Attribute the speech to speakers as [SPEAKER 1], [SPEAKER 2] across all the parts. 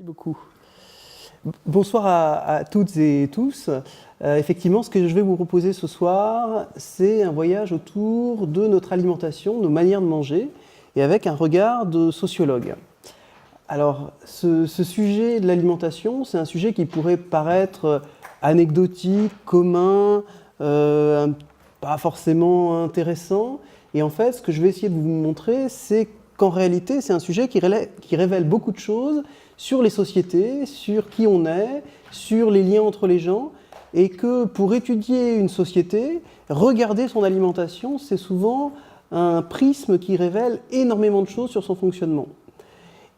[SPEAKER 1] Merci beaucoup. Bonsoir à toutes et tous. Effectivement, ce que je vais vous proposer ce soir, c'est un voyage autour de notre alimentation, nos manières de manger, et avec un regard de sociologue. Alors, ce sujet de l'alimentation, c'est un sujet qui pourrait paraître anecdotique, commun, pas forcément intéressant. Et en fait, ce que je vais essayer de vous montrer, c'est qu'en réalité, c'est un sujet qui révèle beaucoup de choses sur les sociétés, sur qui on est, sur les liens entre les gens, et que pour étudier une société, regarder son alimentation, c'est souvent un prisme qui révèle énormément de choses sur son fonctionnement.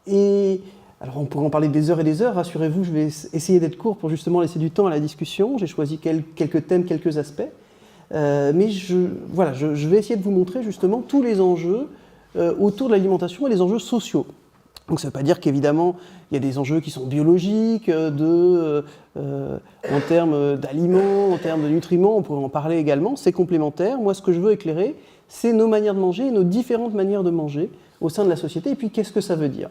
[SPEAKER 1] Et alors on pourrait en parler des heures et des heures, rassurez-vous, je vais essayer d'être court pour justement laisser du temps à la discussion. J'ai choisi quelques thèmes, quelques aspects, mais je vais essayer de vous montrer justement tous les enjeux autour de l'alimentation et les enjeux sociaux. Donc ça ne veut pas dire qu'évidemment il y a des enjeux qui sont biologiques, en termes d'aliments, en termes de nutriments, on pourrait en parler également, c'est complémentaire. Moi ce que je veux éclairer, c'est nos manières de manger et nos différentes manières de manger au sein de la société, et puis qu'est-ce que ça veut dire ?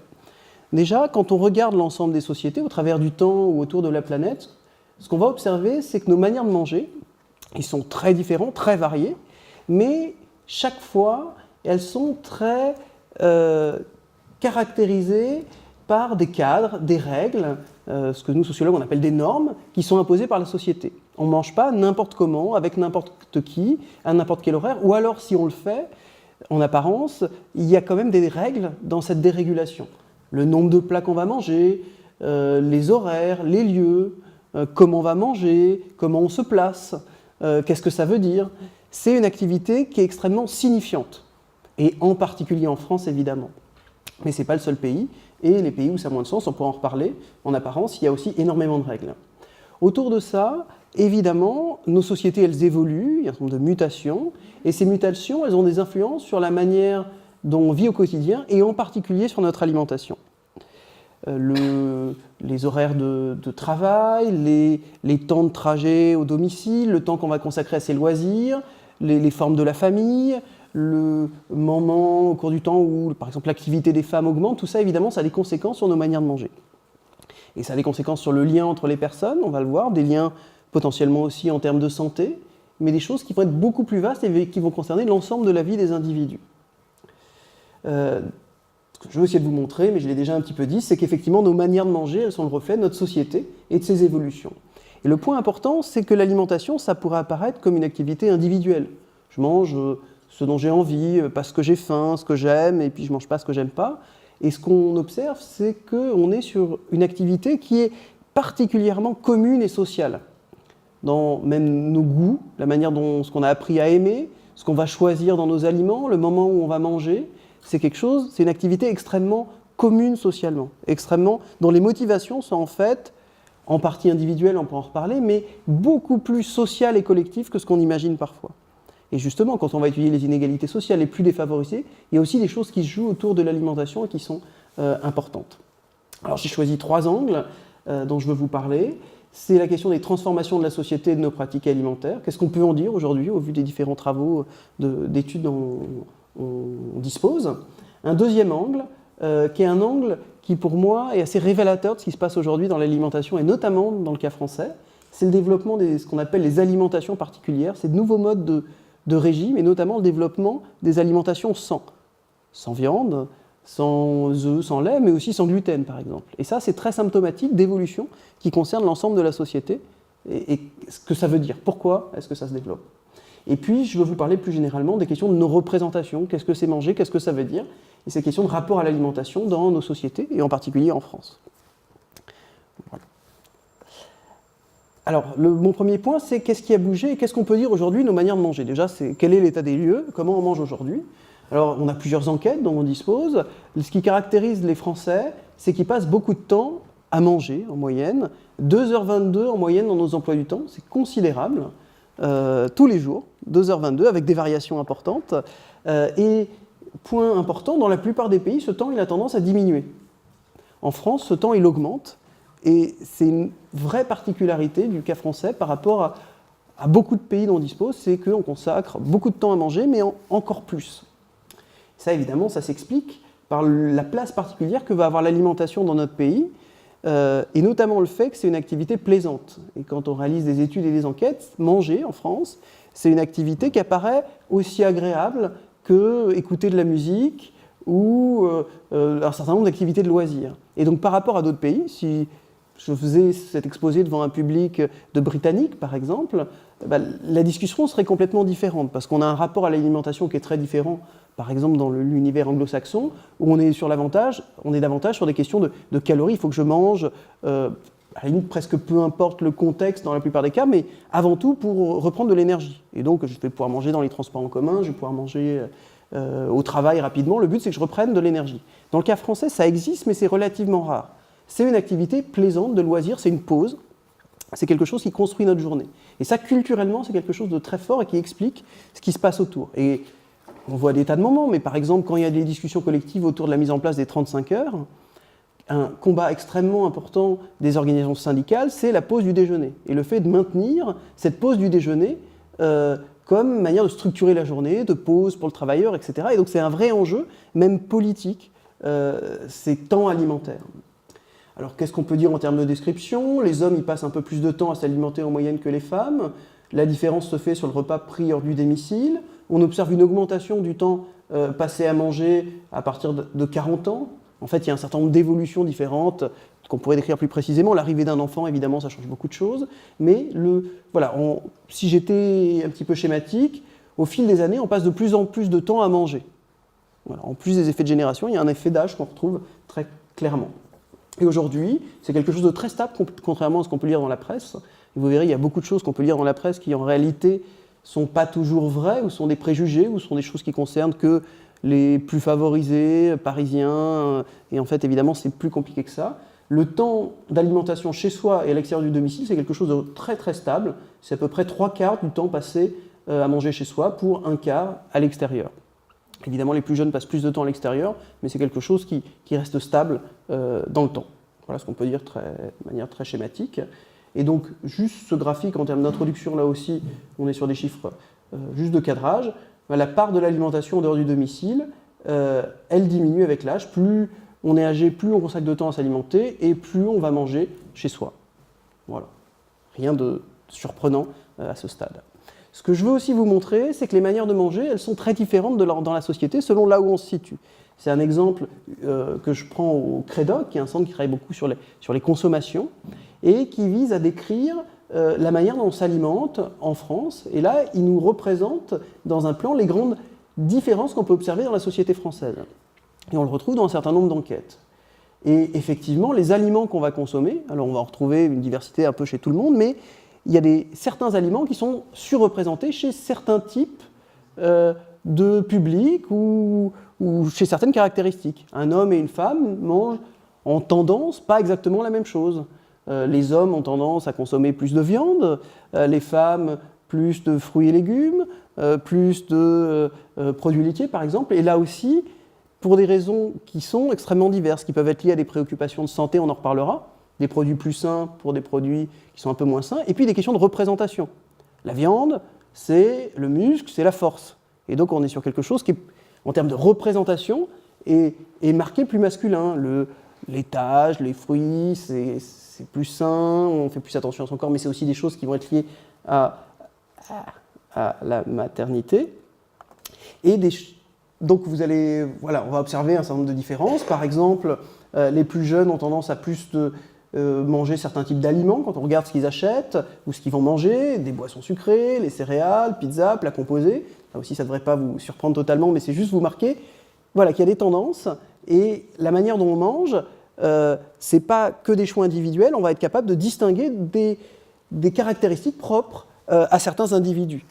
[SPEAKER 1] Déjà, quand on regarde l'ensemble des sociétés au travers du temps ou autour de la planète, ce qu'on va observer, c'est que nos manières de manger, ils sont très différents, très variés, mais chaque fois, elles sont très caractérisées par des cadres, des règles, ce que nous, sociologues, on appelle des normes, qui sont imposées par la société. On ne mange pas n'importe comment, avec n'importe qui, à n'importe quel horaire, ou alors si on le fait, en apparence, il y a quand même des règles dans cette dérégulation. Le nombre de plats qu'on va manger, les horaires, les lieux, comment on va manger, comment on se place, qu'est-ce que ça veut dire. C'est une activité qui est extrêmement signifiante, et en particulier en France évidemment. Mais ce n'est pas le seul pays, et les pays où ça a moins de sens, on pourra en reparler, en apparence, il y a aussi énormément de règles. Autour de ça, évidemment, nos sociétés, elles évoluent, il y a un certain nombre de mutations, et ces mutations, elles ont des influences sur la manière dont on vit au quotidien, et en particulier sur notre alimentation. Les horaires de travail, les temps de trajet au domicile, le temps qu'on va consacrer à ses loisirs, les formes de la famille, le moment au cours du temps où, par exemple, l'activité des femmes augmente, tout ça, évidemment, ça a des conséquences sur nos manières de manger. Et ça a des conséquences sur le lien entre les personnes, on va le voir, des liens potentiellement aussi en termes de santé, mais des choses qui vont être beaucoup plus vastes et qui vont concerner l'ensemble de la vie des individus. Ce que je veux essayer de vous montrer, mais je l'ai déjà un petit peu dit, c'est qu'effectivement nos manières de manger, elles sont le reflet de notre société et de ses évolutions. Et le point important, c'est que l'alimentation, ça pourrait apparaître comme une activité individuelle. Je mange ce dont j'ai envie, parce que j'ai faim, ce que j'aime, et puis je ne mange pas ce que j'aime pas. Et ce qu'on observe, c'est qu'on est sur une activité qui est particulièrement commune et sociale. Dans même nos goûts, la manière dont ce qu'on a appris à aimer, ce qu'on va choisir dans nos aliments, le moment où on va manger, c'est une activité extrêmement commune socialement, dont les motivations sont en fait, en partie individuelles, on peut en reparler, mais beaucoup plus sociales et collectives que ce qu'on imagine parfois. Et justement, quand on va étudier les inégalités sociales les plus défavorisées, il y a aussi des choses qui se jouent autour de l'alimentation et qui sont importantes. Alors j'ai choisi 3 angles dont je veux vous parler. C'est la question des transformations de la société et de nos pratiques alimentaires. Qu'est-ce qu'on peut en dire aujourd'hui au vu des différents travaux d'études dont on dispose. Un deuxième angle, qui est un angle qui pour moi est assez révélateur de ce qui se passe aujourd'hui dans l'alimentation et notamment dans le cas français, c'est le développement de ce qu'on appelle les alimentations particulières, ces nouveaux modes de régime et notamment le développement des alimentations sans viande, sans œufs, sans lait, mais aussi sans gluten par exemple. Et ça c'est très symptomatique d'évolution qui concerne l'ensemble de la société et ce que ça veut dire, pourquoi est-ce que ça se développe. Et puis, je veux vous parler plus généralement des questions de nos représentations. Qu'est-ce que c'est manger ? Qu'est-ce que ça veut dire ? Et ces questions de rapport à l'alimentation dans nos sociétés, et en particulier en France. Voilà. Alors, mon premier point, c'est qu'est-ce qui a bougé et qu'est-ce qu'on peut dire aujourd'hui de nos manières de manger ? Déjà, c'est quel est l'état des lieux ? Comment on mange aujourd'hui ? Alors, on a plusieurs enquêtes dont on dispose. Ce qui caractérise les Français, c'est qu'ils passent beaucoup de temps à manger, en moyenne. 2h22 en moyenne dans nos emplois du temps, c'est considérable. Tous les jours, 2h22, avec des variations importantes. Et point important, dans la plupart des pays, ce temps il a tendance à diminuer. En France, ce temps il augmente, et c'est une vraie particularité du cas français par rapport à beaucoup de pays dont on dispose, c'est qu'on consacre beaucoup de temps à manger, mais encore plus. Ça évidemment, ça s'explique par la place particulière que va avoir l'alimentation dans notre pays, et notamment le fait que c'est une activité plaisante. Et quand on réalise des études et des enquêtes, manger en France, c'est une activité qui apparaît aussi agréable que écouter de la musique ou un certain nombre d'activités de loisirs. Et donc par rapport à d'autres pays, si je faisais cet exposé devant un public de Britanniques, par exemple, la discussion serait complètement différente, parce qu'on a un rapport à l'alimentation qui est très différent, par exemple dans l'univers anglo-saxon, où on est davantage sur des questions de calories. Il faut que je mange, à la limite presque peu importe le contexte dans la plupart des cas, mais avant tout pour reprendre de l'énergie. Et donc je vais pouvoir manger dans les transports en commun, je vais pouvoir manger au travail rapidement. Le but, c'est que je reprenne de l'énergie. Dans le cas français, ça existe, mais c'est relativement rare. C'est une activité plaisante, de loisir, c'est une pause, c'est quelque chose qui construit notre journée. Et ça, culturellement, c'est quelque chose de très fort et qui explique ce qui se passe autour. Et on voit des tas de moments, mais par exemple, quand il y a des discussions collectives autour de la mise en place des 35 heures, un combat extrêmement important des organisations syndicales, c'est la pause du déjeuner. Et le fait de maintenir cette pause du déjeuner comme manière de structurer la journée, de pause pour le travailleur, etc. Et donc c'est un vrai enjeu, même politique, ces temps alimentaires. Alors qu'est-ce qu'on peut dire en termes de description? Les hommes, ils passent un peu plus de temps à s'alimenter en moyenne que les femmes. La différence se fait sur le repas pris hors du domicile. On observe une augmentation du temps passé à manger à partir de 40 ans. En fait, il y a un certain nombre d'évolutions différentes qu'on pourrait décrire plus précisément. L'arrivée d'un enfant, évidemment, ça change beaucoup de choses. Mais si j'étais un petit peu schématique, au fil des années, on passe de plus en plus de temps à manger. Voilà. En plus des effets de génération, il y a un effet d'âge qu'on retrouve très clairement. Et aujourd'hui, c'est quelque chose de très stable, contrairement à ce qu'on peut lire dans la presse. Et vous verrez, il y a beaucoup de choses qu'on peut lire dans la presse qui, en réalité, ne sont pas toujours vraies, ou sont des préjugés, ou sont des choses qui concernent que les plus favorisés, parisiens. Et en fait, évidemment, c'est plus compliqué que ça. Le temps d'alimentation chez soi et à l'extérieur du domicile, c'est quelque chose de très très stable. C'est à peu près 3/4 du temps passé à manger chez soi pour 1/4 à l'extérieur. Évidemment, les plus jeunes passent plus de temps à l'extérieur, mais c'est quelque chose qui reste stable dans le temps. Voilà ce qu'on peut dire de manière très schématique. Et donc, juste ce graphique en termes d'introduction, là aussi, on est sur des chiffres juste de cadrage. La part de l'alimentation en dehors du domicile, elle diminue avec l'âge. Plus on est âgé, plus on consacre de temps à s'alimenter et plus on va manger chez soi. Voilà. Rien de surprenant à ce stade. Ce que je veux aussi vous montrer, c'est que les manières de manger, elles sont très différentes dans la société selon là où on se situe. C'est un exemple que je prends au CREDOC, qui est un centre qui travaille beaucoup sur les consommations, et qui vise à décrire la manière dont on s'alimente en France. Et là, il nous représente dans un plan les grandes différences qu'on peut observer dans la société française. Et on le retrouve dans un certain nombre d'enquêtes. Et effectivement, les aliments qu'on va consommer, alors on va en retrouver une diversité un peu chez tout le monde, mais il y a certains aliments qui sont surreprésentés chez certains types de publics ou chez certaines caractéristiques. Un homme et une femme mangent en tendance pas exactement la même chose. Les hommes ont tendance à consommer plus de viande, les femmes plus de fruits et légumes, plus de produits laitiers par exemple. Et là aussi, pour des raisons qui sont extrêmement diverses, qui peuvent être liées à des préoccupations de santé, on en reparlera, des produits plus sains pour des produits qui sont un peu moins sains, et puis des questions de représentation. La viande, c'est le muscle, c'est la force. Et donc on est sur quelque chose qui, en termes de représentation, est marqué plus masculin. Le laitage, les fruits, c'est plus sain, on fait plus attention à son corps, mais c'est aussi des choses qui vont être liées à la maternité. Et donc on va observer un certain nombre de différences. Par exemple, les plus jeunes ont tendance à plus manger certains types d'aliments quand on regarde ce qu'ils achètent ou ce qu'ils vont manger, des boissons sucrées, les céréales, pizza, plats composés. Là aussi, ça ne devrait pas vous surprendre totalement, mais c'est juste vous marquer qu'il y a des tendances et la manière dont on mange, ce n'est pas que des choix individuels, on va être capable de distinguer des caractéristiques propres à certains individus.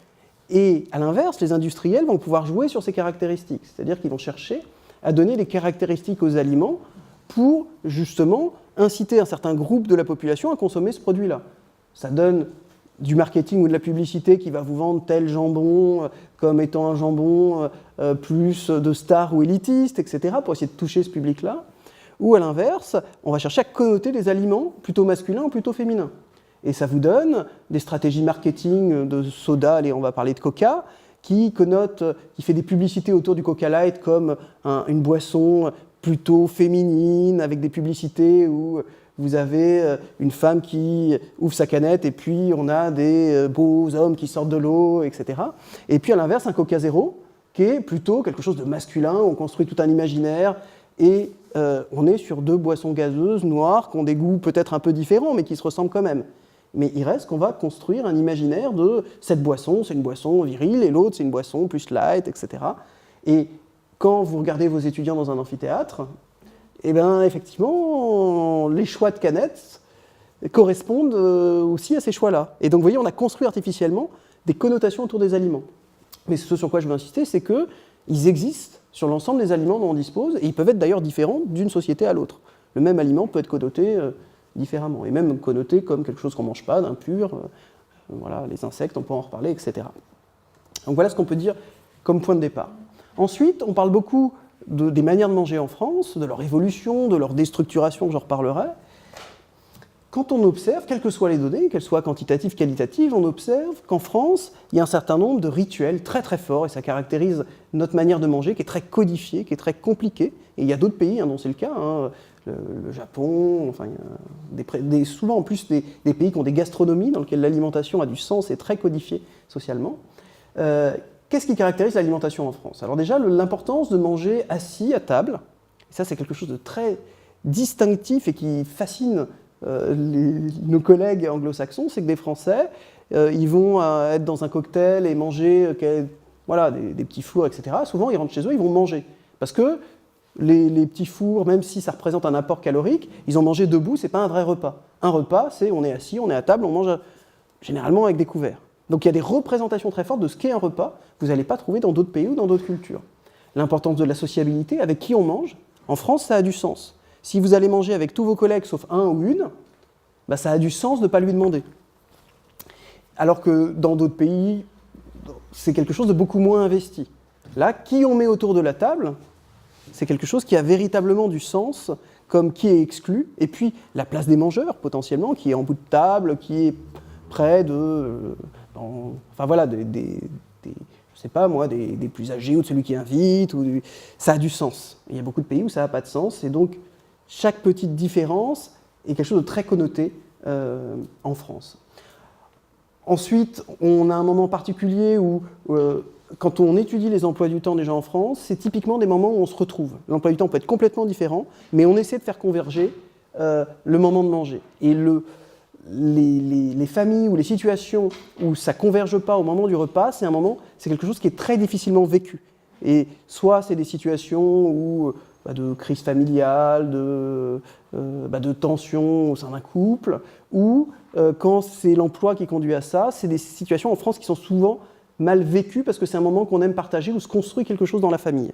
[SPEAKER 1] Et à l'inverse, les industriels vont pouvoir jouer sur ces caractéristiques, c'est-à-dire qu'ils vont chercher à donner des caractéristiques aux aliments pour justement inciter un certain groupe de la population à consommer ce produit-là. Ça donne du marketing ou de la publicité qui va vous vendre tel jambon comme étant un jambon plus de star ou élitiste, etc., pour essayer de toucher ce public-là. Ou à l'inverse, on va chercher à connoter des aliments plutôt masculins ou plutôt féminins. Et ça vous donne des stratégies marketing de soda, allez, on va parler de Coca, qui fait des publicités autour du Coca Light comme une boisson plutôt féminine, avec des publicités où vous avez une femme qui ouvre sa canette et puis on a des beaux hommes qui sortent de l'eau, etc. Et puis à l'inverse, un Coca Zéro qui est plutôt quelque chose de masculin, on construit tout un imaginaire et on est sur deux boissons gazeuses noires qui ont des goûts peut-être un peu différents mais qui se ressemblent quand même. Mais il reste qu'on va construire un imaginaire de cette boisson, c'est une boisson virile et l'autre c'est une boisson plus light, etc. Et quand vous regardez vos étudiants dans un amphithéâtre, eh bien, effectivement, les choix de canettes correspondent aussi à ces choix-là. Et donc, vous voyez, on a construit artificiellement des connotations autour des aliments. Mais ce sur quoi je veux insister, c'est qu'ils existent sur l'ensemble des aliments dont on dispose, et ils peuvent être d'ailleurs différents d'une société à l'autre. Le même aliment peut être connoté différemment, et même connoté comme quelque chose qu'on ne mange pas, d'impur, voilà, les insectes, on peut en reparler, etc. Donc voilà ce qu'on peut dire comme point de départ. Ensuite, on parle beaucoup des manières de manger en France, de leur évolution, de leur déstructuration, j'en reparlerai. Quand on observe, quelles que soient les données, qu'elles soient quantitatives, qualitatives, on observe qu'en France, il y a un certain nombre de rituels très très forts, et ça caractérise notre manière de manger, qui est très codifiée, qui est très compliquée. Et il y a d'autres pays dont c'est le cas, le Japon, enfin, souvent en plus des pays qui ont des gastronomies dans lesquelles l'alimentation a du sens et est très codifiée socialement. Qu'est-ce qui caractérise l'alimentation en France? Alors déjà, l'importance de manger assis à table. Et ça, c'est quelque chose de très distinctif et qui fascine nos collègues anglo-saxons, c'est que des Français, ils vont être dans un cocktail et manger voilà, des petits fours, etc. Souvent, ils rentrent chez eux, ils vont manger. Parce que les petits fours, même si ça représente un apport calorique, ils ont mangé debout, c'est pas un vrai repas. Un repas, c'est on est assis, on est à table, on mange généralement avec des couverts. Donc il y a des représentations très fortes de ce qu'est un repas que vous n'allez pas trouver dans d'autres pays ou dans d'autres cultures. L'importance de la sociabilité, avec qui on mange, en France, ça a du sens. Si vous allez manger avec tous vos collègues, sauf un ou une, bah, ça a du sens de ne pas lui demander. Alors que dans d'autres pays, c'est quelque chose de beaucoup moins investi. Là, qui on met autour de la table, c'est quelque chose qui a véritablement du sens, comme qui est exclu, et puis la place des mangeurs, potentiellement, qui est en bout de table, qui est près de... enfin voilà, je sais pas moi, des plus âgés ou de celui qui invite, ça a du sens. Il y a beaucoup de pays où ça n'a pas de sens, et donc chaque petite différence est quelque chose de très connoté en France. Ensuite, on a un moment particulier où, quand on étudie les emplois du temps des gens en France, c'est typiquement des moments où on se retrouve. L'emploi du temps peut être complètement différent, mais on essaie de faire converger le moment de manger. Et les familles ou les situations où ça ne converge pas au moment du repas, c'est quelque chose qui est très difficilement vécu. Et soit c'est des situations où, de crise familiale, de tension au sein d'un couple, ou quand c'est l'emploi qui conduit à ça, c'est des situations en France qui sont souvent mal vécues parce que c'est un moment qu'on aime partager où se construit quelque chose dans la famille.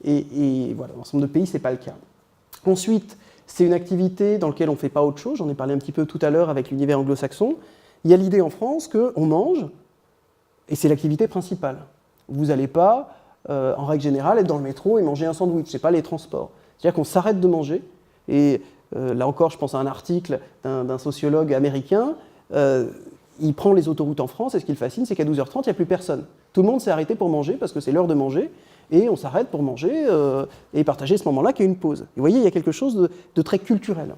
[SPEAKER 1] Et voilà, dans l'ensemble de pays, ce n'est pas le cas. Ensuite, c'est une activité dans laquelle on ne fait pas autre chose, j'en ai parlé un petit peu tout à l'heure avec l'univers anglo-saxon. Il y a l'idée en France qu'on mange, et c'est l'activité principale. Vous n'allez pas, en règle générale, être dans le métro et manger un sandwich, ce n'est pas les transports. C'est-à-dire qu'on s'arrête de manger, et là encore, je pense à un article d'un sociologue américain, il prend les autoroutes en France, et ce qui le fascine, c'est qu'à 12h30, il n'y a plus personne. Tout le monde s'est arrêté pour manger, parce que c'est l'heure de manger, et on s'arrête pour manger et partager ce moment-là qui est une pause. Et vous voyez, il y a quelque chose de très culturel.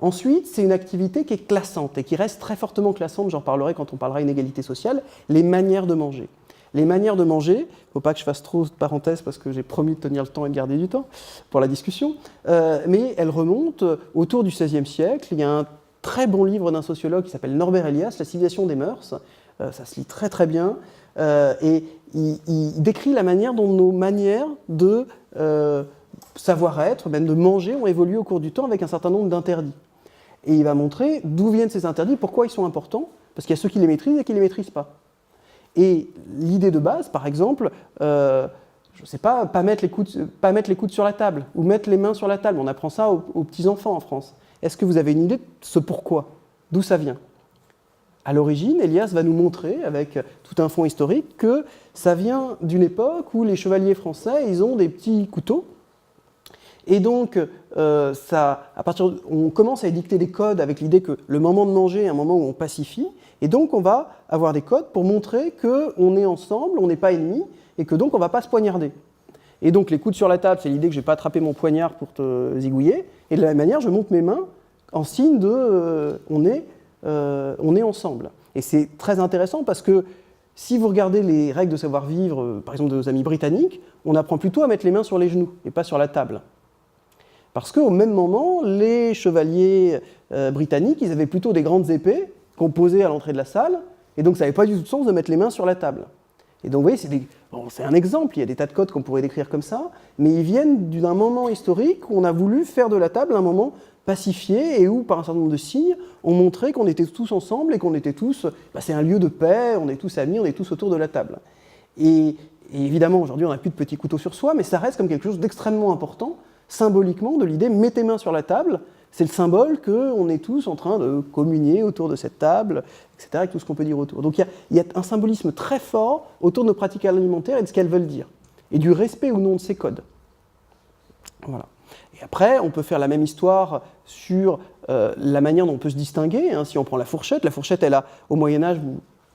[SPEAKER 1] Ensuite, c'est une activité qui est classante et qui reste très fortement classante, j'en parlerai quand on parlera inégalité sociale, les manières de manger. Les manières de manger, il ne faut pas que je fasse trop de parenthèses parce que j'ai promis de tenir le temps et de garder du temps pour la discussion, mais elles remontent autour du XVIe siècle. Il y a un très bon livre d'un sociologue qui s'appelle Norbert Elias, La civilisation des mœurs, ça se lit très très bien, et il décrit la manière dont nos manières de savoir-être, même de manger, ont évolué au cours du temps avec un certain nombre d'interdits. Et il va montrer d'où viennent ces interdits, pourquoi ils sont importants, parce qu'il y a ceux qui les maîtrisent et qui ne les maîtrisent pas. Et l'idée de base, par exemple, je ne sais pas mettre les coudes sur la table, ou mettre les mains sur la table, on apprend ça aux petits-enfants en France. Est-ce que vous avez une idée de ce pourquoi? D'où ça vient? À l'origine, Elias va nous montrer, avec tout un fond historique, que ça vient d'une époque où les chevaliers français, ils ont des petits couteaux, et donc on commence à édicter des codes avec l'idée que le moment de manger est un moment où on pacifie, et donc on va avoir des codes pour montrer qu'on est ensemble, on n'est pas ennemis, et que donc on ne va pas se poignarder. Et donc les coudes sur la table, c'est l'idée que je ne vais pas attraper mon poignard pour te zigouiller. Et de la même manière, je monte mes mains en signe de on est ensemble. Et c'est très intéressant parce que si vous regardez les règles de savoir-vivre, par exemple de nos amis britanniques, on apprend plutôt à mettre les mains sur les genoux et pas sur la table. Parce qu'au même moment, les chevaliers britanniques, ils avaient plutôt des grandes épées qu'on posait à l'entrée de la salle, et donc ça n'avait pas du tout de sens de mettre les mains sur la table. Et donc vous voyez, c'est un exemple, il y a des tas de codes qu'on pourrait décrire comme ça, mais ils viennent d'un moment historique où on a voulu faire de la table un moment pacifié et où, par un certain nombre de signes, on montrait qu'on était tous ensemble et qu'on était tous, c'est un lieu de paix, on est tous amis, on est tous autour de la table. Et évidemment, aujourd'hui, on n'a plus de petits couteaux sur soi, mais ça reste comme quelque chose d'extrêmement important, symboliquement, de l'idée « mets tes mains sur la table », c'est le symbole qu'on est tous en train de communier autour de cette table, etc., avec tout ce qu'on peut dire autour. Donc il y a un symbolisme très fort autour de nos pratiques alimentaires et de ce qu'elles veulent dire, et du respect ou non de ces codes. Voilà. Et après, on peut faire la même histoire sur la manière dont on peut se distinguer. Si on prend la fourchette, elle a, au Moyen-Âge,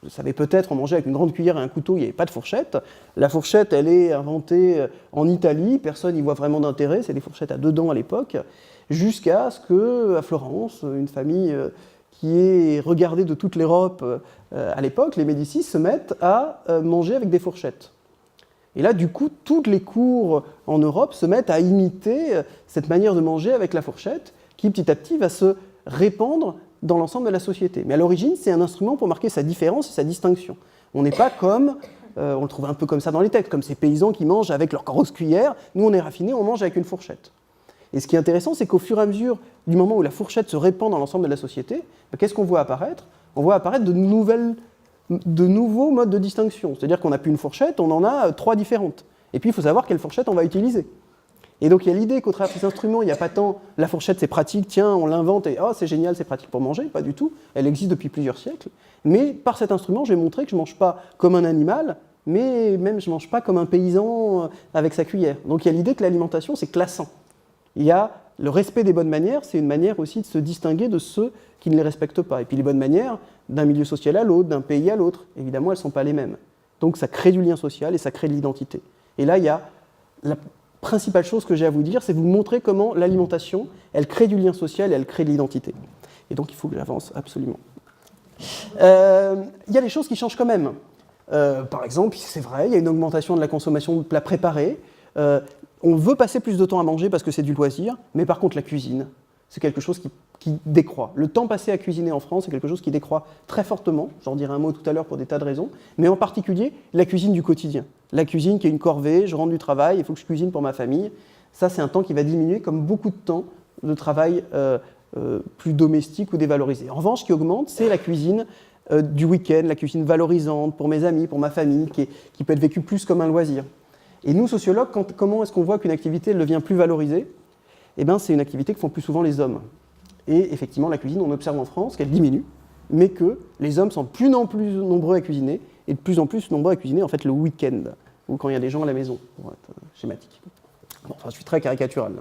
[SPEAKER 1] vous savez peut-être, on mangeait avec une grande cuillère et un couteau, il n'y avait pas de fourchette. La fourchette, elle est inventée en Italie, personne n'y voit vraiment d'intérêt, c'est des fourchettes à 2 dents à l'époque, jusqu'à ce qu'à Florence, une famille qui est regardée de toute l'Europe à l'époque, les Médicis, se mettent à manger avec des fourchettes. Et là, du coup, toutes les cours en Europe se mettent à imiter cette manière de manger avec la fourchette, qui petit à petit va se répandre dans l'ensemble de la société. Mais à l'origine, c'est un instrument pour marquer sa différence et sa distinction. On n'est pas comme, on le trouve un peu comme ça dans les textes, comme ces paysans qui mangent avec leur grosse cuillère. Nous, on est raffinés, on mange avec une fourchette. Et ce qui est intéressant, c'est qu'au fur et à mesure du moment où la fourchette se répand dans l'ensemble de la société, qu'est-ce qu'on voit apparaître ? On voit apparaître de nouveaux modes de distinction. C'est-à-dire qu'on n'a plus une fourchette, on en a 3 différentes. Et puis, il faut savoir quelle fourchette on va utiliser. Et donc, il y a l'idée qu'au travers de ces instruments, il n'y a pas tant la fourchette, c'est pratique, tiens, on l'invente et oh, c'est génial, c'est pratique pour manger. Pas du tout. Elle existe depuis plusieurs siècles. Mais par cet instrument, j'ai montré que je ne mange pas comme un animal, mais même je ne mange pas comme un paysan avec sa cuillère. Donc, il y a l'idée que l'alimentation, c'est classant. Il y a le respect des bonnes manières, c'est une manière aussi de se distinguer de ceux qui ne les respectent pas. Et puis les bonnes manières, d'un milieu social à l'autre, d'un pays à l'autre, évidemment, elles ne sont pas les mêmes. Donc ça crée du lien social et ça crée de l'identité. Et là, il y a la principale chose que j'ai à vous dire, c'est vous montrer comment l'alimentation, elle crée du lien social et elle crée de l'identité. Et donc il faut que j'avance absolument. Il y a des choses qui changent quand même. Par exemple, c'est vrai, il y a une augmentation de la consommation de plats préparés. On veut passer plus de temps à manger parce que c'est du loisir, mais par contre la cuisine, c'est quelque chose qui décroît. Le temps passé à cuisiner en France, c'est quelque chose qui décroît très fortement. J'en dirai un mot tout à l'heure pour des tas de raisons, mais en particulier la cuisine du quotidien. La cuisine qui est une corvée, je rentre du travail, il faut que je cuisine pour ma famille. Ça, c'est un temps qui va diminuer comme beaucoup de temps de travail plus domestique ou dévalorisé. En revanche, ce qui augmente, c'est la cuisine du week-end, la cuisine valorisante pour mes amis, pour ma famille, qui peut être vécue plus comme un loisir. Et nous, sociologues, comment est-ce qu'on voit qu'une activité devient plus valorisée ? Eh bien, c'est une activité que font plus souvent les hommes. Et effectivement, la cuisine, on observe en France qu'elle diminue, mais que les hommes sont de plus en plus nombreux à cuisiner, et de plus en plus nombreux à cuisiner en fait le week-end, ou quand il y a des gens à la maison, pour être schématique. Bon, enfin, je suis très caricatural.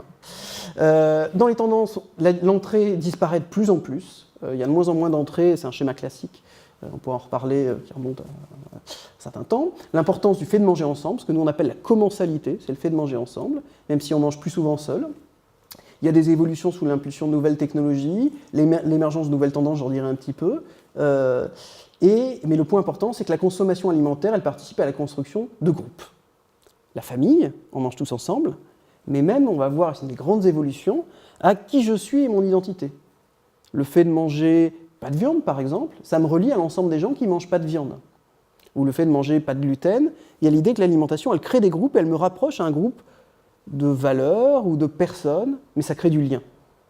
[SPEAKER 1] Dans les tendances, l'entrée disparaît de plus en plus. Il y a de moins en moins d'entrées, c'est un schéma classique. On pourra en reparler, qui remonte à un certain temps. L'importance du fait de manger ensemble, ce que nous on appelle la commensalité, c'est le fait de manger ensemble, même si on mange plus souvent seul. Il y a des évolutions sous l'impulsion de nouvelles technologies, l'émergence de nouvelles tendances, j'en dirai un petit peu. Mais le point important, c'est que la consommation alimentaire, elle participe à la construction de groupes. La famille, on mange tous ensemble, mais même, on va voir, c'est des grandes évolutions, à qui je suis et mon identité. Le fait de manger pas de viande, par exemple, ça me relie à l'ensemble des gens qui ne mangent pas de viande. Ou le fait de manger pas de gluten, il y a l'idée que l'alimentation, elle crée des groupes, elle me rapproche à un groupe de valeurs ou de personnes, mais ça crée du lien.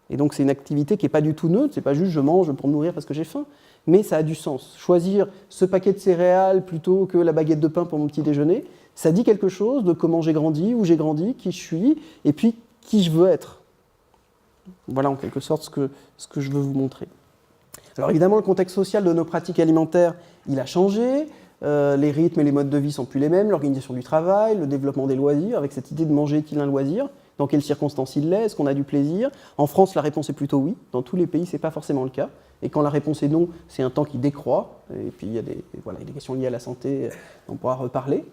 [SPEAKER 1] Et donc c'est une activité qui n'est pas du tout neutre, c'est pas juste je mange pour me nourrir parce que j'ai faim, mais ça a du sens. Choisir ce paquet de céréales plutôt que la baguette de pain pour mon petit déjeuner, ça dit quelque chose de comment j'ai grandi, où j'ai grandi, qui je suis, et puis qui je veux être. Voilà en quelque sorte ce que je veux vous montrer. Alors évidemment, le contexte social de nos pratiques alimentaires, il a changé. Les rythmes et les modes de vie ne sont plus les mêmes, l'organisation du travail, le développement des loisirs, avec cette idée de manger est-il un loisir ? Dans quelles circonstances il l'est ? Est-ce qu'on a du plaisir ? En France, la réponse est plutôt oui. Dans tous les pays, ce n'est pas forcément le cas. Et quand la réponse est non, c'est un temps qui décroît. Et puis il y a des questions liées à la santé, on pourra reparler.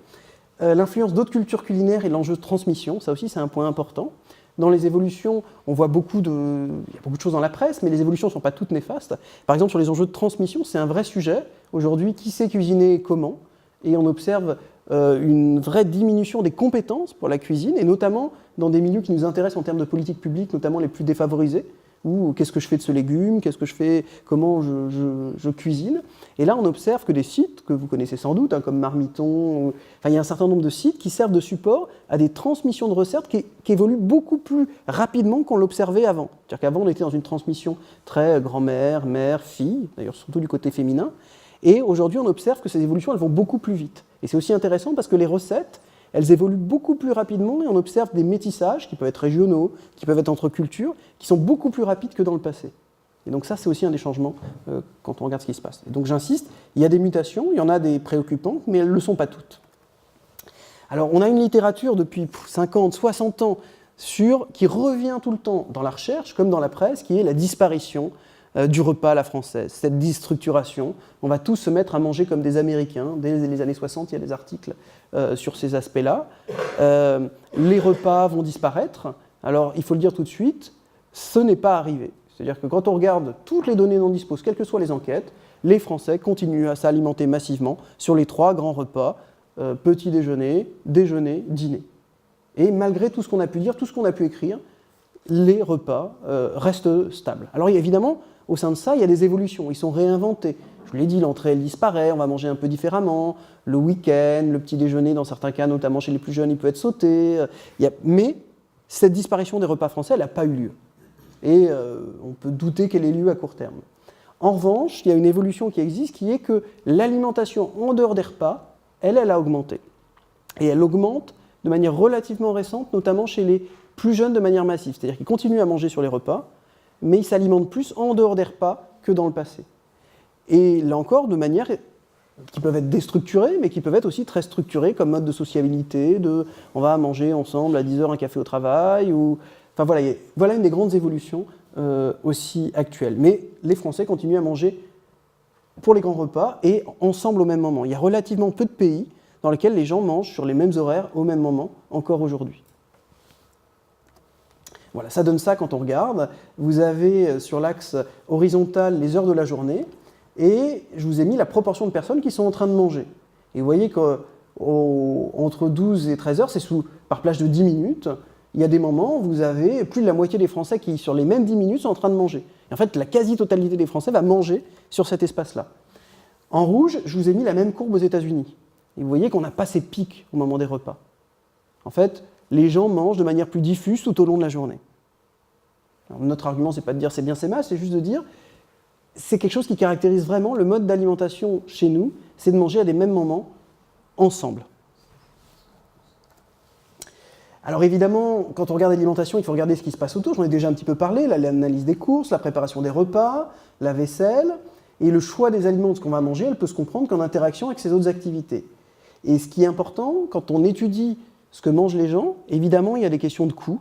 [SPEAKER 1] L'influence d'autres cultures culinaires et l'enjeu de transmission, ça aussi c'est un point important. Dans les évolutions, on voit il y a beaucoup de choses dans la presse, mais les évolutions ne sont pas toutes néfastes. Par exemple, sur les enjeux de transmission, c'est un vrai sujet. Aujourd'hui, qui sait cuisiner et comment? Et on observe une vraie diminution des compétences pour la cuisine, et notamment dans des milieux qui nous intéressent en termes de politique publique, notamment les plus défavorisés, ou qu'est-ce que je fais de ce légume, qu'est-ce que je fais, comment je cuisine. Et là, on observe que des sites, que vous connaissez sans doute, hein, comme Marmiton, enfin, il y a un certain nombre de sites qui servent de support à des transmissions de recettes qui évoluent beaucoup plus rapidement qu'on l'observait avant. C'est-à-dire qu'avant, on était dans une transmission très grand-mère, mère, fille, d'ailleurs surtout du côté féminin. Et aujourd'hui, on observe que ces évolutions, elles vont beaucoup plus vite. Et c'est aussi intéressant parce que les recettes, elles évoluent beaucoup plus rapidement et on observe des métissages qui peuvent être régionaux, qui peuvent être entre cultures, qui sont beaucoup plus rapides que dans le passé. Et donc ça, c'est aussi un des changements quand on regarde ce qui se passe. Et donc j'insiste, il y a des mutations, il y en a des préoccupantes, mais elles ne le sont pas toutes. Alors on a une littérature depuis 50, 60 ans qui revient tout le temps dans la recherche, comme dans la presse, qui est la disparition du repas à la française, cette déstructuration. On va tous se mettre à manger comme des Américains. Dès les années 60, il y a des articles sur ces aspects-là. Les repas vont disparaître. Alors, il faut le dire tout de suite, ce n'est pas arrivé. C'est-à-dire que quand on regarde toutes les données dont on dispose, quelles que soient les enquêtes, les Français continuent à s'alimenter massivement sur les 3 grands repas, petit déjeuner, déjeuner, dîner. Et malgré tout ce qu'on a pu dire, tout ce qu'on a pu écrire, les repas restent stables. Alors évidemment, au sein de ça, il y a des évolutions, ils sont réinventés. Je vous l'ai dit, l'entrée elle disparaît, on va manger un peu différemment, le week-end, le petit déjeuner, dans certains cas, notamment chez les plus jeunes, il peut être sauté. Mais cette disparition des repas français, elle n'a pas eu lieu. Et on peut douter qu'elle ait lieu à court terme. En revanche, il y a une évolution qui existe, qui est que l'alimentation en dehors des repas, elle a augmenté. Et elle augmente de manière relativement récente, notamment chez les plus jeunes de manière massive. C'est-à-dire qu'ils continuent à manger sur les repas, mais ils s'alimentent plus en dehors des repas que dans le passé. Et là encore, de manière qui peuvent être déstructurées, mais qui peuvent être aussi très structurées comme mode de sociabilité, on va manger ensemble à 10h un café au travail, enfin voilà une des grandes évolutions aussi actuelles. Mais les Français continuent à manger pour les grands repas et ensemble au même moment. Il y a relativement peu de pays dans lesquels les gens mangent sur les mêmes horaires au même moment, encore aujourd'hui. Voilà, ça donne ça quand on regarde. Vous avez sur l'axe horizontal les heures de la journée et je vous ai mis la proportion de personnes qui sont en train de manger. Et vous voyez qu'entre 12 et 13 heures, c'est par plage de 10 minutes. Il y a des moments où vous avez plus de la moitié des Français qui, sur les mêmes 10 minutes, sont en train de manger. Et en fait, la quasi-totalité des Français va manger sur cet espace-là. En rouge, je vous ai mis la même courbe aux États-Unis. Et vous voyez qu'on n'a pas ces pics au moment des repas. En fait, les gens mangent de manière plus diffuse tout au long de la journée. Alors, notre argument, c'est pas de dire c'est bien, c'est mal, c'est juste de dire c'est quelque chose qui caractérise vraiment le mode d'alimentation chez nous, c'est de manger à des mêmes moments ensemble. Alors évidemment, quand on regarde l'alimentation, il faut regarder ce qui se passe autour. J'en ai déjà un petit peu parlé, l'analyse des courses, la préparation des repas, la vaisselle, et le choix des aliments de ce qu'on va manger, elle peut se comprendre qu'en interaction avec ces autres activités. Et ce qui est important, quand on étudie ce que mangent les gens, évidemment, il y a des questions de coût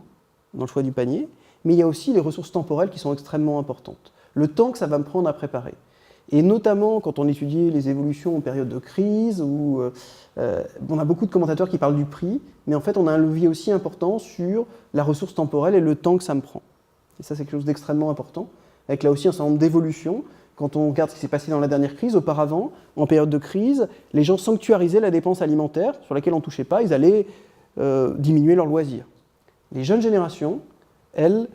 [SPEAKER 1] dans le choix du panier, mais il y a aussi les ressources temporelles qui sont extrêmement importantes. Le temps que ça va me prendre à préparer. Et notamment, quand on étudie les évolutions en période de crise, où on a beaucoup de commentateurs qui parlent du prix, mais en fait, on a un levier aussi important sur la ressource temporelle et le temps que ça me prend. Et ça, c'est quelque chose d'extrêmement important, avec là aussi un certain nombre d'évolutions. Quand on regarde ce qui s'est passé dans la dernière crise, auparavant, en période de crise, les gens sanctuarisaient la dépense alimentaire, sur laquelle on ne touchait pas, ils allaient diminuer leurs loisirs. Les jeunes générations, elles,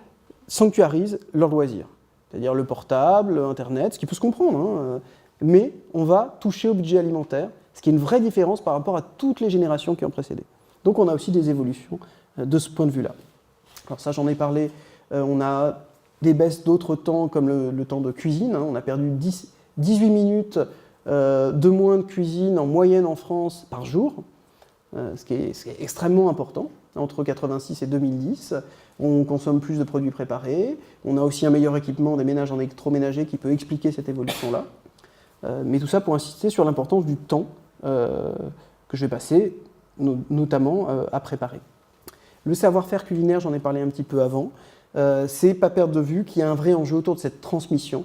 [SPEAKER 1] sanctuarisent leurs loisirs. C'est-à-dire le portable, Internet, ce qui peut se comprendre, hein, mais on va toucher au budget alimentaire, ce qui est une vraie différence par rapport à toutes les générations qui ont précédé. Donc on a aussi des évolutions de ce point de vue-là. Alors ça, j'en ai parlé, on a des baisses d'autres temps, comme le temps de cuisine, hein, on a perdu 18 minutes de moins de cuisine en moyenne en France par jour, ce qui est extrêmement important, entre 86 et 2010. On consomme plus de produits préparés, on a aussi un meilleur équipement des ménages en électroménager qui peut expliquer cette évolution-là. Mais tout ça pour insister sur l'importance du temps que je vais passer, notamment à préparer. Le savoir-faire culinaire, j'en ai parlé un petit peu avant, c'est pas perdre de vue qu'il y a un vrai enjeu autour de cette transmission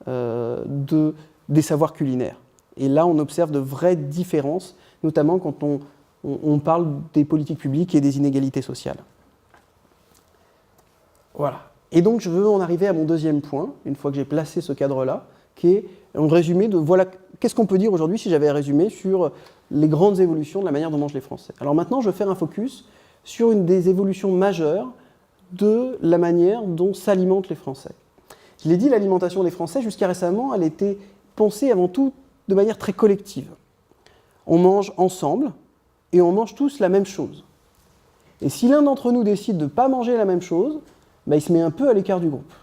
[SPEAKER 1] des savoirs culinaires. Et là, on observe de vraies différences, notamment quand on on parle des politiques publiques et des inégalités sociales. Voilà. Et donc je veux en arriver à mon deuxième point, une fois que j'ai placé ce cadre-là, qui est un résumé de voilà, qu'est-ce qu'on peut dire aujourd'hui si j'avais résumé sur les grandes évolutions de la manière dont mangent les Français. Alors maintenant, je vais faire un focus sur une des évolutions majeures de la manière dont s'alimentent les Français. Je l'ai dit, l'alimentation des Français, jusqu'à récemment, elle était pensée avant tout de manière très collective. On mange ensemble et on mange tous la même chose. Et si l'un d'entre nous décide de ne pas manger la même chose, ben, il se met un peu à l'écart du groupe.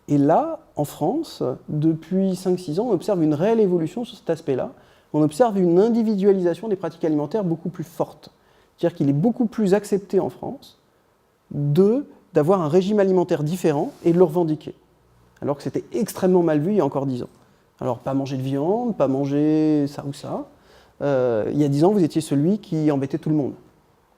[SPEAKER 1] Et là, en France, depuis 5-6 ans, on observe une réelle évolution sur cet aspect-là. On observe une individualisation des pratiques alimentaires beaucoup plus forte. C'est-à-dire qu'il est beaucoup plus accepté en France d'avoir un régime alimentaire différent et de le revendiquer. Alors que c'était extrêmement mal vu il y a encore 10 ans. Alors, pas manger de viande, pas manger ça ou ça. Il y a 10 ans, vous étiez celui qui embêtait tout le monde.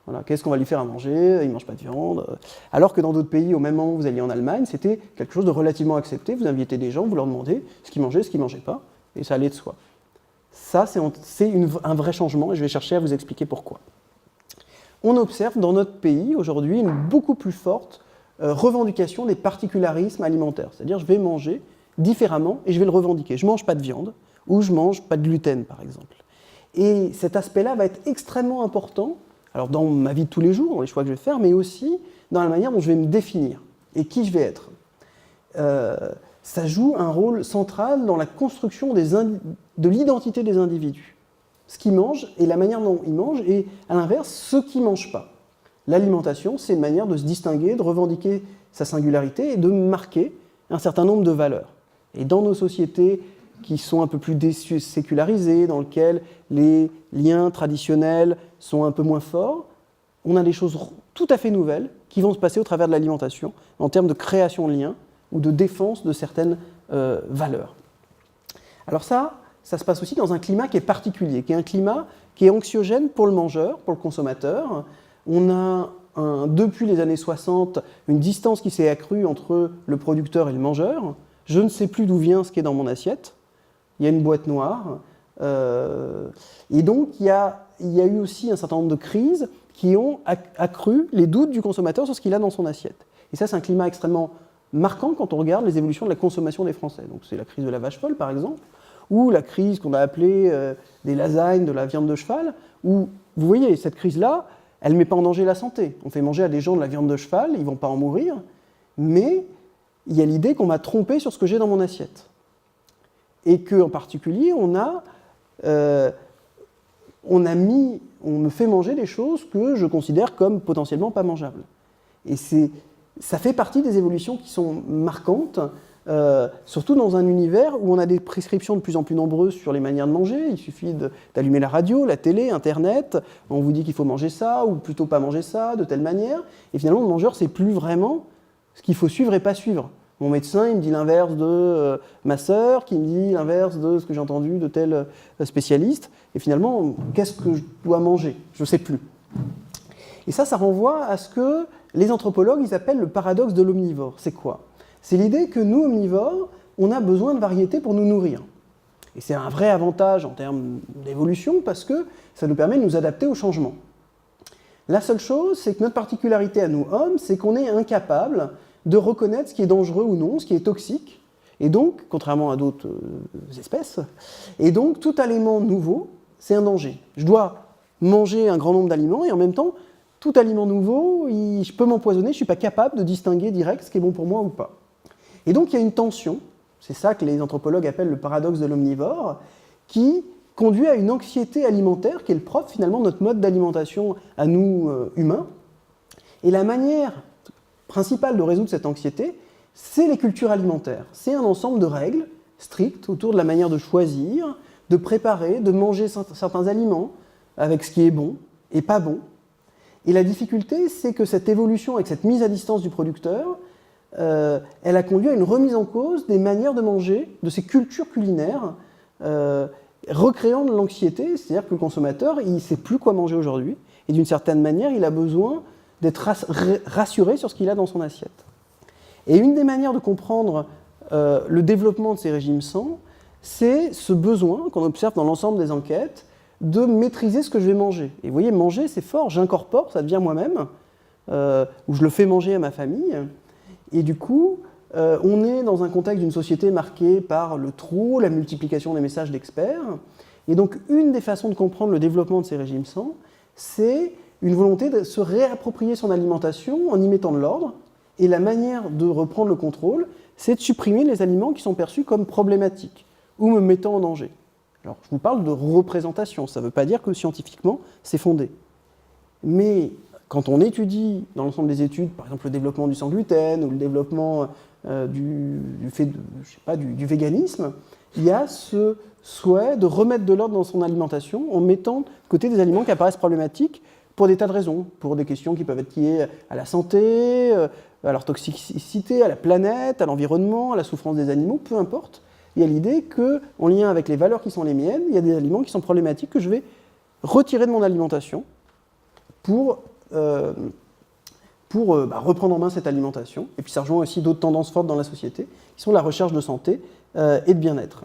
[SPEAKER 1] Voilà, qu'est-ce qu'on va lui faire à manger? Il ne mange pas de viande. Alors que dans d'autres pays, au même moment où vous alliez en Allemagne, c'était quelque chose de relativement accepté. Vous invitez des gens, vous leur demandez ce qu'ils mangeaient, ce qu'ils ne mangeaient pas, et ça allait de soi. Ça, c'est un vrai changement, et je vais chercher à vous expliquer pourquoi. On observe dans notre pays, aujourd'hui, une beaucoup plus forte revendication des particularismes alimentaires. C'est-à-dire, je vais manger différemment, et je vais le revendiquer. Je ne mange pas de viande, ou je ne mange pas de gluten, par exemple. Et cet aspect-là va être extrêmement important, alors dans ma vie de tous les jours, dans les choix que je vais faire, mais aussi dans la manière dont je vais me définir et qui je vais être. Ça joue un rôle central dans la construction de l'identité des individus. Ce qu'ils mangent et la manière dont ils mangent, et à l'inverse, ce qu'ils ne mangent pas. L'alimentation, c'est une manière de se distinguer, de revendiquer sa singularité et de marquer un certain nombre de valeurs. Et dans nos sociétés qui sont un peu plus sécularisées, dans lesquelles les liens traditionnels sont un peu moins forts, on a des choses tout à fait nouvelles qui vont se passer au travers de l'alimentation, en termes de création de liens ou de défense de certaines valeurs. Alors ça se passe aussi dans un climat qui est particulier, qui est un climat qui est anxiogène pour le mangeur, pour le consommateur. On a, depuis les années 60, une distance qui s'est accrue entre le producteur et le mangeur. Je ne sais plus d'où vient ce qui est dans mon assiette. Il y a une boîte noire. Et donc, il y a eu aussi un certain nombre de crises qui ont accru les doutes du consommateur sur ce qu'il a dans son assiette. Et ça, c'est un climat extrêmement marquant quand on regarde les évolutions de la consommation des Français. Donc, c'est la crise de la vache folle, par exemple, ou la crise qu'on a appelée des lasagnes, de la viande de cheval, où, vous voyez, cette crise-là, elle ne met pas en danger la santé. On fait manger à des gens de la viande de cheval, ils ne vont pas en mourir, mais il y a l'idée qu'on m'a trompé sur ce que j'ai dans mon assiette. Et qu'en particulier, on me fait manger des choses que je considère comme potentiellement pas mangeables. Et ça fait partie des évolutions qui sont marquantes, surtout dans un univers où on a des prescriptions de plus en plus nombreuses sur les manières de manger. Il suffit d'allumer la radio, la télé, Internet, on vous dit qu'il faut manger ça, ou plutôt pas manger ça, de telle manière. Et finalement, le mangeur, c'est plus vraiment ce qu'il faut suivre et pas suivre. Mon médecin, il me dit l'inverse de ma sœur, qui me dit l'inverse de ce que j'ai entendu de tel spécialiste. Et finalement, qu'est-ce que je dois manger? Je ne sais plus. Et ça renvoie à ce que les anthropologues ils appellent le paradoxe de l'omnivore. C'est quoi? C'est l'idée que nous, omnivores, on a besoin de variété pour nous nourrir. Et c'est un vrai avantage en termes d'évolution parce que ça nous permet de nous adapter au changement. La seule chose, c'est que notre particularité à nous, hommes, c'est qu'on est incapable de reconnaître ce qui est dangereux ou non, ce qui est toxique, et donc, contrairement à d'autres espèces, et donc tout aliment nouveau, c'est un danger. Je dois manger un grand nombre d'aliments, et en même temps, tout aliment nouveau, je peux m'empoisonner, je ne suis pas capable de distinguer direct ce qui est bon pour moi ou pas. Et donc il y a une tension, c'est ça que les anthropologues appellent le paradoxe de l'omnivore, qui conduit à une anxiété alimentaire qui est le propre finalement de notre mode d'alimentation à nous humains. Et la manière principale de résoudre cette anxiété, c'est les cultures alimentaires. C'est un ensemble de règles strictes autour de la manière de choisir, de préparer, de manger certains aliments avec ce qui est bon et pas bon. Et la difficulté, c'est que cette évolution avec cette mise à distance du producteur, elle a conduit à une remise en cause des manières de manger, de ces cultures culinaires, recréant de l'anxiété, c'est-à-dire que le consommateur, il ne sait plus quoi manger aujourd'hui, et d'une certaine manière, il a besoin d'être rassuré sur ce qu'il a dans son assiette. Et une des manières de comprendre le développement de ces régimes sains, c'est ce besoin qu'on observe dans l'ensemble des enquêtes de maîtriser ce que je vais manger. Et vous voyez, manger, c'est fort, j'incorpore, ça devient moi-même, ou je le fais manger à ma famille. Et du coup, on est dans un contexte d'une société marquée par le trop, la multiplication des messages d'experts. Et donc, une des façons de comprendre le développement de ces régimes sains, c'est une volonté de se réapproprier son alimentation en y mettant de l'ordre. Et la manière de reprendre le contrôle, c'est de supprimer les aliments qui sont perçus comme problématiques ou me mettant en danger. Alors, je vous parle de représentation, ça ne veut pas dire que scientifiquement, c'est fondé. Mais quand on étudie dans l'ensemble des études, par exemple le développement du sans gluten ou le développement du véganisme, il y a ce souhait de remettre de l'ordre dans son alimentation en mettant de côté des aliments qui apparaissent problématiques pour des tas de raisons, pour des questions qui peuvent être liées à la santé, à leur toxicité, à la planète, à l'environnement, à la souffrance des animaux, peu importe. Il y a l'idée qu'en lien avec les valeurs qui sont les miennes, il y a des aliments qui sont problématiques que je vais retirer de mon alimentation pour reprendre en main cette alimentation. Et puis ça rejoint aussi d'autres tendances fortes dans la société, qui sont la recherche de santé et de bien-être.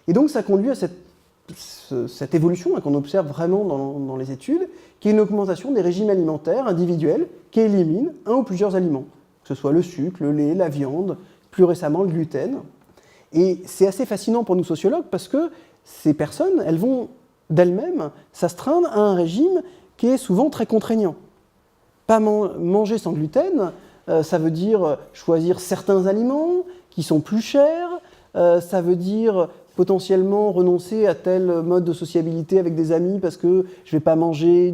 [SPEAKER 1] Et donc ça conduit à cette évolution qu'on observe vraiment dans les études, qui est une augmentation des régimes alimentaires individuels qui éliminent un ou plusieurs aliments, que ce soit le sucre, le lait, la viande, plus récemment le gluten. Et c'est assez fascinant pour nous sociologues parce que ces personnes, elles vont d'elles-mêmes s'astreindre à un régime qui est souvent très contraignant. Pas manger sans gluten, ça veut dire choisir certains aliments qui sont plus chers, ça veut dire potentiellement renoncer à tel mode de sociabilité avec des amis parce que je ne vais pas manger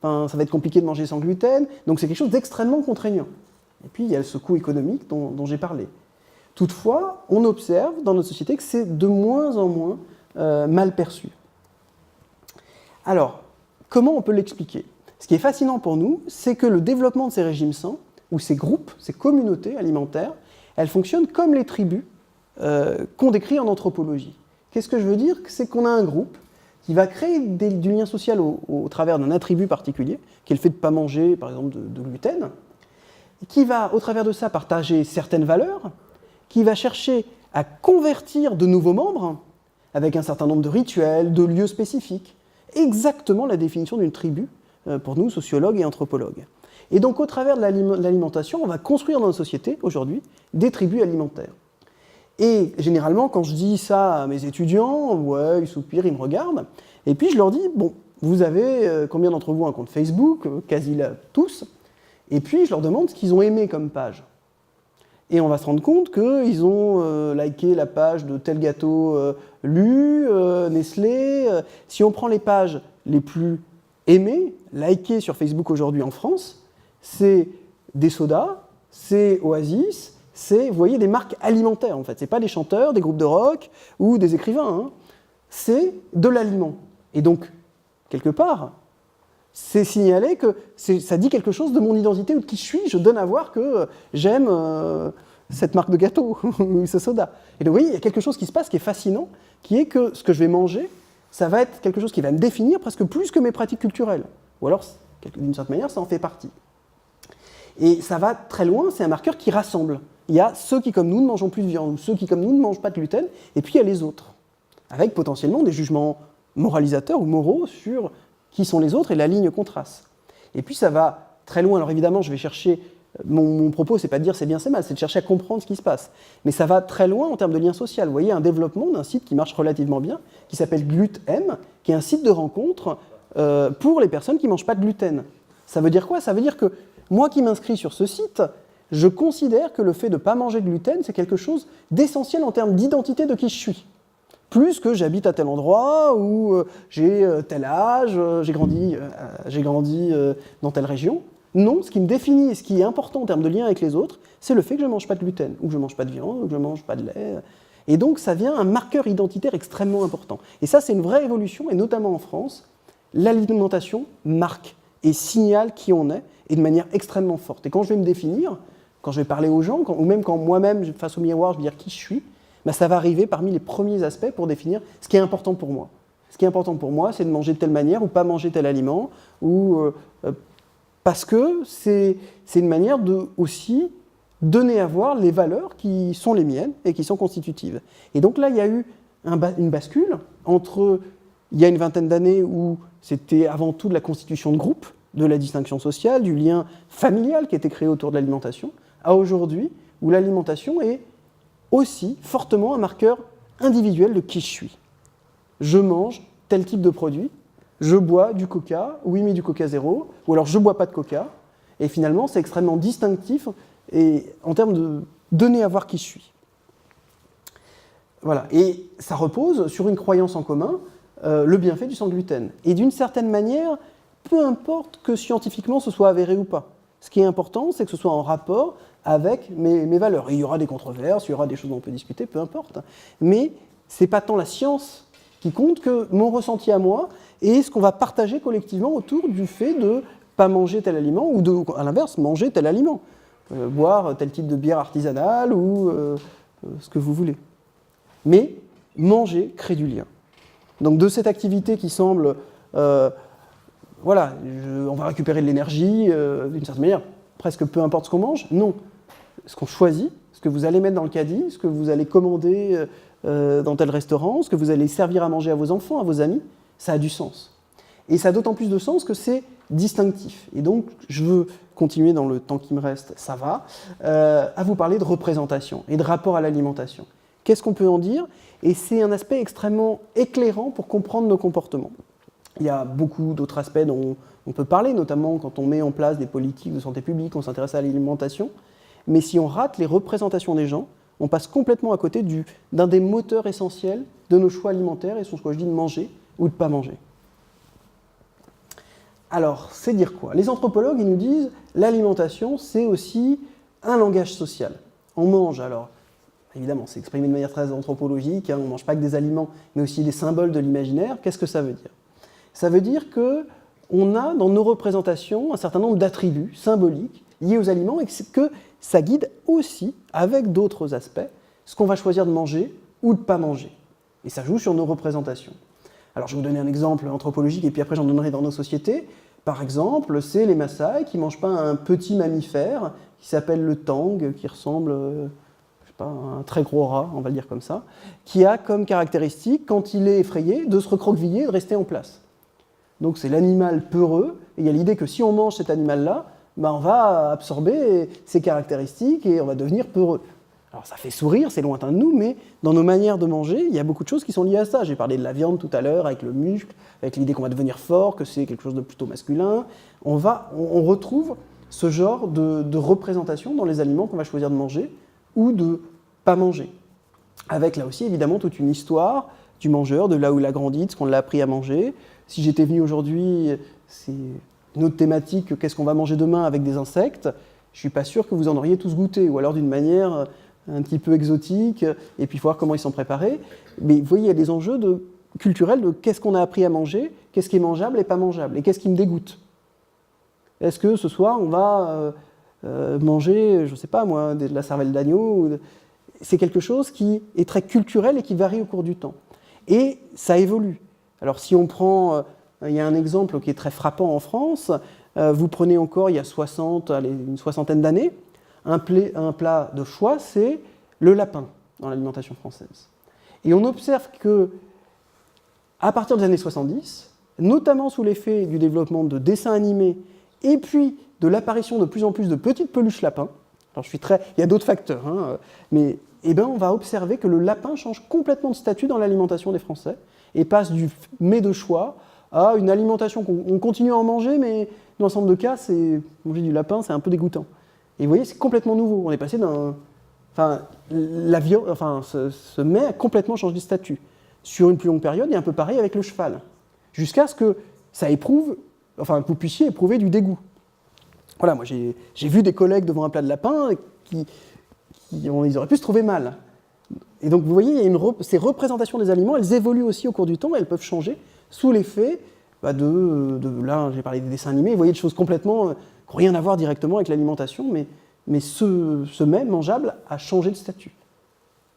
[SPEAKER 1] ça va être compliqué de manger sans gluten. Donc c'est quelque chose d'extrêmement contraignant. Et puis il y a ce coût économique dont j'ai parlé. Toutefois, on observe dans notre société que c'est de moins en moins mal perçu. Alors, comment on peut l'expliquer ? Ce qui est fascinant pour nous, c'est que le développement de ces régimes sains, ou ces groupes, ces communautés alimentaires, elles fonctionnent comme les tribus qu'on décrit en anthropologie. Qu'est-ce que je veux dire ? C'est qu'on a un groupe qui va créer du lien social au travers d'un attribut particulier, qui est le fait de ne pas manger, par exemple, de gluten, qui va, au travers de ça, partager certaines valeurs, qui va chercher à convertir de nouveaux membres avec un certain nombre de rituels, de lieux spécifiques. Exactement la définition d'une tribu pour nous, sociologues et anthropologues. Et donc, au travers de l'alimentation, on va construire dans nos sociétés, aujourd'hui, des tribus alimentaires. Et généralement, quand je dis ça à mes étudiants, ouais, ils soupirent, ils me regardent, et puis je leur dis, bon, vous avez combien d'entre vous un compte Facebook ? Quasi là, tous. Et puis je leur demande ce qu'ils ont aimé comme page. Et on va se rendre compte qu'ils ont liké la page de tel gâteau Nestlé. Si on prend les pages les plus aimées, likées sur Facebook aujourd'hui en France, c'est des sodas, c'est Oasis, c'est, vous voyez, des marques alimentaires en fait. C'est pas des chanteurs, des groupes de rock ou des écrivains, hein. C'est de l'aliment. Et donc, quelque part, c'est signaler que ça dit quelque chose de mon identité ou de qui je suis. Je donne à voir que j'aime cette marque de gâteau ou ce soda. Et donc, vous voyez, il y a quelque chose qui se passe qui est fascinant, qui est que ce que je vais manger, ça va être quelque chose qui va me définir presque plus que mes pratiques culturelles. Ou alors, d'une certaine manière, ça en fait partie. Et ça va très loin, c'est un marqueur qui rassemble. Il y a ceux qui, comme nous, ne mangeons plus de viande, ou ceux qui, comme nous, ne mangent pas de gluten, et puis il y a les autres, avec potentiellement des jugements moralisateurs ou moraux sur qui sont les autres et la ligne qu'on trace. Et puis ça va très loin. Alors évidemment, je vais chercher, mon propos, c'est pas de dire c'est bien, c'est mal, c'est de chercher à comprendre ce qui se passe. Mais ça va très loin en termes de lien social. Vous voyez un développement d'un site qui marche relativement bien, qui s'appelle GlutM, qui est un site de rencontre pour les personnes qui ne mangent pas de gluten. Ça veut dire quoi ? Ça veut dire que moi qui m'inscris sur ce site, je considère que le fait de ne pas manger de gluten, c'est quelque chose d'essentiel en termes d'identité de qui je suis. Plus que j'habite à tel endroit, ou j'ai tel âge, j'ai grandi dans telle région. Non, ce qui me définit et ce qui est important en termes de lien avec les autres, c'est le fait que je ne mange pas de gluten, ou que je ne mange pas de viande, ou que je ne mange pas de lait. Et donc ça devient un marqueur identitaire extrêmement important. Et ça, c'est une vraie évolution, et notamment en France, l'alimentation marque et signale qui on est, et de manière extrêmement forte. Et quand je vais me définir, quand je vais parler aux gens, ou même quand moi-même, face au miroir, je vais dire qui je suis, ben ça va arriver parmi les premiers aspects pour définir ce qui est important pour moi. Ce qui est important pour moi, c'est de manger de telle manière ou pas manger tel aliment, parce que c'est une manière de aussi donner à voir les valeurs qui sont les miennes et qui sont constitutives. Et donc là, il y a eu une bascule entre il y a une vingtaine d'années où c'était avant tout de la constitution de groupe, de la distinction sociale, du lien familial qui était créé autour de l'alimentation, à aujourd'hui où l'alimentation est aussi fortement un marqueur individuel de qui je suis. Je mange tel type de produit, je bois du coca, oui mais du coca zéro, ou alors je ne bois pas de coca, et finalement c'est extrêmement distinctif et en termes de donner à voir qui je suis. Voilà, et ça repose sur une croyance en commun, le bienfait du sans gluten. Et d'une certaine manière, peu importe que scientifiquement ce soit avéré ou pas. Ce qui est important, c'est que ce soit en rapport avec mes valeurs. Et il y aura des controverses, il y aura des choses dont on peut discuter, peu importe. Mais ce n'est pas tant la science qui compte que mon ressenti à moi et ce qu'on va partager collectivement autour du fait de ne pas manger tel aliment ou de, à l'inverse, manger tel aliment. Boire tel type de bière artisanale ou ce que vous voulez. Mais manger crée du lien. Donc de cette activité qui semble, voilà, on va récupérer de l'énergie, d'une certaine manière, presque peu importe ce qu'on mange, non. Ce qu'on choisit, ce que vous allez mettre dans le caddie, ce que vous allez commander dans tel restaurant, ce que vous allez servir à manger à vos enfants, à vos amis, ça a du sens. Et ça a d'autant plus de sens que c'est distinctif. Et donc, je veux continuer dans le temps qui me reste, ça va, à vous parler de représentation et de rapport à l'alimentation. Qu'est-ce qu'on peut en dire? Et c'est un aspect extrêmement éclairant pour comprendre nos comportements. Il y a beaucoup d'autres aspects dont on peut parler, notamment quand on met en place des politiques de santé publique, on s'intéresse à l'alimentation. Mais si on rate les représentations des gens, on passe complètement à côté d'un des moteurs essentiels de nos choix alimentaires, et son choix, je dis, de manger ou de ne pas manger. Alors, c'est dire quoi? Les anthropologues, ils nous disent, l'alimentation, c'est aussi un langage social. On mange, alors, évidemment, c'est exprimé de manière très anthropologique, hein, on ne mange pas que des aliments, mais aussi des symboles de l'imaginaire. Qu'est-ce que ça veut dire? Ça veut dire qu'on a dans nos représentations un certain nombre d'attributs symboliques liés aux aliments et que ça guide aussi, avec d'autres aspects, ce qu'on va choisir de manger ou de ne pas manger. Et ça joue sur nos représentations. Alors je vais vous donner un exemple anthropologique et puis après j'en donnerai dans nos sociétés. Par exemple, c'est les Maasai qui ne mangent pas un petit mammifère qui s'appelle le tang, qui ressemble à un très gros rat, on va le dire comme ça, qui a comme caractéristique, quand il est effrayé, de se recroqueviller et de rester en place. Donc c'est l'animal peureux, et il y a l'idée que si on mange cet animal-là, ben on va absorber ses caractéristiques et on va devenir peureux. Alors ça fait sourire, c'est lointain de nous, mais dans nos manières de manger, il y a beaucoup de choses qui sont liées à ça. J'ai parlé de la viande tout à l'heure, avec le muscle, avec l'idée qu'on va devenir fort, que c'est quelque chose de plutôt masculin. On retrouve ce genre de représentation dans les aliments qu'on va choisir de manger ou de pas manger. Avec là aussi évidemment toute une histoire du mangeur, de là où il a grandi, de ce qu'on l'a appris à manger. Si j'étais venu aujourd'hui, c'est une autre thématique, qu'est-ce qu'on va manger demain avec des insectes, je ne suis pas sûr que vous en auriez tous goûté, ou alors d'une manière un petit peu exotique, et puis il faut voir comment ils sont préparés. Mais vous voyez, il y a des enjeux culturels de qu'est-ce qu'on a appris à manger, qu'est-ce qui est mangeable et pas mangeable, et qu'est-ce qui me dégoûte. Est-ce que ce soir, on va manger, je ne sais pas moi, de la cervelle d'agneau? C'est quelque chose qui est très culturel et qui varie au cours du temps. Et ça évolue. Alors si on prend, il y a un exemple qui est très frappant en France, vous prenez encore il y a une soixantaine d'années, un plat de choix, c'est le lapin dans l'alimentation française. Et on observe qu'à partir des années 70, notamment sous l'effet du développement de dessins animés et puis de l'apparition de plus en plus de petites peluches lapins, alors il y a d'autres facteurs, hein, mais on va observer que le lapin change complètement de statut dans l'alimentation des Français et passe du mets de choix à une alimentation qu'on continue à en manger, mais dans l'ensemble de cas, manger du lapin, c'est un peu dégoûtant. Et vous voyez, c'est complètement nouveau. On est passé ce mets a complètement changé de statut. Sur une plus longue période, il y a un peu pareil avec le cheval. Jusqu'à ce que ça éprouve, que vous puissiez éprouver du dégoût. Voilà, moi j'ai vu des collègues devant un plat de lapin ils auraient pu se trouver mal. Et donc vous voyez, ces représentations des aliments, elles évoluent aussi au cours du temps, elles peuvent changer sous l'effet là j'ai parlé des dessins animés, vous voyez des choses complètement qui n'ont rien à voir directement avec l'alimentation, mais ce mets mangeable a changé de statut.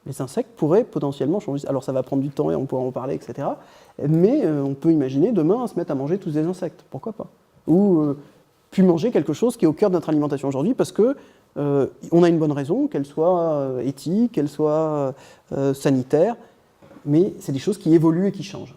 [SPEAKER 1] Les insectes pourraient potentiellement changer, alors ça va prendre du temps et on pourra en parler, etc. Mais on peut imaginer demain se mettre à manger tous des insectes, pourquoi pas. Ou puis manger quelque chose qui est au cœur de notre alimentation aujourd'hui parce que on a une bonne raison, qu'elle soit éthique, qu'elle soit sanitaire, mais c'est des choses qui évoluent et qui changent.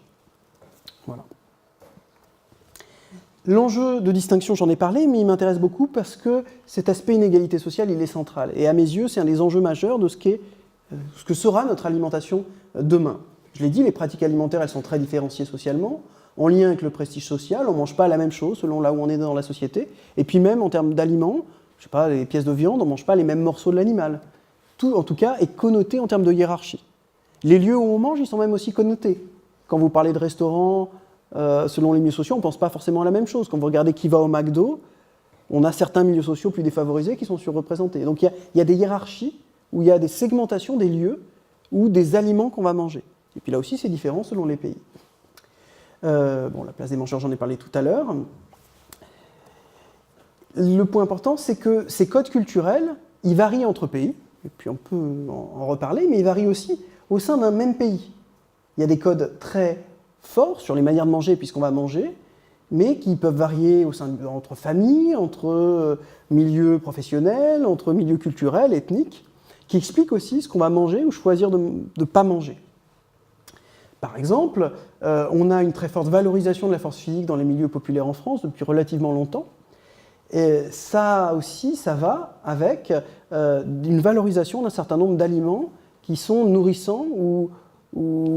[SPEAKER 1] L'enjeu de distinction, j'en ai parlé, mais il m'intéresse beaucoup parce que cet aspect inégalité sociale, il est central. Et à mes yeux, c'est un des enjeux majeurs de ce que sera notre alimentation demain. Je l'ai dit, les pratiques alimentaires, elles sont très différenciées socialement. En lien avec le prestige social, on ne mange pas la même chose selon là où on est dans la société. Et puis même en termes d'aliments, je sais pas, les pièces de viande, on ne mange pas les mêmes morceaux de l'animal. Tout, en tout cas, est connoté en termes de hiérarchie. Les lieux où on mange, ils sont même aussi connotés. Quand vous parlez de restaurants, selon les milieux sociaux, on ne pense pas forcément à la même chose. Quand vous regardez qui va au McDo, on a certains milieux sociaux plus défavorisés qui sont surreprésentés. Donc il y a des hiérarchies, où il y a des segmentations des lieux ou des aliments qu'on va manger. Et puis là aussi, c'est différent selon les pays. La place des mangeurs, j'en ai parlé tout à l'heure. Le point important, c'est que ces codes culturels, ils varient entre pays, et puis on peut en reparler, mais ils varient aussi au sein d'un même pays. Il y a des codes très forts sur les manières de manger, puisqu'on va manger, mais qui peuvent varier entre familles, entre milieux professionnels, entre milieux culturels, ethniques, qui expliquent aussi ce qu'on va manger ou choisir de ne pas manger. Par exemple, on a une très forte valorisation de la force physique dans les milieux populaires en France depuis relativement longtemps. Et ça aussi, ça va avec une valorisation d'un certain nombre d'aliments qui sont nourrissants ou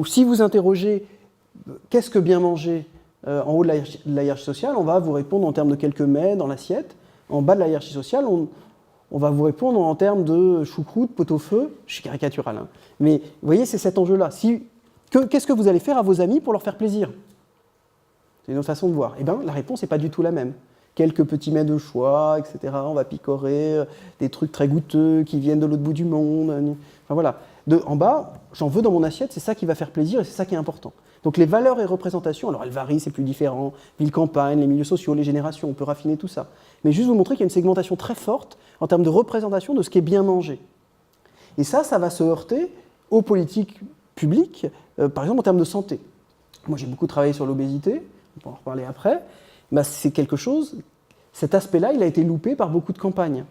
[SPEAKER 1] si vous interrogez qu'est-ce que bien manger en haut de la hiérarchie sociale, on va vous répondre en termes de quelques mets dans l'assiette. En bas de la hiérarchie sociale, on va vous répondre en termes de choucroute, pot-au-feu. Je suis caricatural, hein. Mais vous voyez, c'est cet enjeu-là. Qu'est-ce que vous allez faire à vos amis pour leur faire plaisir? C'est une autre façon de voir. Eh bien, la réponse n'est pas du tout la même. Quelques petits mets de choix, etc. On va picorer des trucs très goûteux qui viennent de l'autre bout du monde. Enfin voilà. En bas, j'en veux dans mon assiette, c'est ça qui va faire plaisir et c'est ça qui est important. Donc les valeurs et représentations, alors elles varient, c'est plus différent. Ville-campagne, les milieux sociaux, les générations, on peut raffiner tout ça. Mais juste vous montrer qu'il y a une segmentation très forte en termes de représentation de ce qui est bien mangé. Et ça va se heurter aux politiques publiques, par exemple en termes de santé. Moi j'ai beaucoup travaillé sur l'obésité, on peut en reparler après. C'est quelque chose, cet aspect-là, il a été loupé par beaucoup de campagnes.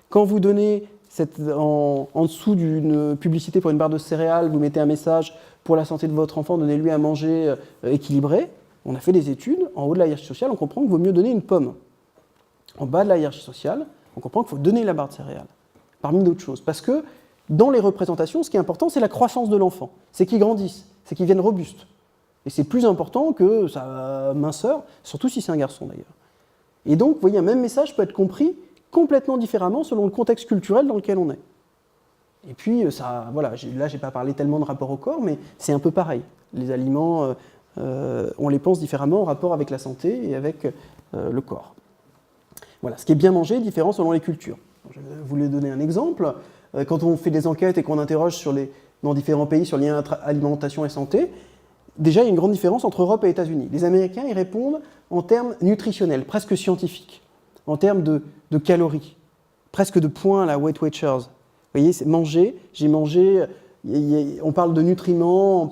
[SPEAKER 1] Quand vous donnez en dessous d'une publicité pour une barre de céréales, vous mettez un message pour la santé de votre enfant, donnez-lui à manger équilibré. On a fait des études, en haut de la hiérarchie sociale, on comprend qu'il vaut mieux donner une pomme. En bas de la hiérarchie sociale, on comprend qu'il faut donner la barre de céréales, parmi d'autres choses. Parce que dans les représentations, ce qui est important, c'est la croissance de l'enfant. C'est qu'il grandisse, c'est qu'il vienne robuste. Et c'est plus important que sa minceur, surtout si c'est un garçon d'ailleurs. Et donc, vous voyez, un même message peut être compris complètement différemment selon le contexte culturel dans lequel on est. Et puis, là, je n'ai pas parlé tellement de rapport au corps, mais c'est un peu pareil. Les aliments, on les pense différemment en rapport avec la santé et avec le corps. Voilà, ce qui est bien mangé est différent selon les cultures. Je voulais donner un exemple. Quand on fait des enquêtes et qu'on interroge dans différents pays sur le lien entre alimentation et santé, déjà, il y a une grande différence entre Europe et États-Unis. Les Américains, ils répondent en termes nutritionnels, presque scientifiques, en termes de calories, presque de points, la Weight Watchers. Vous voyez, c'est manger, j'ai mangé, on parle de nutriments,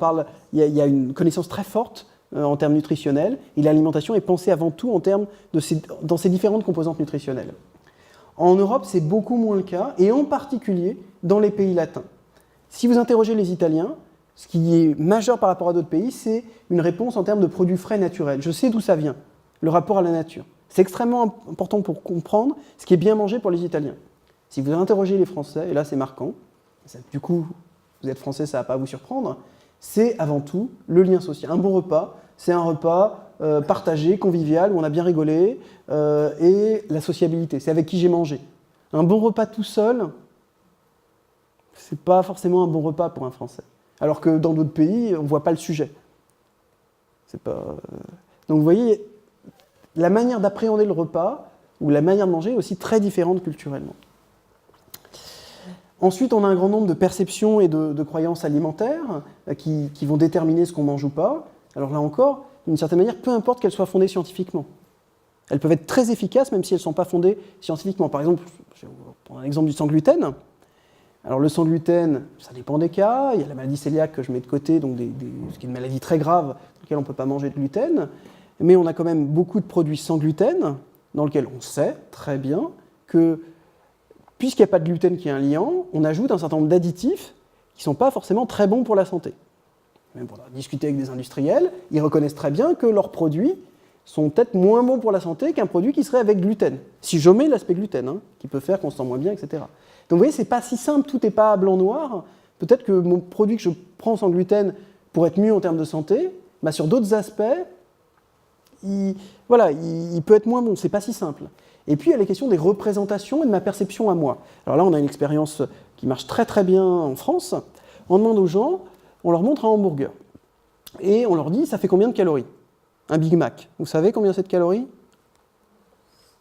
[SPEAKER 1] il y a une connaissance très forte en termes nutritionnels, et l'alimentation est pensée avant tout dans ses différentes composantes nutritionnelles. En Europe, c'est beaucoup moins le cas, et en particulier dans les pays latins. Si vous interrogez les Italiens, ce qui est majeur par rapport à d'autres pays, c'est une réponse en termes de produits frais naturels. Je sais d'où ça vient, le rapport à la nature. C'est extrêmement important pour comprendre ce qui est bien mangé pour les Italiens. Si vous interrogez les Français, et là c'est marquant, du coup, vous êtes Français, ça ne va pas vous surprendre, c'est avant tout le lien social. Un bon repas, c'est un repas partagé, convivial, où on a bien rigolé, et la sociabilité, c'est avec qui j'ai mangé. Un bon repas tout seul, c'est pas forcément un bon repas pour un Français. Alors que dans d'autres pays, on ne voit pas le sujet. Donc vous voyez, la manière d'appréhender le repas, ou la manière de manger, est aussi très différente culturellement. Ensuite, on a un grand nombre de perceptions et de croyances alimentaires qui vont déterminer ce qu'on mange ou pas. Alors là encore, d'une certaine manière, peu importe qu'elles soient fondées scientifiquement. Elles peuvent être très efficaces, même si elles ne sont pas fondées scientifiquement. Par exemple, je vais vous prendre un exemple du sans gluten. Alors le sans gluten, ça dépend des cas. Il y a la maladie cœliaque que je mets de côté, donc ce qui est une maladie très grave dans laquelle on ne peut pas manger de gluten. Mais on a quand même beaucoup de produits sans gluten, dans lesquels on sait très bien que, puisqu'il n'y a pas de gluten qui est un liant, on ajoute un certain nombre d'additifs qui ne sont pas forcément très bons pour la santé. Même pour discuter avec des industriels, ils reconnaissent très bien que leurs produits sont peut-être moins bons pour la santé qu'un produit qui serait avec gluten. Si j'omets l'aspect gluten, hein, qui peut faire qu'on se sent moins bien, etc. Donc vous voyez, c'est pas si simple, tout n'est pas blanc-noir. Peut-être que mon produit que je prends sans gluten pour être mieux en termes de santé, bah sur d'autres aspects, il peut être moins bon, c'est pas si simple. Et puis il y a les questions des représentations et de ma perception à moi. Alors là, on a une expérience qui marche très très bien en France. On demande aux gens, on leur montre un hamburger. Et on leur dit, ça fait combien de calories? Un Big Mac. Vous savez combien c'est de calories?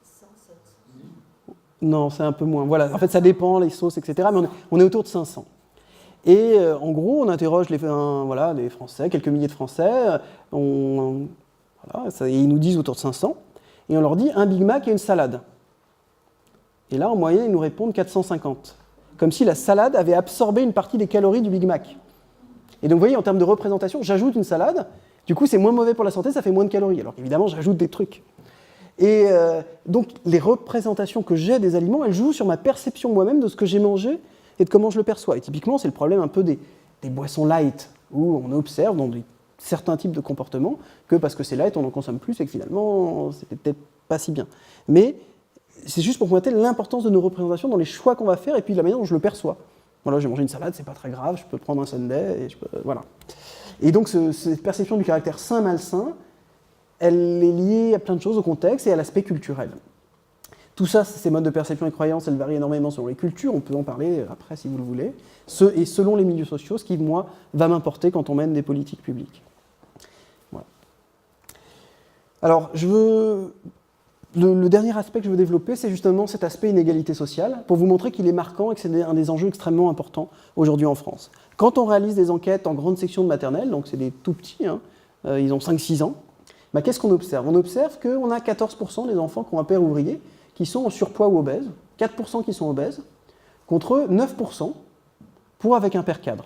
[SPEAKER 2] 107.
[SPEAKER 1] Non, c'est un peu moins. Voilà, en fait, ça dépend, les sauces, etc. Mais on est autour de 500. Et en gros, on interroge les Français, quelques milliers de Français. Ils nous disent autour de 500. Et on leur dit un Big Mac et une salade. Et là, en moyenne, ils nous répondent 450. Comme si la salade avait absorbé une partie des calories du Big Mac. Et donc, vous voyez, en termes de représentation, j'ajoute une salade. Du coup, c'est moins mauvais pour la santé, ça fait moins de calories. Alors évidemment, j'ajoute des trucs. Et donc, les représentations que j'ai des aliments, elles jouent sur ma perception moi-même de ce que j'ai mangé et de comment je le perçois. Et typiquement, c'est le problème un peu des boissons light, où on observe dans certains types de comportements que parce que c'est light, on en consomme plus et que finalement, c'était peut-être pas si bien. Mais c'est juste pour pointer l'importance de nos représentations dans les choix qu'on va faire et puis la manière dont je le perçois. Voilà, j'ai mangé une salade, c'est pas très grave, je peux prendre un sundae, voilà. Et donc, cette perception du caractère sain-malsain, elle est liée à plein de choses, au contexte et à l'aspect culturel. Tout ça, ces modes de perception et croyances, elles varient énormément selon les cultures, on peut en parler après si vous le voulez, et selon les milieux sociaux, ce qui, moi, va m'importer quand on mène des politiques publiques. Voilà. Alors, le dernier aspect que je veux développer, c'est justement cet aspect inégalité sociale, pour vous montrer qu'il est marquant et que c'est un des enjeux extrêmement importants aujourd'hui en France. Quand on réalise des enquêtes en grande section de maternelle, donc c'est des tout petits, hein, ils ont 5-6 ans, bah, qu'est-ce qu'on observe? On observe qu'on a 14% des enfants qui ont un père ouvrier qui sont en surpoids ou obèses, 4% qui sont obèses, contre 9% avec un père cadre.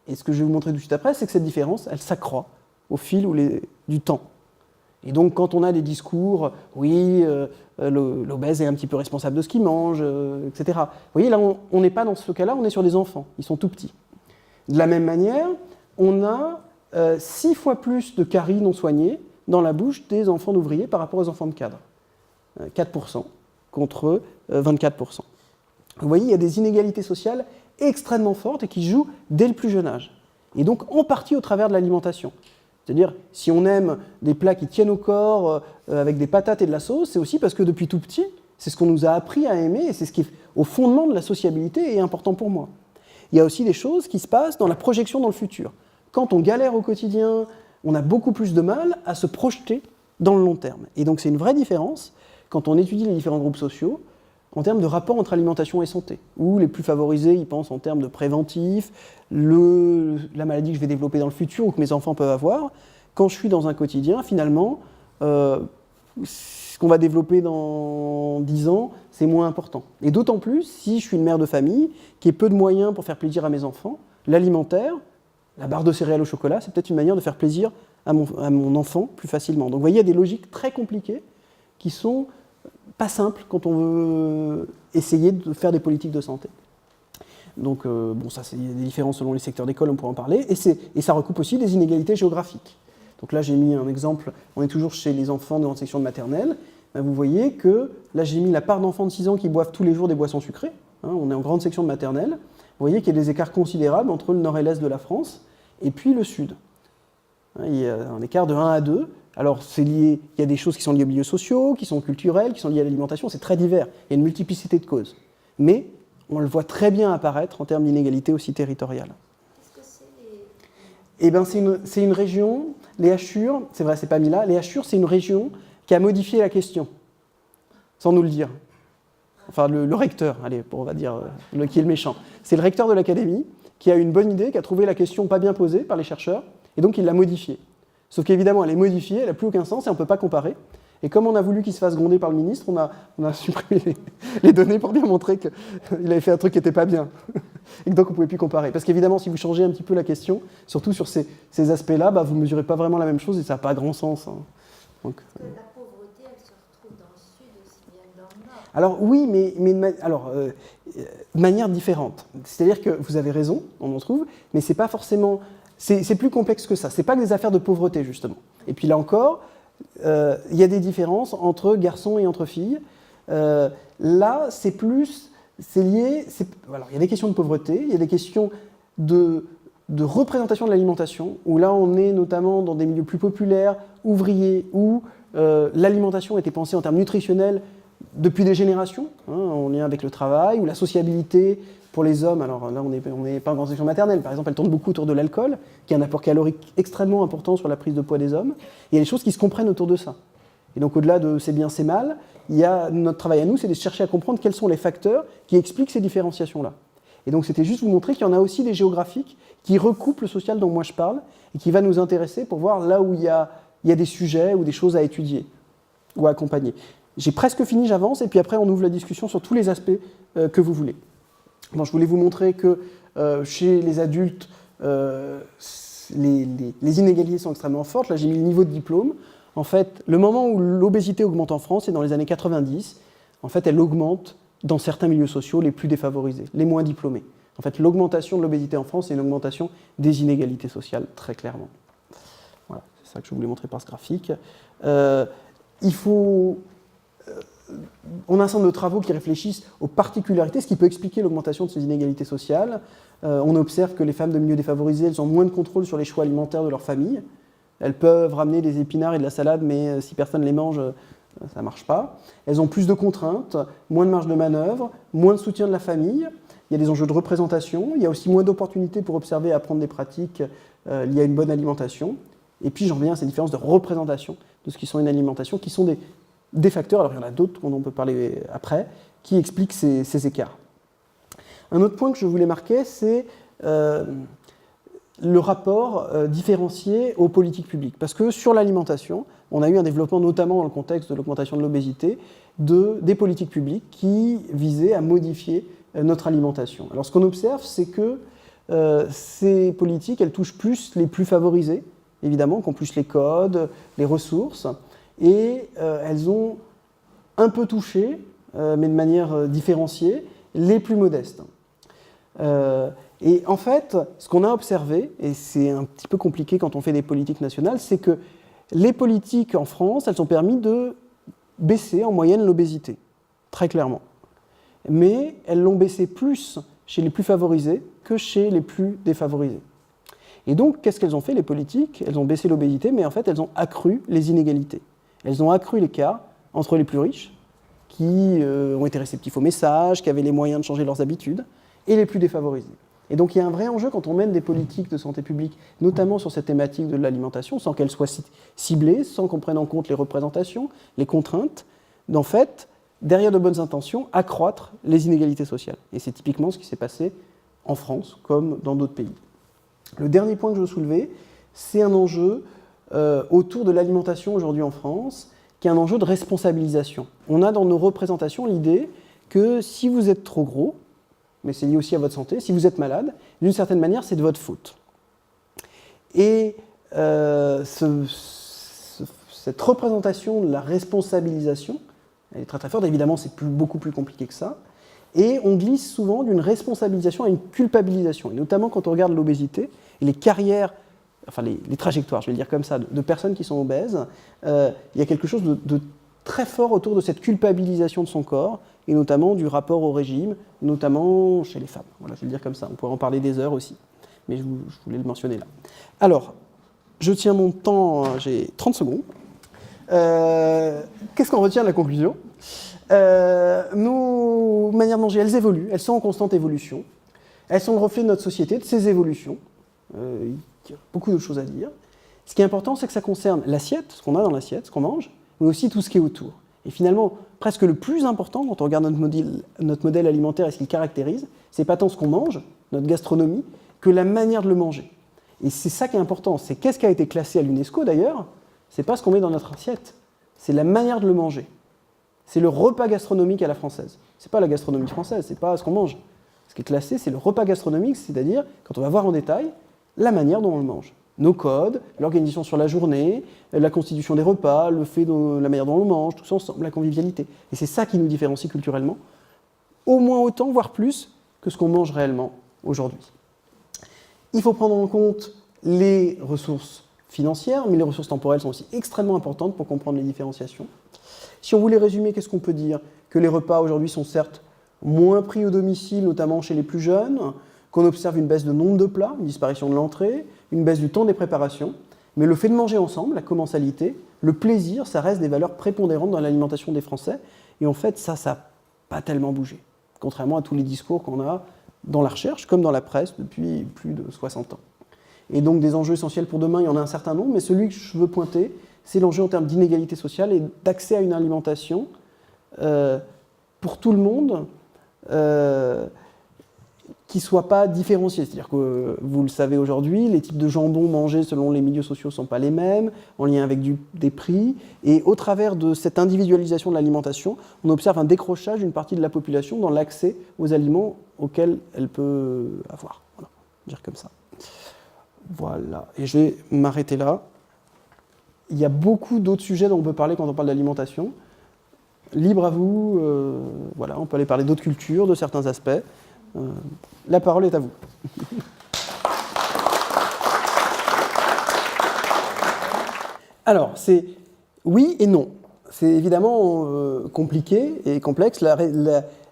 [SPEAKER 1] Et ce que je vais vous montrer tout de suite après, c'est que cette différence, elle s'accroît au fil du temps. Et donc, quand on a des discours, oui, l'obèse est un petit peu responsable de ce qu'il mange, etc. Vous voyez, là, on n'est pas dans ce cas-là, on est sur des enfants, ils sont tout petits. De la même manière, on a 6 fois plus de caries non soignées dans la bouche des enfants d'ouvriers par rapport aux enfants de cadre. 4% contre 24%. Vous voyez, il y a des inégalités sociales extrêmement fortes et qui jouent dès le plus jeune âge. Et donc, en partie au travers de l'alimentation. C'est-à-dire, si on aime des plats qui tiennent au corps avec des patates et de la sauce, c'est aussi parce que depuis tout petit, c'est ce qu'on nous a appris à aimer et c'est ce qui est au fondement de la sociabilité et est important pour moi. Il y a aussi des choses qui se passent dans la projection dans le futur. Quand on galère au quotidien, on a beaucoup plus de mal à se projeter dans le long terme. Et donc c'est une vraie différence quand on étudie les différents groupes sociaux en termes de rapport entre alimentation et santé, où les plus favorisés, ils pensent en termes de préventif, la maladie que je vais développer dans le futur ou que mes enfants peuvent avoir. Quand je suis dans un quotidien, finalement, ce qu'on va développer dans 10 ans, c'est moins important. Et d'autant plus si je suis une mère de famille qui ait peu de moyens pour faire plaisir à mes enfants, l'alimentaire, la barre de céréales au chocolat, c'est peut-être une manière de faire plaisir à mon enfant plus facilement. Donc vous voyez, il y a des logiques très compliquées qui sont pas simple quand on veut essayer de faire des politiques de santé. Donc, ça, il y a des différences selon les secteurs d'école, on pourrait en parler, et ça recoupe aussi des inégalités géographiques. Donc là, j'ai mis un exemple, on est toujours chez les enfants de grande section de maternelle, ben, vous voyez que, là, j'ai mis la part d'enfants de 6 ans qui boivent tous les jours des boissons sucrées, hein, on est en grande section de maternelle, vous voyez qu'il y a des écarts considérables entre le nord et l'est de la France, et puis le sud. Hein, il y a un écart de 1 à 2, alors, il y a des choses qui sont liées aux milieux sociaux, qui sont culturelles, qui sont liées à l'alimentation, c'est très divers, il y a une multiplicité de causes. Mais on le voit très bien apparaître en termes d'inégalité aussi territoriale.
[SPEAKER 2] Qu'est-ce que c'est
[SPEAKER 1] Eh bien, c'est une région, les Hachures, c'est vrai, c'est pas mis là, les Hachures, c'est une région qui a modifié la question, sans nous le dire. Enfin, le recteur, allez, on va dire, qui est le méchant. C'est le recteur de l'académie qui a eu une bonne idée, qui a trouvé la question pas bien posée par les chercheurs, et donc il l'a modifiée. Sauf qu'évidemment, elle est modifiée, elle n'a plus aucun sens et on ne peut pas comparer. Et comme on a voulu qu'il se fasse gronder par le ministre, on a supprimé les données pour bien montrer qu'il avait fait un truc qui n'était pas bien. Et donc on ne pouvait plus comparer. Parce qu'évidemment, si vous changez un petit peu la question, surtout sur ces aspects-là, bah, vous ne mesurez pas vraiment la même chose et ça n'a pas grand sens. Hein. Donc,
[SPEAKER 2] la pauvreté, elle se retrouve dans le sud aussi bien que dans le nord.
[SPEAKER 1] Alors oui, mais de manière différente. C'est-à-dire que vous avez raison, on en trouve, mais c'est pas forcément... C'est plus complexe que ça. C'est pas que des affaires de pauvreté, justement. Et puis là encore, il y a des différences entre garçons et entre filles. Là, c'est lié, voilà, il y a des questions de pauvreté, il y a des questions de représentation de l'alimentation, où là on est notamment dans des milieux plus populaires, ouvriers, où l'alimentation était pensée en termes nutritionnels depuis des générations, hein, en lien avec le travail, ou la sociabilité pour les hommes. Alors là on n'est pas en conception maternelle, par exemple elle tourne beaucoup autour de l'alcool, qui a un apport calorique extrêmement important sur la prise de poids des hommes. Il y a des choses qui se comprennent autour de ça. Et donc au-delà de c'est bien, c'est mal, notre travail à nous, c'est de chercher à comprendre quels sont les facteurs qui expliquent ces différenciations-là. Et donc c'était juste vous montrer qu'il y en a aussi des géographiques qui recoupent le social dont moi je parle et qui va nous intéresser pour voir là où il y a des sujets ou des choses à étudier ou à accompagner. J'ai presque fini, j'avance, et puis après on ouvre la discussion sur tous les aspects que vous voulez. Bon, je voulais vous montrer que chez les adultes, les inégalités sont extrêmement fortes. Là j'ai mis le niveau de diplôme. En fait, le moment où l'obésité augmente en France, c'est dans les années 90. En fait, elle augmente dans certains milieux sociaux les plus défavorisés, les moins diplômés. En fait, l'augmentation de l'obésité en France, c'est une augmentation des inégalités sociales, très clairement. Voilà, c'est ça que je voulais montrer par ce graphique. On a un certain nombre de travaux qui réfléchissent aux particularités, ce qui peut expliquer l'augmentation de ces inégalités sociales. On observe que les femmes de milieux défavorisés, elles ont moins de contrôle sur les choix alimentaires de leur famille. Elles peuvent ramener des épinards et de la salade, mais si personne ne les mange, ça ne marche pas. Elles ont plus de contraintes, moins de marge de manœuvre, moins de soutien de la famille. Il y a des enjeux de représentation. Il y a aussi moins d'opportunités pour observer et apprendre des pratiques liées à une bonne alimentation. Et puis j'en reviens à ces différences de représentation de ce qui sont une alimentation, qui sont des facteurs, alors il y en a d'autres dont on peut parler après, qui expliquent ces écarts. Un autre point que je voulais marquer, c'est le rapport différencié aux politiques publiques. Parce que sur l'alimentation, on a eu un développement, notamment dans le contexte de l'augmentation de l'obésité, des politiques publiques qui visaient à modifier notre alimentation. Alors ce qu'on observe, c'est que ces politiques, elles touchent plus les plus favorisés, évidemment, qui ont plus les codes, les ressources, et elles ont un peu touché, mais de manière différenciée, les plus modestes. Et en fait, ce qu'on a observé, et c'est un petit peu compliqué quand on fait des politiques nationales, c'est que les politiques en France, elles ont permis de baisser en moyenne l'obésité, très clairement. Mais elles l'ont baissé plus chez les plus favorisés que chez les plus défavorisés. Et donc, qu'est-ce qu'elles ont fait, les politiques? Elles ont baissé l'obésité, mais en fait, elles ont accru les inégalités. Elles ont accru l'écart entre les plus riches, qui ont été réceptifs au message, qui avaient les moyens de changer leurs habitudes, et les plus défavorisés. Et donc il y a un vrai enjeu quand on mène des politiques de santé publique, notamment sur cette thématique de l'alimentation, sans qu'elles soient ciblées, sans qu'on prenne en compte les représentations, les contraintes, d'en fait, derrière de bonnes intentions, accroître les inégalités sociales. Et c'est typiquement ce qui s'est passé en France, comme dans d'autres pays. Le dernier point que je veux soulever, c'est un enjeu autour de l'alimentation aujourd'hui en France, qui est un enjeu de responsabilisation. On a dans nos représentations l'idée que si vous êtes trop gros, mais c'est lié aussi à votre santé, si vous êtes malade, d'une certaine manière, c'est de votre faute. Et cette représentation de la responsabilisation, elle est très très forte, évidemment c'est beaucoup plus compliqué que ça, et on glisse souvent d'une responsabilisation à une culpabilisation, et notamment quand on regarde l'obésité, et les carrières, enfin les trajectoires, je vais le dire comme ça, de personnes qui sont obèses, il y a quelque chose de très fort autour de cette culpabilisation de son corps, et notamment du rapport au régime, notamment chez les femmes. Voilà, je vais le dire comme ça, on pourrait en parler des heures aussi, mais je voulais le mentionner là. Alors, je tiens mon temps, j'ai 30 secondes. Qu'est-ce qu'on retient de la conclusion? Nos manières de manger, elles évoluent, elles sont en constante évolution. Elles sont le reflet de notre société, de ses évolutions. Il y a beaucoup de choses à dire. Ce qui est important, c'est que ça concerne l'assiette, ce qu'on a dans l'assiette, ce qu'on mange, mais aussi tout ce qui est autour. Et finalement, presque le plus important, quand on regarde notre modèle alimentaire et ce qu'il caractérise, c'est pas tant ce qu'on mange, notre gastronomie, que la manière de le manger. Et c'est ça qui est important. C'est qu'est-ce qui a été classé à l'UNESCO d'ailleurs, c'est pas ce qu'on met dans notre assiette, c'est la manière de le manger. C'est le repas gastronomique à la française. C'est pas la gastronomie française, c'est pas ce qu'on mange. Ce qui est classé, c'est le repas gastronomique, c'est-à-dire, quand on va voir en détail, la manière dont on le mange. Nos codes, l'organisation sur la journée, la constitution des repas, le fait de la manière dont on le mange, tout ça ensemble, la convivialité. Et c'est ça qui nous différencie culturellement, au moins autant, voire plus, que ce qu'on mange réellement aujourd'hui. Il faut prendre en compte les ressources financières, mais les ressources temporelles sont aussi extrêmement importantes pour comprendre les différenciations. Si on voulait résumer, qu'est-ce qu'on peut dire? Que les repas aujourd'hui sont certes moins pris au domicile, notamment chez les plus jeunes, qu'on observe une baisse de nombre de plats, une disparition de l'entrée, une baisse du temps des préparations, mais le fait de manger ensemble, la commensalité, le plaisir, ça reste des valeurs prépondérantes dans l'alimentation des Français, et en fait, ça n'a pas tellement bougé, contrairement à tous les discours qu'on a dans la recherche, comme dans la presse, depuis plus de 60 ans. Et donc, des enjeux essentiels pour demain, il y en a un certain nombre, mais celui que je veux pointer, c'est l'enjeu en termes d'inégalité sociale et d'accès à une alimentation pour tout le monde, qui ne soit pas différencié. C'est-à-dire que, vous le savez aujourd'hui, les types de jambon mangés selon les milieux sociaux ne sont pas les mêmes, en lien avec des prix. Et au travers de cette individualisation de l'alimentation, on observe un décrochage d'une partie de la population dans l'accès aux aliments auxquels elle peut avoir. Voilà, dire comme ça. Voilà, et je vais m'arrêter là. Il y a beaucoup d'autres sujets dont on peut parler quand on parle d'alimentation. Libre à vous, voilà, on peut aller parler d'autres cultures, de certains aspects. La parole est à vous. Alors, c'est oui et non. C'est évidemment compliqué et complexe.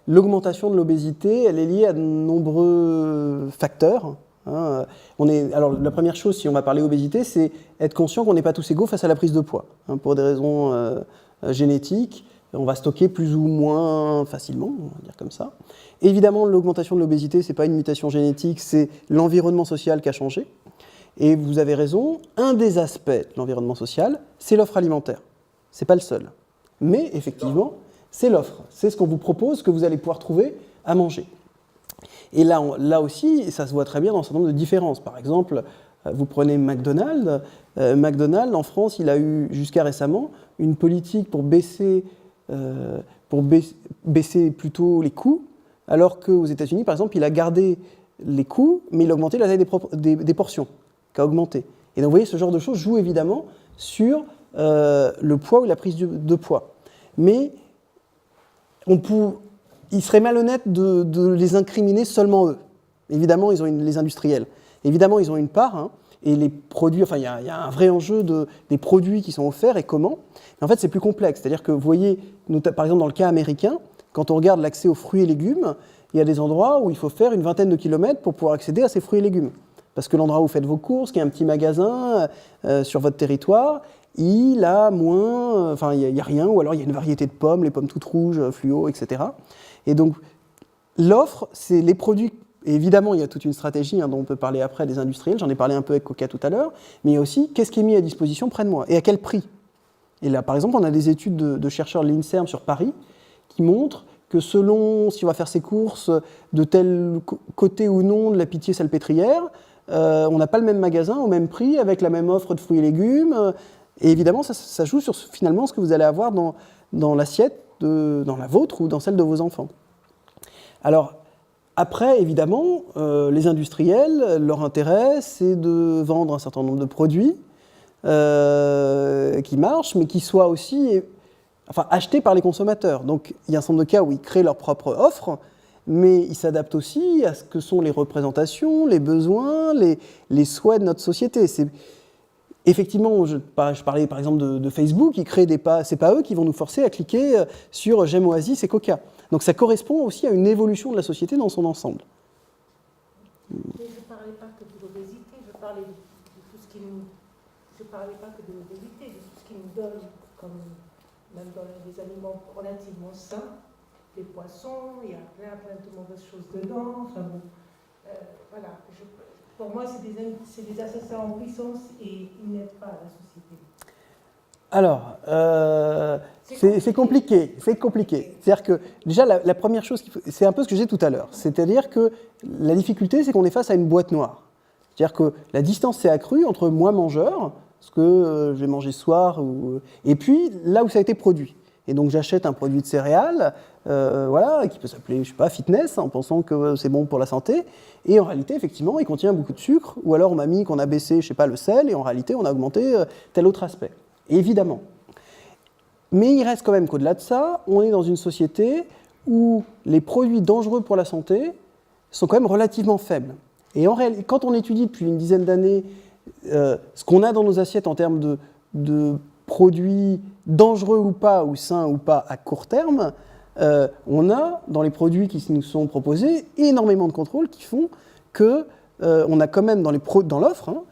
[SPEAKER 1] L'augmentation de l'obésité, elle est liée à de nombreux facteurs. Hein. Alors, la première chose, si on va parler obésité, c'est être conscient qu'on n'est pas tous égaux face à la prise de poids. Hein, pour des raisons génétiques, on va stocker plus ou moins facilement, on va dire comme ça. Évidemment, l'augmentation de l'obésité, ce n'est pas une mutation génétique, c'est l'environnement social qui a changé. Et vous avez raison, un des aspects de l'environnement social, c'est l'offre alimentaire. Ce n'est pas le seul. Mais effectivement, c'est l'offre. C'est ce qu'on vous propose, que vous allez pouvoir trouver à manger. Et là aussi, ça se voit très bien dans un certain nombre de différences. Par exemple, vous prenez McDonald's. McDonald's, en France, il a eu jusqu'à récemment une politique pour baisser plutôt les coûts, alors qu'aux États-Unis, par exemple, il a gardé les coûts, mais il a augmenté la taille des portions, qui a augmenté. Et donc, vous voyez, ce genre de choses joue évidemment sur le poids ou la prise de poids. Mais il serait malhonnête de les incriminer seulement eux. Évidemment, les industriels. Évidemment, ils ont une part, hein, et les produits, enfin, il y a un vrai enjeu des produits qui sont offerts et comment. Mais en fait, c'est plus complexe. C'est-à-dire que vous voyez, par exemple, dans le cas américain, quand on regarde l'accès aux fruits et légumes, il y a des endroits où il faut faire une vingtaine de kilomètres pour pouvoir accéder à ces fruits et légumes. Parce que l'endroit où vous faites vos courses, qui est un petit magasin sur votre territoire, il a moins, enfin, il n'y a rien, ou alors il y a une variété de pommes, les pommes toutes rouges, fluo, etc. Et donc, l'offre, c'est les produits. Et évidemment, il y a toute une stratégie dont on peut parler après des industriels, j'en ai parlé un peu avec Coca tout à l'heure, mais il y a aussi qu'est-ce qui est mis à disposition près de moi et à quel prix. Et là, par exemple, on a des études de chercheurs de l'INSERM sur Paris qui montrent que selon si on va faire ses courses de tel côté ou non de la Pitié-Salpêtrière, on n'a pas le même magasin au même prix, avec la même offre de fruits et légumes. Et évidemment, ça joue sur finalement ce que vous allez avoir dans l'assiette, dans la vôtre ou dans celle de vos enfants. Alors, après, évidemment, les industriels, leur intérêt, c'est de vendre un certain nombre de produits qui marchent, mais qui soient aussi achetés par les consommateurs. Donc, il y a un certain nombre de cas où ils créent leur propre offre, mais ils s'adaptent aussi à ce que sont les représentations, les besoins, les souhaits de notre société. Effectivement, je parlais par exemple de Facebook, ils créent c'est pas eux qui vont nous forcer à cliquer sur J'aime Oasis et Coca. Donc ça correspond aussi à une évolution de la société dans son ensemble.
[SPEAKER 3] Mais je ne parlais pas que de l'obésité, je parlais de tout ce qui nous... Je parlais pas que de l'obésité, de tout ce qui nous donne, comme même dans des aliments relativement sains, les poissons, il y a plein de mauvaises choses dedans, enfin bon, voilà. Pour moi, c'est des assassins en puissance et ils n'aident pas la société.
[SPEAKER 1] Alors, c'est compliqué. C'est-à-dire que, déjà, la première chose, c'est un peu ce que j'ai dit tout à l'heure. C'est-à-dire que la difficulté, c'est qu'on est face à une boîte noire. C'est-à-dire que la distance s'est accrue entre moi, mangeur, ce que je vais manger ce soir, et puis là où ça a été produit. Et donc, j'achète un produit de céréales, qui peut s'appeler, je sais pas, fitness, en pensant que c'est bon pour la santé. Et en réalité, effectivement, il contient beaucoup de sucre, ou alors on m'a mis qu'on a baissé, je sais pas, le sel, et en réalité, on a augmenté tel autre aspect. Évidemment. Mais il reste quand même qu'au-delà de ça, on est dans une société où les produits dangereux pour la santé sont quand même relativement faibles. Et en réalité, quand on étudie depuis une dizaine d'années ce qu'on a dans nos assiettes en termes de produits dangereux ou pas, ou sains ou pas à court terme, on a dans les produits qui nous sont proposés énormément de contrôles qui font que on a quand même dans l'offre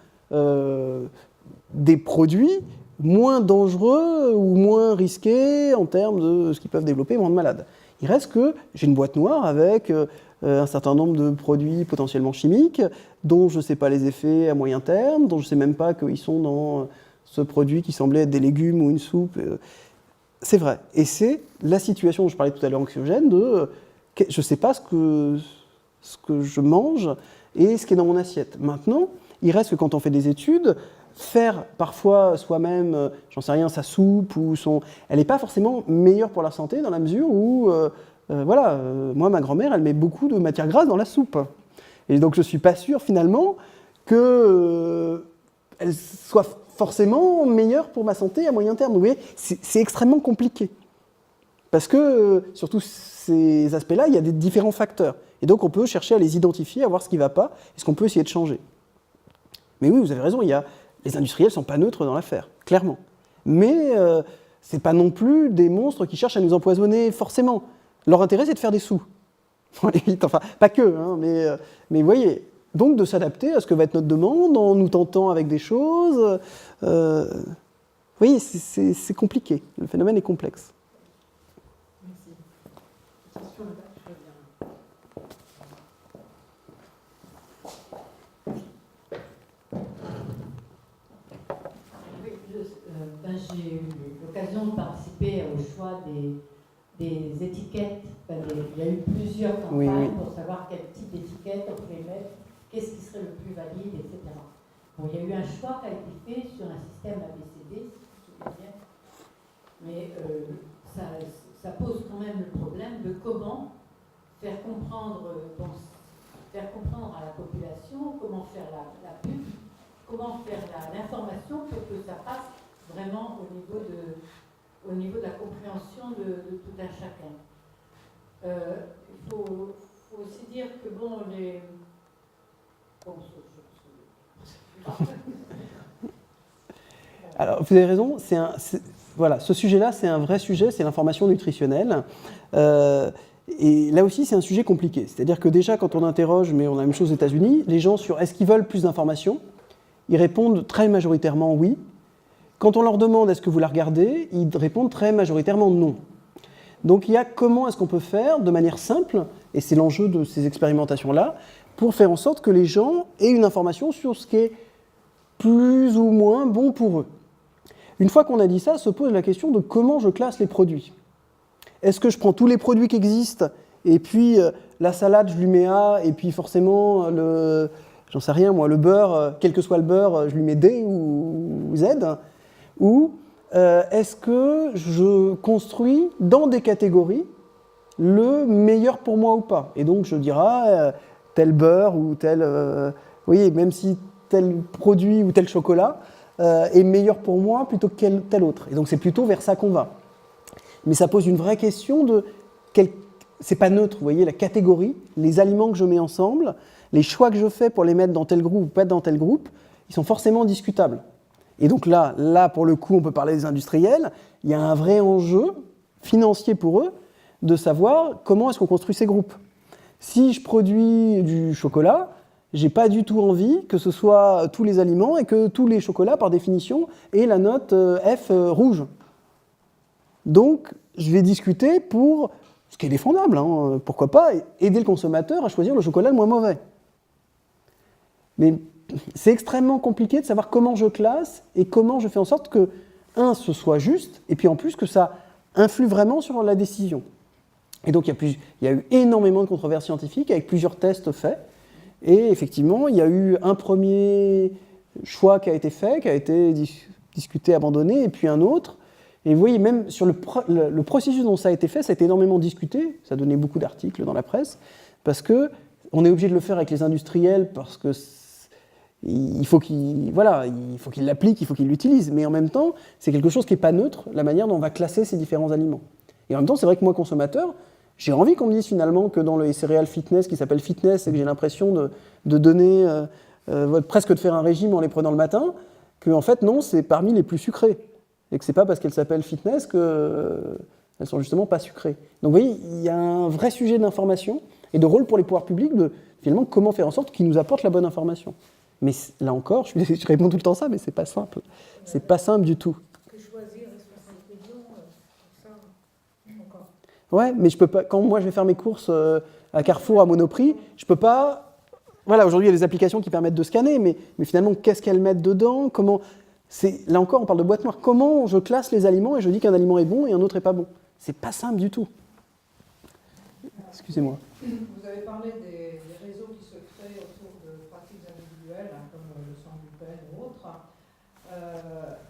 [SPEAKER 1] des produits moins dangereux ou moins risqués en termes de ce qu'ils peuvent développer moins de malades. Il reste que j'ai une boîte noire avec un certain nombre de produits potentiellement chimiques dont je ne sais pas les effets à moyen terme, dont je ne sais même pas qu'ils sont dans ce produit qui semblait être des légumes ou une soupe. C'est vrai. Et c'est la situation dont je parlais tout à l'heure anxiogène de je ne sais pas ce que je mange et ce qui est dans mon assiette. Maintenant, il reste que quand on fait des études, faire parfois soi-même, j'en sais rien, sa soupe, elle n'est pas forcément meilleure pour la santé dans la mesure où, moi, ma grand-mère, elle met beaucoup de matière grasse dans la soupe. Et donc, je ne suis pas sûr, finalement, qu'elle soit forcément meilleure pour ma santé à moyen terme. Vous voyez, c'est extrêmement compliqué. Parce que, sur tous ces aspects-là, il y a des différents facteurs. Et donc, on peut chercher à les identifier, à voir ce qui ne va pas, et ce qu'on peut essayer de changer. Mais oui, vous avez raison, les industriels ne sont pas neutres dans l'affaire, clairement. Mais ce n'est pas non plus des monstres qui cherchent à nous empoisonner forcément. Leur intérêt, c'est de faire des sous. Enfin, pas que, hein, mais vous voyez, donc de s'adapter à ce que va être notre demande en nous tentant avec des choses. Vous voyez, c'est compliqué, le phénomène est complexe.
[SPEAKER 4] Merci. Question là-bas, je reviens.
[SPEAKER 5] J'ai eu l'occasion de participer au choix des étiquettes. Il y a eu plusieurs campagnes pour savoir quel type d'étiquette on pouvait mettre, qu'est-ce qui serait le plus valide, etc. Bon, il y a eu un choix qui a été fait sur un système ABCD, si je me souviens bien, mais ça pose quand même le problème de comment faire comprendre à la population, comment faire la pub, comment faire l'information pour que ça passe vraiment au niveau de la compréhension de tout un chacun. Il faut aussi dire que bon,
[SPEAKER 1] Alors, vous avez raison, voilà, ce sujet-là, c'est un vrai sujet, c'est l'information nutritionnelle. Et là aussi, c'est un sujet compliqué. C'est-à-dire que déjà, quand on interroge, mais on a la même chose aux États-Unis, les gens sur est-ce qu'ils veulent plus d'informations, ils répondent très majoritairement oui. Quand on leur demande est-ce que vous la regardez, ils répondent très majoritairement non. Donc il y a comment est-ce qu'on peut faire de manière simple, et c'est l'enjeu de ces expérimentations-là, pour faire en sorte que les gens aient une information sur ce qui est plus ou moins bon pour eux. Une fois qu'on a dit ça, se pose la question de comment je classe les produits. Est-ce que je prends tous les produits qui existent, et puis la salade, je lui mets A, et puis forcément, j'en sais rien, moi, le beurre, quel que soit le beurre, je lui mets D ou Z, ou est-ce que je construis dans des catégories le meilleur pour moi ou pas? Et donc je dirais tel beurre ou tel... oui, même si tel produit ou tel chocolat est meilleur pour moi plutôt que tel autre. Et donc c'est plutôt vers ça qu'on va. Mais ça pose une vraie question de... C'est pas neutre, vous voyez, la catégorie, les aliments que je mets ensemble, les choix que je fais pour les mettre dans tel groupe ou pas dans tel groupe, ils sont forcément discutables. Et donc là, pour le coup, on peut parler des industriels, il y a un vrai enjeu financier pour eux de savoir comment est-ce qu'on construit ces groupes. Si je produis du chocolat, j'ai pas du tout envie que ce soit tous les aliments et que tous les chocolats, par définition, aient la note F rouge. Donc, je vais discuter pour, ce qui est défendable, hein, pourquoi pas, aider le consommateur à choisir le chocolat le moins mauvais. Mais c'est extrêmement compliqué de savoir comment je classe et comment je fais en sorte que, ce soit juste, et puis en plus que ça influe vraiment sur la décision. Et donc il y a eu énormément de controverses scientifiques avec plusieurs tests faits, et effectivement il y a eu un premier choix qui a été fait, qui a été discuté, abandonné, et puis un autre. Et vous voyez, même sur le processus dont ça a été fait, ça a été énormément discuté, ça a donné beaucoup d'articles dans la presse, parce qu'on est obligé de le faire avec les industriels, parce que il faut qu'ils l'appliquent, il faut qu'ils l'utilisent, mais en même temps, c'est quelque chose qui n'est pas neutre, la manière dont on va classer ces différents aliments. Et en même temps, c'est vrai que moi, consommateur, j'ai envie qu'on me dise finalement que dans les céréales fitness, qui s'appellent fitness, et que j'ai l'impression de donner presque de faire un régime en les prenant le matin, que en fait non, c'est parmi les plus sucrés. Et que c'est pas parce qu'elles s'appellent fitness qu'elles sont justement pas sucrées. Donc vous voyez, il y a un vrai sujet d'information et de rôle pour les pouvoirs publics de finalement comment faire en sorte qu'ils nous apportent la bonne information. Mais là encore, je réponds tout le temps ça, mais c'est pas simple. C'est pas simple du tout.
[SPEAKER 3] Que choisir les 60 millions, ça, encore.
[SPEAKER 1] Ouais, mais je peux pas. Quand moi je vais faire mes courses à Carrefour à Monoprix, je peux pas. Voilà, aujourd'hui il y a des applications qui permettent de scanner, mais finalement qu'est-ce qu'elles mettent dedans? Comment? Là encore, on parle de boîte noire. Comment je classe les aliments et je dis qu'un aliment est bon et un autre est pas bon? C'est pas simple du tout. Excusez-moi.
[SPEAKER 4] Vous avez parlé des réseaux qui se créent autour de pratiques individuelles, hein, comme le sang gluten ou autres.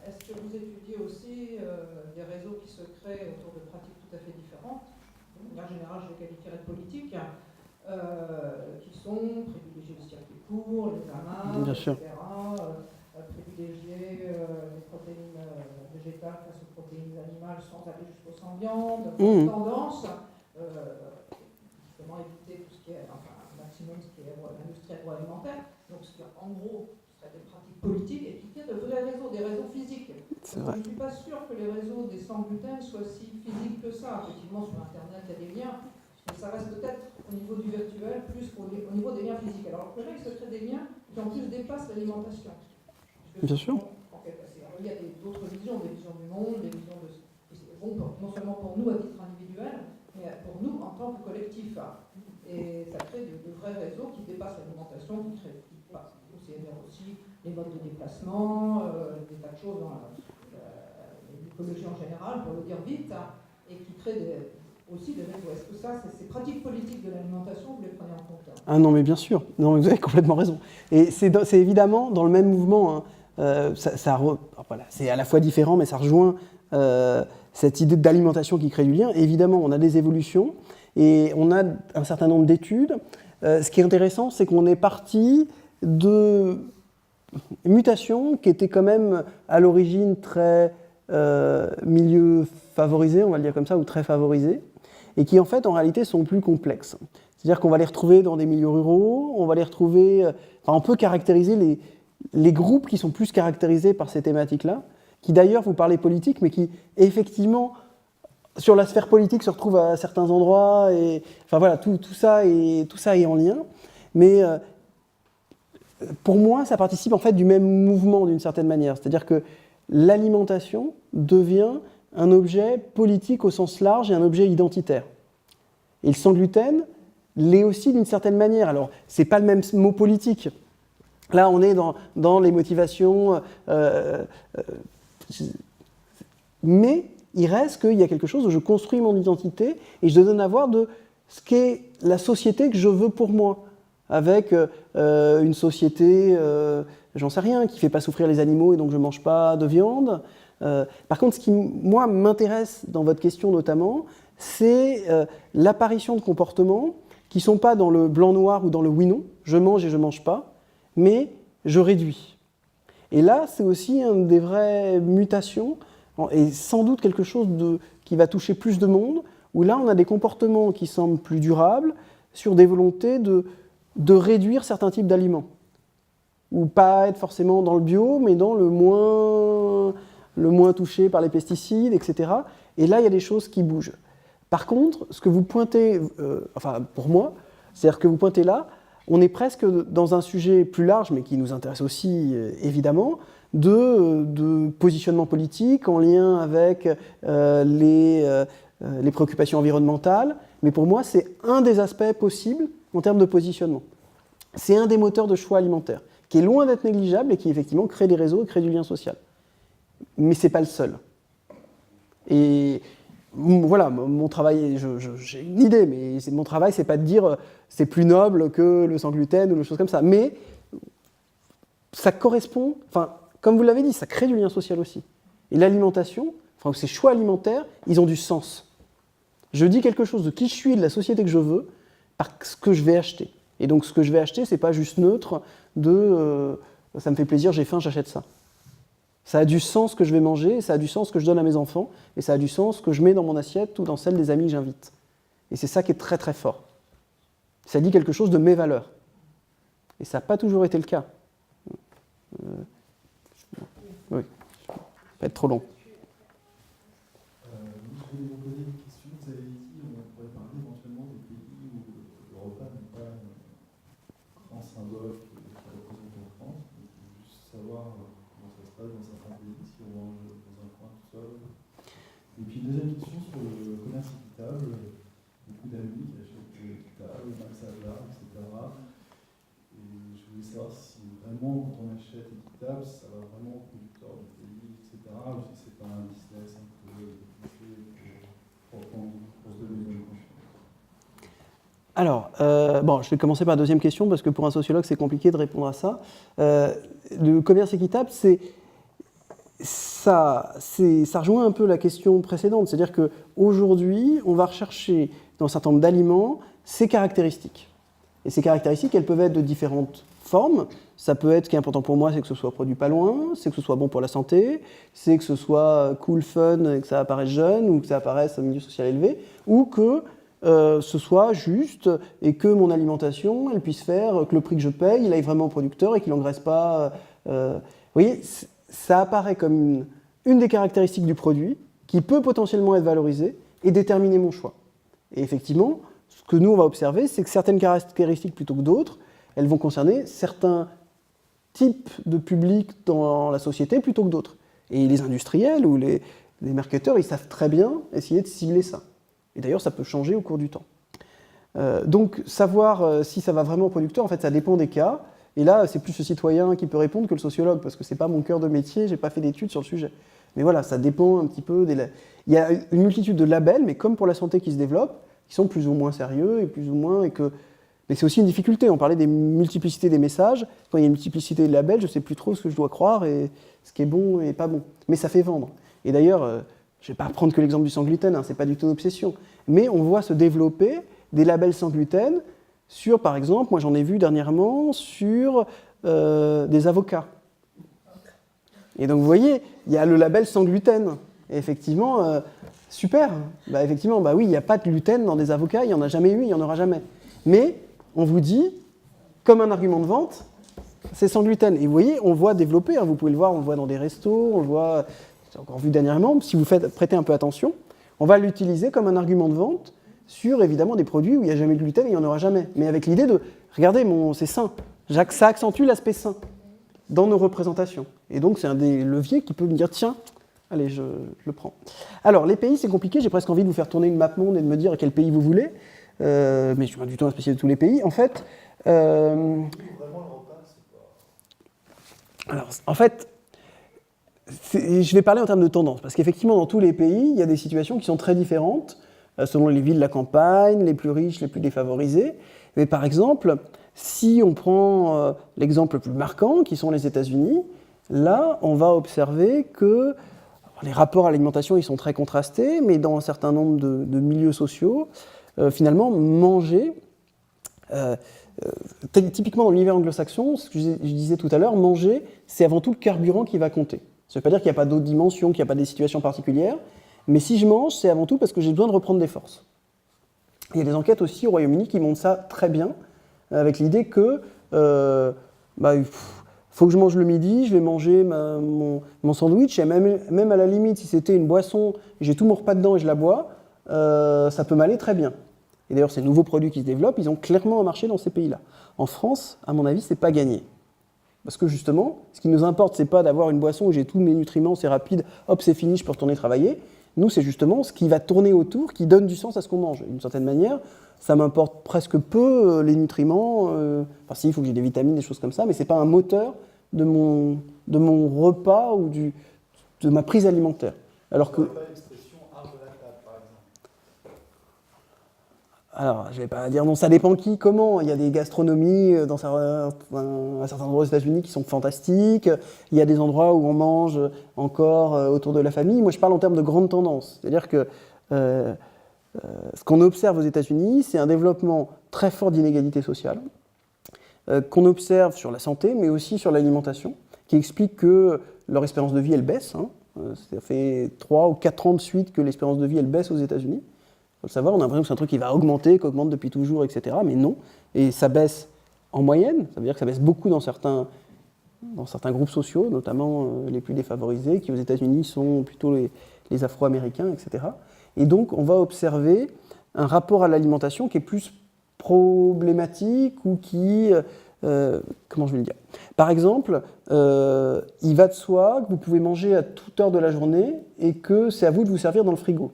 [SPEAKER 4] Est-ce que vous étudiez aussi des réseaux qui se créent autour de pratiques tout à fait différentes, de manière générale je les qualifierais de politiques, qui sont privilégier le circuit court, les amas, etc., privilégier les protéines végétales face aux protéines animales sans aller jusqu'au sang viande, tendance, justement éviter tout ce qui est, enfin, un maximum ce qui est l'industrie agroalimentaire, donc ce qui en gros serait des pratiques politiques et qui tiennent de vrais réseaux, des réseaux physiques. Je ne suis pas sûre que les réseaux des sans gluten soient si physiques que ça. Effectivement, sur Internet, il y a des liens, mais ça reste peut-être au niveau du virtuel plus qu'au niveau des liens physiques. Alors que là, il se crée des liens qui en plus dépassent l'alimentation.
[SPEAKER 1] Bien sûr.
[SPEAKER 4] En fait, il y a d'autres visions, des visions du monde, des visions de... Bon, non seulement pour nous à titre individuel, mais pour nous en tant que collectif. Et ça crée de vrais réseaux qui dépassent l'alimentation, qui créent aussi les modes de déplacement, des tas de choses dans l'écologie en général, pour le dire vite, et qui créent aussi des réseaux. Est-ce que ça, ces pratiques politiques de l'alimentation, vous les prenez en compte?
[SPEAKER 1] Ah non, mais bien sûr. Non, vous avez complètement raison. Et c'est évidemment dans le même mouvement. Hein. Voilà, c'est à la fois différent, mais ça rejoint cette idée d'alimentation qui crée du lien. Et évidemment, on a des évolutions et on a un certain nombre d'études. Ce qui est intéressant, c'est qu'on est parti de mutations qui étaient quand même à l'origine très milieu favorisé, on va le dire comme ça, ou très favorisés, et qui en fait en réalité sont plus complexes. C'est-à-dire qu'on va les retrouver dans des milieux ruraux, on va les retrouver... Enfin, on peut caractériser les groupes qui sont plus caractérisés par ces thématiques-là, qui d'ailleurs, vous parlez politique, mais qui effectivement, sur la sphère politique, se retrouvent à certains endroits, et enfin voilà, tout ça est en lien. Mais pour moi, ça participe en fait du même mouvement d'une certaine manière. C'est-à-dire que l'alimentation devient un objet politique au sens large et un objet identitaire. Et le sans gluten l'est aussi d'une certaine manière. Alors, c'est pas le même mot politique. Là, on est dans les motivations, mais il reste qu'il y a quelque chose où je construis mon identité et je donne à voir de ce qu'est la société que je veux pour moi, avec une société, j'en sais rien, qui ne fait pas souffrir les animaux et donc je ne mange pas de viande. Par contre, ce qui, moi, m'intéresse dans votre question notamment, c'est l'apparition de comportements qui ne sont pas dans le blanc-noir ou dans le oui-non, je mange et je ne mange pas, mais je réduis. Et là, c'est aussi une des vraies mutations, et sans doute quelque chose qui va toucher plus de monde, où là, on a des comportements qui semblent plus durables sur des volontés de réduire certains types d'aliments. Ou pas être forcément dans le bio, mais dans le moins touché par les pesticides, etc. Et là, il y a des choses qui bougent. Par contre, ce que vous pointez, enfin pour moi, c'est-à-dire que vous pointez là, on est presque dans un sujet plus large, mais qui nous intéresse aussi évidemment, de positionnement politique en lien avec les préoccupations environnementales. Mais pour moi, c'est un des aspects possibles en termes de positionnement. C'est un des moteurs de choix alimentaire, qui est loin d'être négligeable et qui effectivement crée des réseaux et crée du lien social. Mais ce n'est pas le seul. Et voilà, mon travail, j'ai une idée, mais mon travail, c'est pas de dire c'est plus noble que le sans gluten ou des choses comme ça. Mais ça correspond, enfin, comme vous l'avez dit, ça crée du lien social aussi. Et l'alimentation, enfin, ces choix alimentaires, ils ont du sens. Je dis quelque chose de qui je suis, de la société que je veux, par ce que je vais acheter. Et donc, ce que je vais acheter, c'est pas juste neutre de ça me fait plaisir, j'ai faim, j'achète ça. Ça a du sens que je vais manger, ça a du sens que je donne à mes enfants, et ça a du sens que je mets dans mon assiette ou dans celle des amis que j'invite. Et c'est ça qui est très très fort. Ça dit quelque chose de mes valeurs. Et ça n'a pas toujours été le cas. Oui, ça va être trop long.
[SPEAKER 6] Je voulais vous poser une question. Vous avez dit on pourrait parler éventuellement des pays où le repas n'est pas un grand symbole qui représente en France. Donc, je veux juste savoir comment ça se passe dans certains pays, si on mange dans un coin tout seul. Et puis deuxième question sur le commerce équitable. Beaucoup d'amis qui achètent équitable, Max Havelaar, etc. Et je voulais savoir si vraiment quand on achète équitable, ça va vraiment au producteur du pays, etc. Ou si c'est pas un business un peu pour se donner une confiance.
[SPEAKER 1] Alors, bon, je vais commencer par la deuxième question, parce que pour un sociologue, c'est compliqué de répondre à ça. Le commerce équitable, ça rejoint un peu la question précédente. C'est-à-dire qu'aujourd'hui, on va rechercher dans un certain nombre d'aliments ces caractéristiques. Et ces caractéristiques, elles peuvent être de différentes formes. Ça peut être, ce qui est important pour moi, c'est que ce soit produit pas loin, c'est que ce soit bon pour la santé, c'est que ce soit cool, fun, et que ça apparaisse jeune, ou que ça apparaisse au milieu social élevé, ou que ce soit juste et que mon alimentation, elle puisse faire que le prix que je paye, il aille vraiment au producteur et qu'il n'engraisse pas. Vous voyez, ça apparaît comme une des caractéristiques du produit qui peut potentiellement être valorisée et déterminer mon choix. Et effectivement, ce que nous, on va observer, c'est que certaines caractéristiques plutôt que d'autres, elles vont concerner certains types de publics dans la société plutôt que d'autres. Et les industriels ou les marketeurs, ils savent très bien essayer de cibler ça. Et d'ailleurs, ça peut changer au cours du temps. Donc, savoir si ça va vraiment au producteur, en fait, ça dépend des cas. Et là, c'est plus le citoyen qui peut répondre que le sociologue, parce que c'est pas mon cœur de métier, j'ai pas fait d'études sur le sujet. Mais voilà, ça dépend un petit peu Il y a une multitude de labels, mais comme pour la santé qui se développe, qui sont plus ou moins sérieux et plus ou moins... Mais c'est aussi une difficulté. On parlait des multiplicités des messages. Quand il y a une multiplicité de labels, je ne sais plus trop ce que je dois croire et ce qui est bon et pas bon. Mais ça fait vendre. Et d'ailleurs, je ne vais pas reprendre que l'exemple du sans gluten, hein, ce n'est pas du tout une obsession. Mais on voit se développer des labels sans gluten sur, par exemple, moi j'en ai vu dernièrement, sur des avocats. Et donc vous voyez, il y a le label sans gluten. Et effectivement, super. Bah, effectivement, bah oui, il n'y a pas de gluten dans des avocats, il n'y en a jamais eu, il n'y en aura jamais. Mais on vous dit, comme un argument de vente, c'est sans gluten. Et vous voyez, on le voit développer, hein, vous pouvez le voir, on le voit dans des restos, on le voit, j'ai encore vu dernièrement, si vous prêtez un peu attention, on va l'utiliser comme un argument de vente sur évidemment des produits où il n'y a jamais de gluten et il n'y en aura jamais. Mais avec l'idée de, regardez, c'est sain. Ça accentue l'aspect sain dans nos représentations. Et donc c'est un des leviers qui peut me dire, tiens, allez, je le prends. Alors, les pays, c'est compliqué, j'ai presque envie de vous faire tourner une map monde et de me dire quel pays vous voulez. Mais je suis pas du tout un spécialiste de tous les pays. En fait, alors, en fait, je vais parler en termes de tendance, parce qu'effectivement, dans tous les pays, il y a des situations qui sont très différentes, selon les villes de la campagne, les plus riches, les plus défavorisés. Mais par exemple, si on prend l'exemple le plus marquant, qui sont les États-Unis, là, on va observer que les rapports à l'alimentation, ils sont très contrastés, mais dans un certain nombre de milieux sociaux, finalement, manger, typiquement dans l'univers anglo-saxon, ce que je disais tout à l'heure, manger, c'est avant tout le carburant qui va compter. Ça ne veut pas dire qu'il n'y a pas d'autres dimensions, qu'il n'y a pas des situations particulières, mais si je mange, c'est avant tout parce que j'ai besoin de reprendre des forces. Il y a des enquêtes aussi au Royaume-Uni qui montrent ça très bien, avec l'idée que faut que je mange le midi, je vais manger mon sandwich, et même à la limite, si c'était une boisson, j'ai tout mon repas dedans et je la bois, ça peut m'aller très bien. Et d'ailleurs, ces nouveaux produits qui se développent, ils ont clairement un marché dans ces pays-là. En France, à mon avis, c'est pas gagné. Parce que justement, ce qui nous importe, c'est pas d'avoir une boisson où j'ai tous mes nutriments, c'est rapide, hop, c'est fini, je peux retourner travailler. Nous, c'est justement ce qui va tourner autour, qui donne du sens à ce qu'on mange. D'une certaine manière, ça m'importe presque peu les nutriments. Enfin, si, il faut que j'ai des vitamines, des choses comme ça, mais c'est pas un moteur de mon repas ou de ma prise alimentaire. Alors que... Alors, je ne vais pas dire non, ça dépend qui, comment. Il y a des gastronomies à certains endroits aux États-Unis qui sont fantastiques. Il y a des endroits où on mange encore autour de la famille. Moi, je parle en termes de grandes tendances. C'est-à-dire que ce qu'on observe aux États-Unis, c'est un développement très fort d'inégalités sociales, qu'on observe sur la santé, mais aussi sur l'alimentation, qui explique que leur espérance de vie, elle baisse. Hein. Ça fait 3 ou 4 ans de suite que l'espérance de vie, elle baisse aux États-Unis. Il faut le savoir, on a l'impression que c'est un truc qui va augmenter, qui augmente depuis toujours, etc. Mais non. Et ça baisse en moyenne, ça veut dire que ça baisse beaucoup dans certains dans certains groupes sociaux, notamment les plus défavorisés, qui aux États-Unis sont plutôt les Afro-Américains, etc. Et donc on va observer un rapport à l'alimentation qui est plus problématique ou qui... comment je vais le dire ? Par exemple, il va de soi que vous pouvez manger à toute heure de la journée et que c'est à vous de vous servir dans le frigo.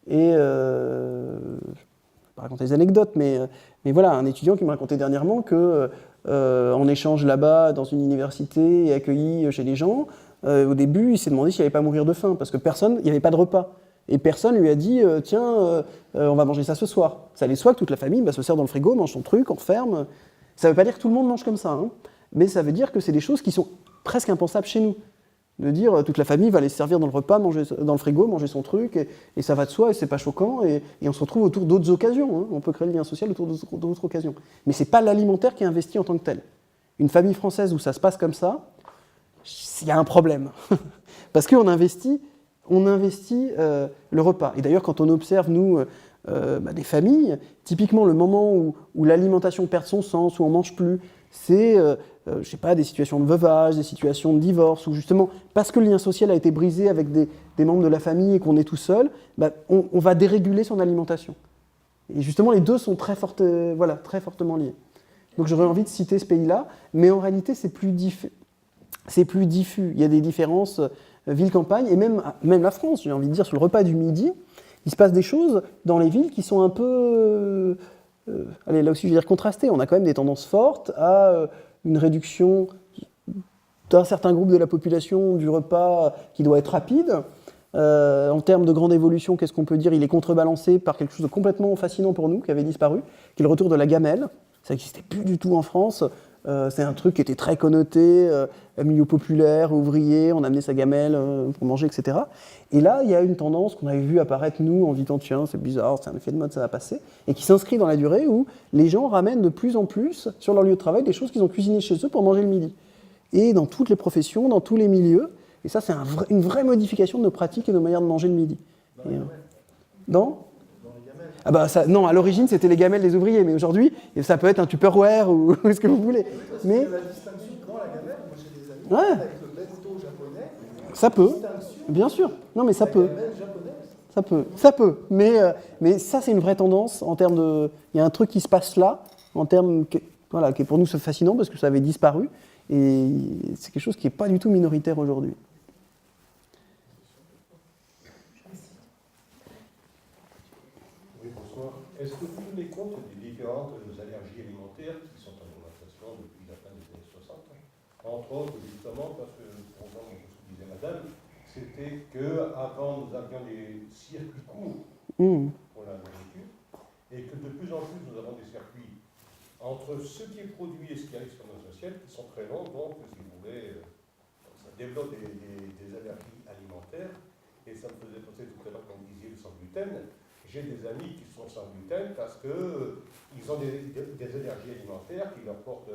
[SPEAKER 1] Et je ne vais pas raconter des anecdotes, mais voilà, un étudiant qui m'a raconté dernièrement que en échange là-bas dans une université et accueilli chez les gens, au début il s'est demandé s'il n'allait pas mourir de faim parce que il n'y avait pas de repas. Et personne lui a dit tiens, on va manger ça ce soir. Ça allait de soi que toute la famille se sert dans le frigo, mange son truc, on referme. Ça ne veut pas dire que tout le monde mange comme ça, hein, mais ça veut dire que c'est des choses qui sont presque impensables chez nous. De dire toute la famille va aller se servir dans le repas, manger dans le frigo, manger son truc, et ça va de soi, et c'est pas choquant, et on se retrouve autour d'autres occasions. Hein. On peut créer le lien social autour d'autres occasions. Mais c'est pas l'alimentaire qui est investi en tant que tel. Une famille française où ça se passe comme ça, il y a un problème. Parce qu'on investit le repas. Et d'ailleurs, quand on observe, nous, des familles, typiquement le moment où l'alimentation perd son sens, où on mange plus, c'est, je sais pas, des situations de veuvage, des situations de divorce, où justement, parce que le lien social a été brisé avec des membres de la famille et qu'on est tout seul, on va déréguler son alimentation. Et justement, les deux sont très fortement liés. Donc j'aurais envie de citer ce pays-là, mais en réalité, c'est plus diffus. Il y a des différences ville-campagne, et même la France, j'ai envie de dire, sur le repas du midi, il se passe des choses dans les villes qui sont un peu, là aussi je veux dire contrastées. On a quand même des tendances fortes à une réduction d'un certain groupe de la population du repas qui doit être rapide. En termes de grande évolution, qu'est-ce qu'on peut dire ? Il est contrebalancé par quelque chose de complètement fascinant pour nous, qui avait disparu, qui est le retour de la gamelle. Ça n'existait plus du tout en France. C'est un truc qui était très connoté, milieu populaire, ouvrier, on amenait sa gamelle pour manger, etc. Et là, il y a une tendance qu'on avait vu apparaître, nous, en disant tiens, c'est bizarre, c'est un effet de mode, ça va passer, et qui s'inscrit dans la durée où les gens ramènent de plus en plus sur leur lieu de travail des choses qu'ils ont cuisinées chez eux pour manger le midi. Et dans toutes les professions, dans tous les milieux, et ça, c'est une vraie modification de nos pratiques et de nos manières de manger le midi. Dans Ah bah ça, non, à l'origine c'était les gamelles des ouvriers, mais aujourd'hui ça peut être un Tupperware ou ce que vous voulez. Mais la distinction dans la gamelle, moi j'ai des amis avec le bento japonais. Ça peut, bien sûr. Non mais ça peut. Ça peut. Mais ça c'est une vraie tendance en termes de. Il y a un truc qui se passe là, en termes qui est pour nous fascinant parce que ça avait disparu et c'est quelque chose qui n'est pas du tout minoritaire aujourd'hui.
[SPEAKER 7] Est-ce que vous tenez compte des différentes allergies alimentaires qui sont en augmentation depuis la fin des années 60 ? Entre autres, justement, parce que, pour reprendre ce que disait madame, c'était qu'avant, nous avions des circuits courts pour la nourriture, et que de plus en plus, nous avons des circuits entre ce qui est produit et ce qui arrive sur nos assiettes qui sont très longs, donc, si vous voulez, ça développe des allergies alimentaires, et ça me faisait penser tout à l'heure quand vous disiez le sans gluten. J'ai des amis qui sont sans gluten parce qu'ils ont des allergies alimentaires qui leur portent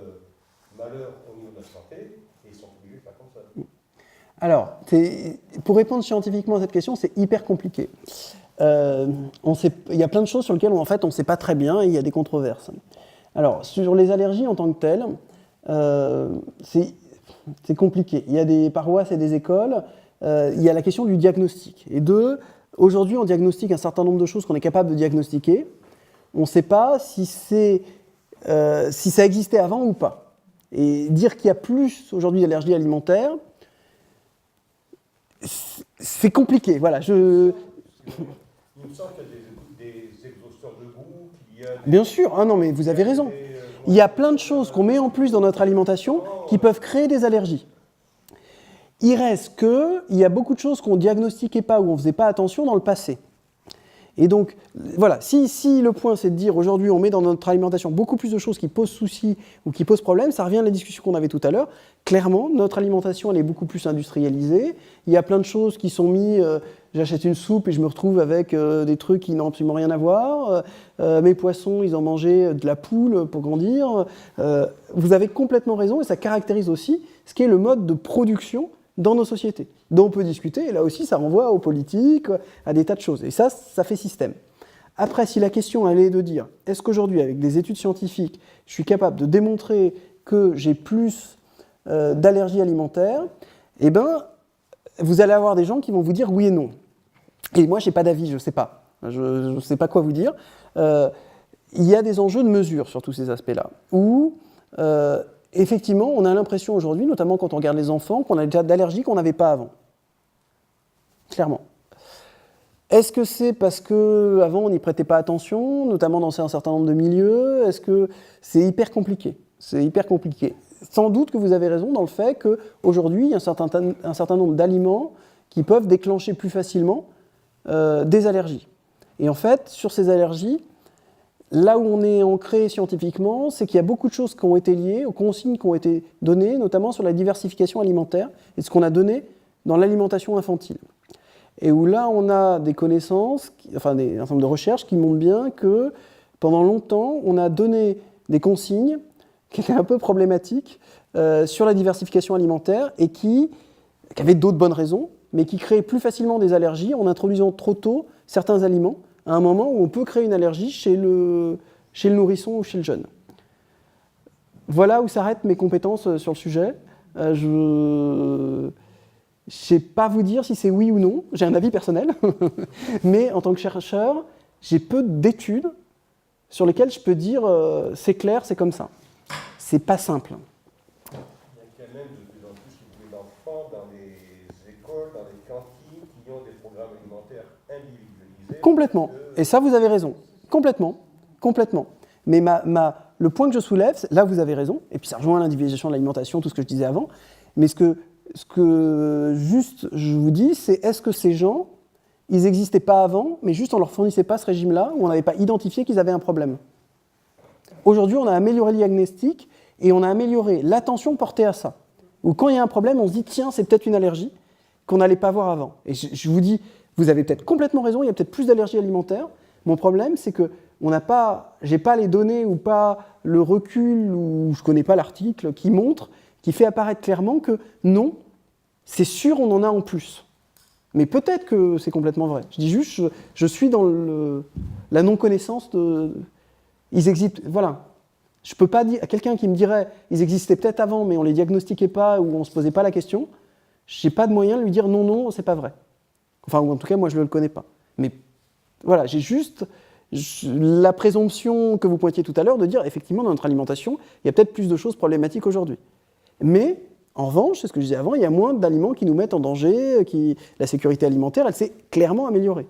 [SPEAKER 7] malheur au niveau de la santé et ils sont obligés de faire comme ça.
[SPEAKER 1] Alors, pour répondre scientifiquement à cette question, c'est hyper compliqué. Il y a plein de choses sur lesquelles on ne sait pas très bien et il y a des controverses. Alors, sur les allergies en tant que telles, c'est compliqué. Il y a des paroisses et des écoles, il y a la question du diagnostic. Et aujourd'hui, on diagnostique un certain nombre de choses qu'on est capable de diagnostiquer. On ne sait pas si ça existait avant ou pas. Et dire qu'il y a plus aujourd'hui d'allergies alimentaires, c'est compliqué. Voilà,
[SPEAKER 7] Il me semble qu'il y a des exhausteurs de goût, qu'il y a
[SPEAKER 1] Bien sûr, ah non mais vous avez raison. Il y a plein de choses qu'on met en plus dans notre alimentation qui peuvent créer des allergies. Il reste qu'il y a beaucoup de choses qu'on ne diagnostiquait pas ou on ne faisait pas attention dans le passé. Et donc, voilà, si le point c'est de dire aujourd'hui on met dans notre alimentation beaucoup plus de choses qui posent souci ou qui posent problème, ça revient à la discussion qu'on avait tout à l'heure. Clairement, notre alimentation elle est beaucoup plus industrialisée. Il y a plein de choses qui sont mises, j'achète une soupe et je me retrouve avec des trucs qui n'ont absolument rien à voir. Mes poissons, ils ont mangé de la poule pour grandir. Vous avez complètement raison et ça caractérise aussi ce qu'est le mode de production dans nos sociétés, dont on peut discuter, et là aussi ça renvoie aux politiques, à des tas de choses, et ça fait système. Après, si la question elle est de dire, est-ce qu'aujourd'hui, avec des études scientifiques, je suis capable de démontrer que j'ai plus d'allergie alimentaire, eh ben, vous allez avoir des gens qui vont vous dire oui et non. Et moi, je n'ai pas d'avis, je ne sais pas. Je ne sais pas quoi vous dire. Il y a des enjeux de mesure sur tous ces aspects-là, où effectivement, on a l'impression aujourd'hui, notamment quand on regarde les enfants, qu'on a déjà d'allergies qu'on n'avait pas avant. Clairement. Est-ce que c'est parce qu'avant on n'y prêtait pas attention, notamment dans un certain nombre de milieux? Est-ce que c'est hyper compliqué? C'est hyper compliqué. Sans doute que vous avez raison dans le fait qu'aujourd'hui, il y a un certain nombre d'aliments qui peuvent déclencher plus facilement des allergies. Et en fait, sur ces allergies, là où on est ancré scientifiquement, c'est qu'il y a beaucoup de choses qui ont été liées aux consignes qui ont été données, notamment sur la diversification alimentaire et ce qu'on a donné dans l'alimentation infantile. Et où là, on a des connaissances, un certain nombre de recherches qui montrent bien que pendant longtemps, on a donné des consignes qui étaient un peu problématiques sur la diversification alimentaire et qui avaient d'autres bonnes raisons, mais qui créaient plus facilement des allergies en introduisant trop tôt certains aliments à un moment où on peut créer une allergie chez le nourrisson ou chez le jeune. Voilà où s'arrêtent mes compétences sur le sujet. Je ne sais pas vous dire si c'est oui ou non, j'ai un avis personnel, mais en tant que chercheur, j'ai peu d'études sur lesquelles je peux dire c'est clair, c'est comme ça. C'est pas simple.
[SPEAKER 7] Il y a quand même de plus en plus d'enfants dans les écoles, dans les cantines, qui ont des programmes alimentaires individualisés.
[SPEAKER 1] Complètement. Et ça, vous avez raison. Complètement. Complètement. Mais le point que je soulève, là, vous avez raison, et puis ça rejoint l'individualisation de l'alimentation, tout ce que je disais avant, mais ce que juste je vous dis, c'est est-ce que ces gens, ils n'existaient pas avant, mais juste on ne leur fournissait pas ce régime-là, où on n'avait pas identifié qu'ils avaient un problème. Aujourd'hui, on a amélioré le diagnostic, et on a amélioré l'attention portée à ça. Ou quand il y a un problème, on se dit, tiens, c'est peut-être une allergie qu'on n'allait pas voir avant. Et je vous dis, vous avez peut-être complètement raison, il y a peut-être plus d'allergies alimentaires. Mon problème, c'est que j'ai pas les données ou pas le recul, ou je ne connais pas l'article qui fait apparaître clairement que non, c'est sûr, on en a en plus. Mais peut-être que c'est complètement vrai. Je dis juste, je suis dans la non-connaissance de... Ils existent, voilà. Je ne peux pas dire à quelqu'un qui me dirait ils existaient peut-être avant, mais on ne les diagnostiquait pas ou on ne se posait pas la question, je n'ai pas de moyen de lui dire non, c'est pas vrai. Enfin, ou en tout cas, moi, je ne le connais pas. Mais voilà, j'ai juste la présomption que vous pointiez tout à l'heure de dire effectivement, dans notre alimentation, il y a peut-être plus de choses problématiques aujourd'hui. Mais, en revanche, c'est ce que je disais avant, il y a moins d'aliments qui nous mettent en danger, la sécurité alimentaire, elle s'est clairement améliorée.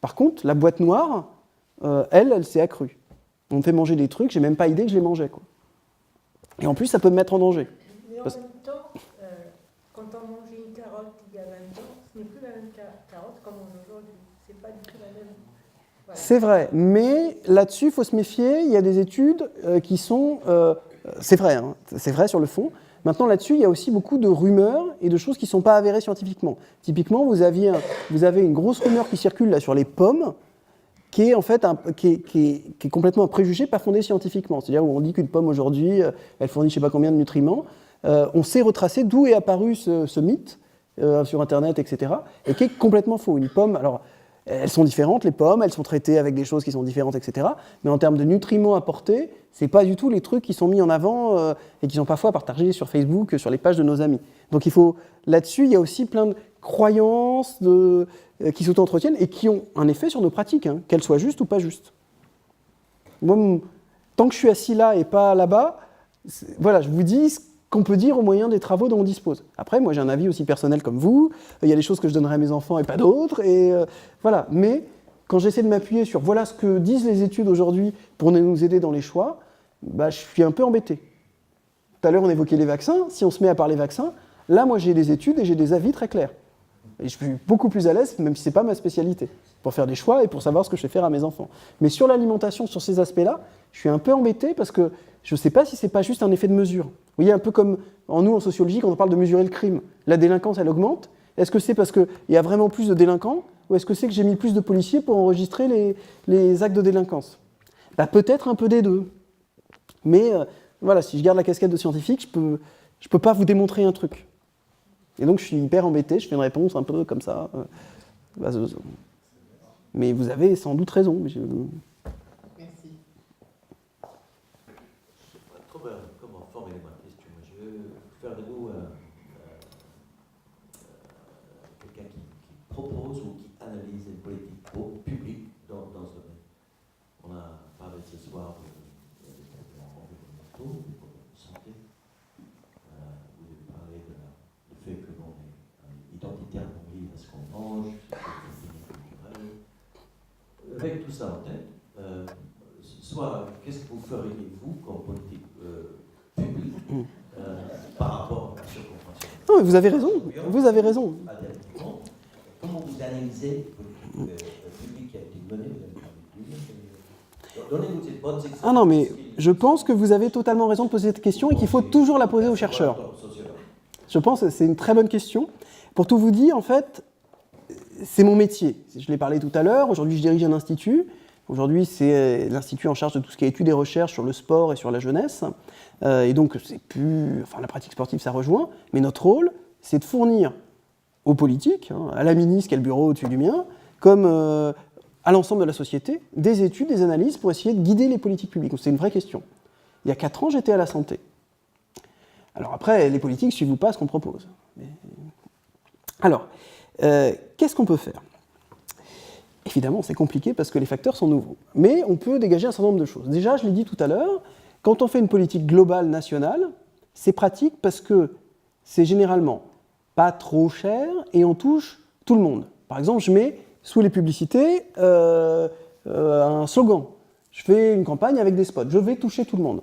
[SPEAKER 1] Par contre, la boîte noire, elle s'est accrue. On me fait manger des trucs, j'ai même pas idée que je les mangeais, quoi. Et en plus, ça peut me mettre en danger.
[SPEAKER 3] Mais en même temps, quand on mangeait une carotte il y a 20 ans, ce n'est plus la même carotte qu'on mange aujourd'hui. C'est pas du tout la même. Voilà.
[SPEAKER 1] C'est vrai, mais là-dessus, il faut se méfier. Il y a des études qui sont... c'est vrai, hein, c'est vrai sur le fond. Maintenant, là-dessus, il y a aussi beaucoup de rumeurs et de choses qui ne sont pas avérées scientifiquement. Typiquement, vous avez une grosse rumeur qui circule là sur les pommes, qui est en fait qui est complètement un préjugé pas fondé scientifiquement. C'est-à-dire où on dit qu'une pomme aujourd'hui, elle fournit je ne sais pas combien de nutriments. On sait retracer d'où est apparu ce mythe sur Internet, etc. Et qui est complètement faux. Une pomme, alors elles sont différentes, les pommes, elles sont traitées avec des choses qui sont différentes, etc. Mais en termes de nutriments apportés, c'est pas du tout les trucs qui sont mis en avant et qui sont parfois partagés sur Facebook, sur les pages de nos amis. Donc là-dessus, il y a aussi plein de croyances qui s'auto-entretiennent et qui ont un effet sur nos pratiques, hein, qu'elles soient justes ou pas justes. Moi, tant que je suis assis là et pas là-bas, voilà, je vous dis ce qu'on peut dire au moyen des travaux dont on dispose. Après, moi j'ai un avis aussi personnel comme vous, il y a des choses que je donnerai à mes enfants et pas d'autres, et voilà. Mais quand j'essaie de m'appuyer sur voilà ce que disent les études aujourd'hui pour nous aider dans les choix, bah, je suis un peu embêté. Tout à l'heure on évoquait les vaccins, si on se met à parler vaccins, là moi j'ai des études et j'ai des avis très clairs. Et je suis beaucoup plus à l'aise, même si ce n'est pas ma spécialité, pour faire des choix et pour savoir ce que je vais faire à mes enfants. Mais sur l'alimentation, sur ces aspects-là, je suis un peu embêté parce que je ne sais pas si ce n'est pas juste un effet de mesure. Vous voyez, un peu comme nous, en sociologie, quand on parle de mesurer le crime, la délinquance, elle augmente. Est-ce que c'est parce qu'il y a vraiment plus de délinquants ou est-ce que c'est que j'ai mis plus de policiers pour enregistrer les actes de délinquance? Bah, peut-être un peu des deux. Mais voilà, si je garde la casquette de scientifique, je peux pas vous démontrer un truc. Et donc je suis hyper embêté, je fais une réponse un peu comme ça. Mais vous avez sans doute raison.
[SPEAKER 4] Merci.
[SPEAKER 8] Je ne sais pas trop comment formuler ma question. faire de nous quelqu'un qui propose ou qui analyse une politique publique dans ce domaine. On a parlé ce soir des problèmes environnementaux, des problèmes de santé. Vous avez parlé du fait que l'on est identitairement lié à ce qu'on mange, culturel. Avec tout ça en tête, soit qu'est-ce que vous feriez, vous, comme politique publique, par rapport à ce qu'on pense?
[SPEAKER 1] Non, mais vous avez raison, vous avez raison.
[SPEAKER 8] Comment vous analysez la politique publique qui a été menée? Donnez-nous ces bonnes exemples.
[SPEAKER 1] Ah non, mais je pense que vous avez totalement raison de poser cette question et qu'il faut toujours la poser aux chercheurs. Je pense que c'est une très bonne question. Pour tout vous dire, en fait, c'est mon métier. Je l'ai parlé tout à l'heure. Aujourd'hui, je dirige un institut. Aujourd'hui, c'est l'institut en charge de tout ce qui est études et recherches sur le sport et sur la jeunesse. Et donc, c'est plus... Enfin, la pratique sportive, ça rejoint. Mais notre rôle, c'est de fournir aux politiques, à la ministre qui a le bureau au-dessus du mien, comme à l'ensemble de la société, des études, des analyses pour essayer de guider les politiques publiques. Donc, c'est une vraie question. Il y a 4 ans, j'étais à la santé. Alors après, les politiques suivent ou pas ce qu'on propose. Alors, qu'est-ce qu'on peut faire? Évidemment, c'est compliqué parce que les facteurs sont nouveaux. Mais on peut dégager un certain nombre de choses. Déjà, je l'ai dit tout à l'heure, quand on fait une politique globale nationale, c'est pratique parce que c'est généralement pas trop cher et on touche tout le monde. Par exemple, je mets sous les publicités un slogan. Je fais une campagne avec des spots. Je vais toucher tout le monde.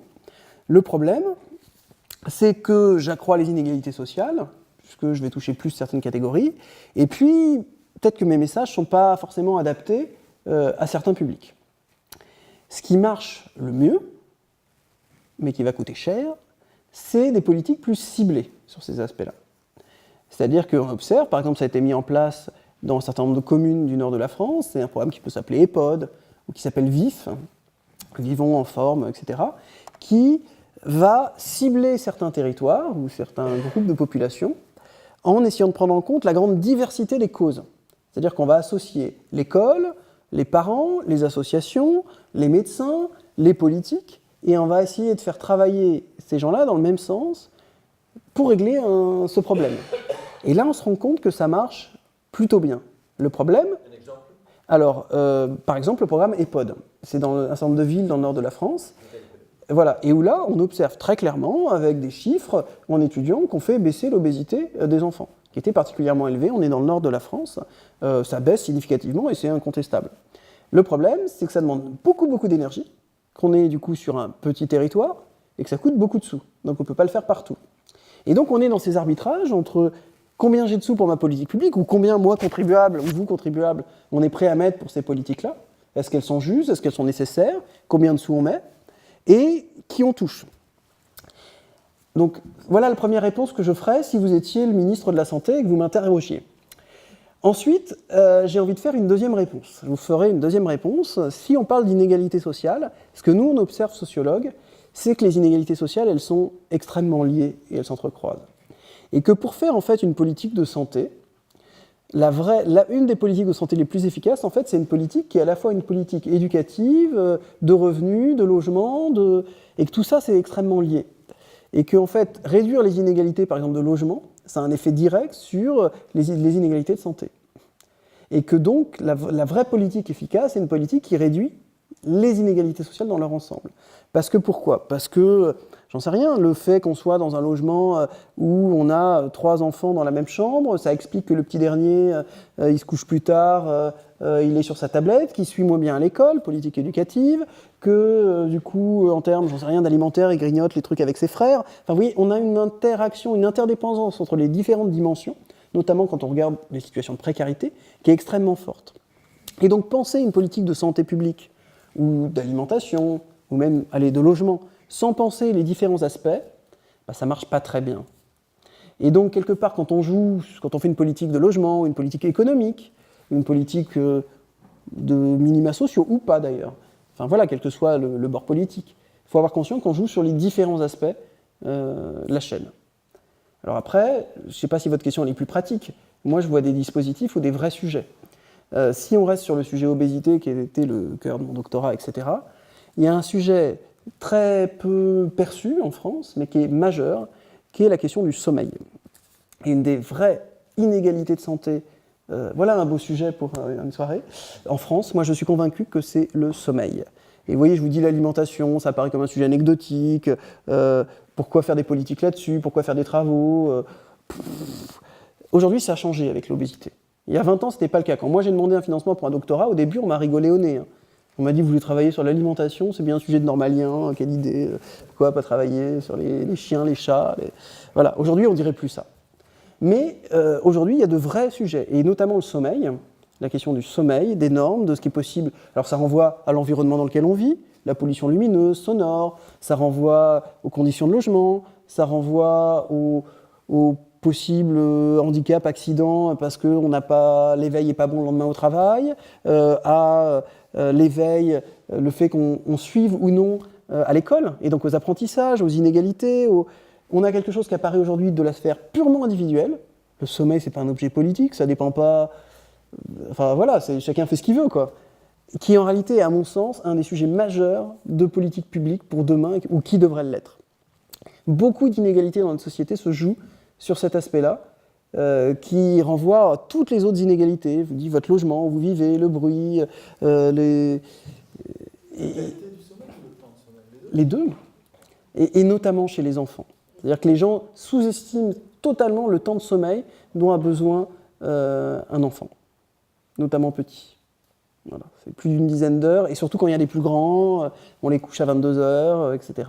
[SPEAKER 1] Le problème, c'est que j'accrois les inégalités sociales, puisque je vais toucher plus certaines catégories, et puis peut-être que mes messages ne sont pas forcément adaptés à certains publics. Ce qui marche le mieux, mais qui va coûter cher, c'est des politiques plus ciblées sur ces aspects-là. C'est-à-dire qu'on observe, par exemple, ça a été mis en place dans un certain nombre de communes du nord de la France, c'est un programme qui peut s'appeler EPOD, ou qui s'appelle VIF, Vivons en forme, etc., qui va cibler certains territoires ou certains groupes de population en essayant de prendre en compte la grande diversité des causes. C'est-à-dire qu'on va associer l'école, les parents, les associations, les médecins, les politiques, et on va essayer de faire travailler ces gens-là dans le même sens pour régler ce problème. Et là, on se rend compte que ça marche plutôt bien. Le problème...
[SPEAKER 8] Un exemple?
[SPEAKER 1] Alors, par exemple, le programme EPOD. C'est dans un certain nombre de villes dans le nord de la France. Voilà, et où là, on observe très clairement, avec des chiffres en étudiant, qu'on fait baisser l'obésité des enfants, qui était particulièrement élevée. On est dans le nord de la France, ça baisse significativement et c'est incontestable. Le problème, c'est que ça demande beaucoup d'énergie, qu'on est du coup sur un petit territoire et que ça coûte beaucoup de sous. Donc on ne peut pas le faire partout. Et donc on est dans ces arbitrages entre combien j'ai de sous pour ma politique publique ou combien moi, contribuable, ou vous, contribuable, on est prêt à mettre pour ces politiques-là. Est-ce qu'elles sont justes? Est-ce qu'elles sont nécessaires? Combien de sous on met? Et qui on touche. Donc voilà la première réponse que je ferais si vous étiez le ministre de la Santé et que vous m'interrogiez. Ensuite, j'ai envie de faire une deuxième réponse. Je vous ferai une deuxième réponse. Si on parle d'inégalité sociale, ce que nous, on observe, sociologues, c'est que les inégalités sociales, elles sont extrêmement liées et elles s'entrecroisent. Et que pour faire en fait une politique de santé, une des politiques de santé les plus efficaces, en fait, c'est une politique qui est à la fois une politique éducative, de revenus, de logement, et que tout ça, c'est extrêmement lié. Et que, en fait, réduire les inégalités, par exemple, de logement, ça a un effet direct sur les inégalités de santé. Et que donc, la vraie politique efficace, c'est une politique qui réduit les inégalités sociales dans leur ensemble. Parce que pourquoi? Parce que, j'en sais rien, le fait qu'on soit dans un logement où on a 3 enfants dans la même chambre, ça explique que le petit dernier, il se couche plus tard, il est sur sa tablette, qu'il suit moins bien à l'école, politique éducative, que du coup, en termes, j'en sais rien, d'alimentaire, il grignote les trucs avec ses frères. Enfin, vous voyez, on a une interaction, une interdépendance entre les différentes dimensions, notamment quand on regarde les situations de précarité, qui est extrêmement forte. Et donc, penser une politique de santé publique, ou d'alimentation, ou même de logement, sans penser les différents aspects, ça ne marche pas très bien. Et donc, quelque part, quand on fait une politique de logement, une politique économique, une politique de minima sociaux, ou pas d'ailleurs, enfin voilà, quel que soit le bord politique, il faut avoir conscience qu'on joue sur les différents aspects de la chaîne. Alors après, je ne sais pas si votre question est plus pratique, moi je vois des dispositifs ou des vrais sujets. Si on reste sur le sujet obésité, qui était le cœur de mon doctorat, etc., il y a un sujet très peu perçu en France, mais qui est majeur, qui est la question du sommeil. Et une des vraies inégalités de santé, voilà un beau sujet pour une soirée, en France, moi je suis convaincu que c'est le sommeil. Et vous voyez, je vous dis l'alimentation, ça paraît comme un sujet anecdotique, pourquoi faire des politiques là-dessus, pourquoi faire des travaux Aujourd'hui, ça a changé avec l'obésité. Il y a 20 ans, ce n'était pas le cas. Quand moi j'ai demandé un financement pour un doctorat, au début, on m'a rigolé au nez. Hein. On m'a dit, vous voulez travailler sur l'alimentation, c'est bien un sujet de normalien, quelle idée, pourquoi pas travailler sur les chiens, les chats. Voilà, aujourd'hui, on ne dirait plus ça. Mais aujourd'hui, il y a de vrais sujets, et notamment le sommeil, la question du sommeil, des normes, de ce qui est possible. Alors ça renvoie à l'environnement dans lequel on vit, la pollution lumineuse, sonore, ça renvoie aux conditions de logement, ça renvoie aux possibles handicaps, accidents, parce que l'éveil n'est pas bon le lendemain au travail, à l'éveil, le fait qu'on suive ou non à l'école, et donc aux apprentissages, aux inégalités. On a quelque chose qui apparaît aujourd'hui de la sphère purement individuelle. Le sommeil, c'est pas un objet politique, ça dépend pas... Enfin voilà, chacun fait ce qu'il veut, quoi. Qui en réalité est, à mon sens, un des sujets majeurs de politique publique pour demain, ou qui devrait l'être. Beaucoup d'inégalités dans notre société se jouent sur cet aspect-là, qui renvoie à toutes les autres inégalités. Je vous dis votre logement, où vous vivez, le bruit, les... Les deux. Et notamment chez les enfants. C'est-à-dire que les gens sous-estiment totalement le temps de sommeil dont a besoin un enfant, notamment petit. Voilà. C'est plus d'une dizaine d'heures, et surtout quand il y a les plus grands, on les couche à 22 heures, etc.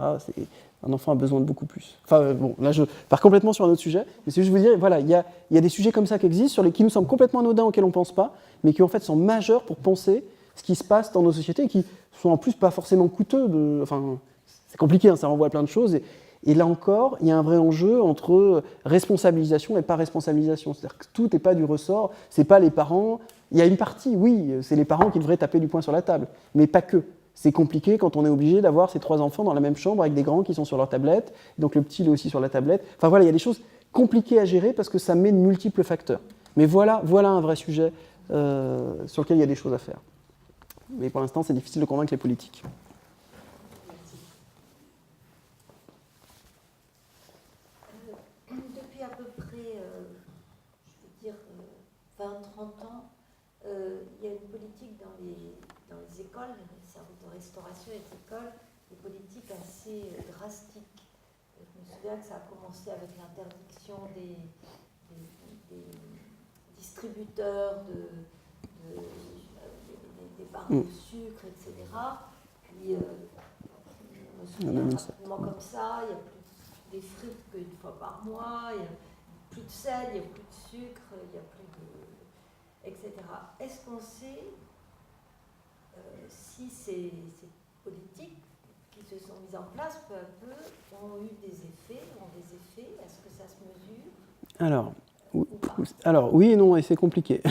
[SPEAKER 1] Un enfant a besoin de beaucoup plus. Enfin bon, là je pars complètement sur un autre sujet, mais c'est juste vous dire, voilà, il y a des sujets comme ça qui existent, qui nous semblent complètement anodins, auxquels on ne pense pas, mais qui en fait sont majeurs pour penser ce qui se passe dans nos sociétés, et qui sont en plus pas forcément coûteux. Enfin, c'est compliqué, hein, ça renvoie à plein de choses. Et là encore, il y a un vrai enjeu entre responsabilisation et pas responsabilisation. C'est-à-dire que tout n'est pas du ressort, c'est pas les parents. Il y a une partie, oui, c'est les parents qui devraient taper du poing sur la table, mais pas que. C'est compliqué quand on est obligé d'avoir ces 3 enfants dans la même chambre avec des grands qui sont sur leur tablette, donc le petit il est aussi sur la tablette. Enfin voilà, il y a des choses compliquées à gérer parce que ça met de multiples facteurs. Mais voilà un vrai sujet sur lequel il y a des choses à faire. Mais pour l'instant, c'est difficile de convaincre les politiques.
[SPEAKER 2] Depuis à peu près, je veux dire, 20-30 ans, il y a une politique dans les écoles, les services de restauration et les écoles, des politiques assez drastiques. Je me souviens que ça a commencé avec l'interdiction des distributeurs des barres de sucre, etc. Puis, je me souviens rapidement comme ça, il y a plus des frites qu'une fois par mois, il n'y a plus de sel, il n'y a plus de sucre, il n'y a plus de... etc. Est-ce qu'on sait si ces politiques qui se sont mises en place peu à peu ont des effets, est-ce que ça se mesure?
[SPEAKER 1] Alors, oui et non, et c'est compliqué.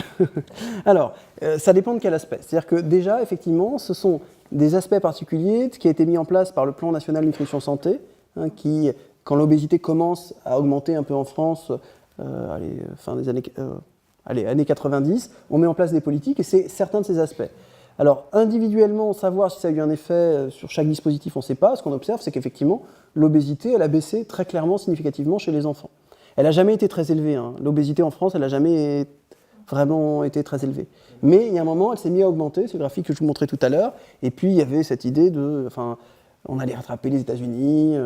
[SPEAKER 1] Alors, ça dépend de quel aspect. C'est-à-dire que déjà, effectivement, ce sont des aspects particuliers qui a été mis en place par le Plan National Nutrition Santé, hein, qui, quand l'obésité commence à augmenter un peu en France, fin des années 90, on met en place des politiques, et c'est certains de ces aspects. Alors, individuellement, savoir si ça a eu un effet sur chaque dispositif, on ne sait pas. Ce qu'on observe, c'est qu'effectivement, l'obésité, elle a baissé très clairement, significativement chez les enfants. Elle n'a jamais été très élevée. Hein. L'obésité en France, elle n'a jamais vraiment été très élevée. Mais il y a un moment, elle s'est mise à augmenter. C'est le graphique que je vous montrais tout à l'heure. Et puis, il y avait cette idée on allait rattraper les États-Unis.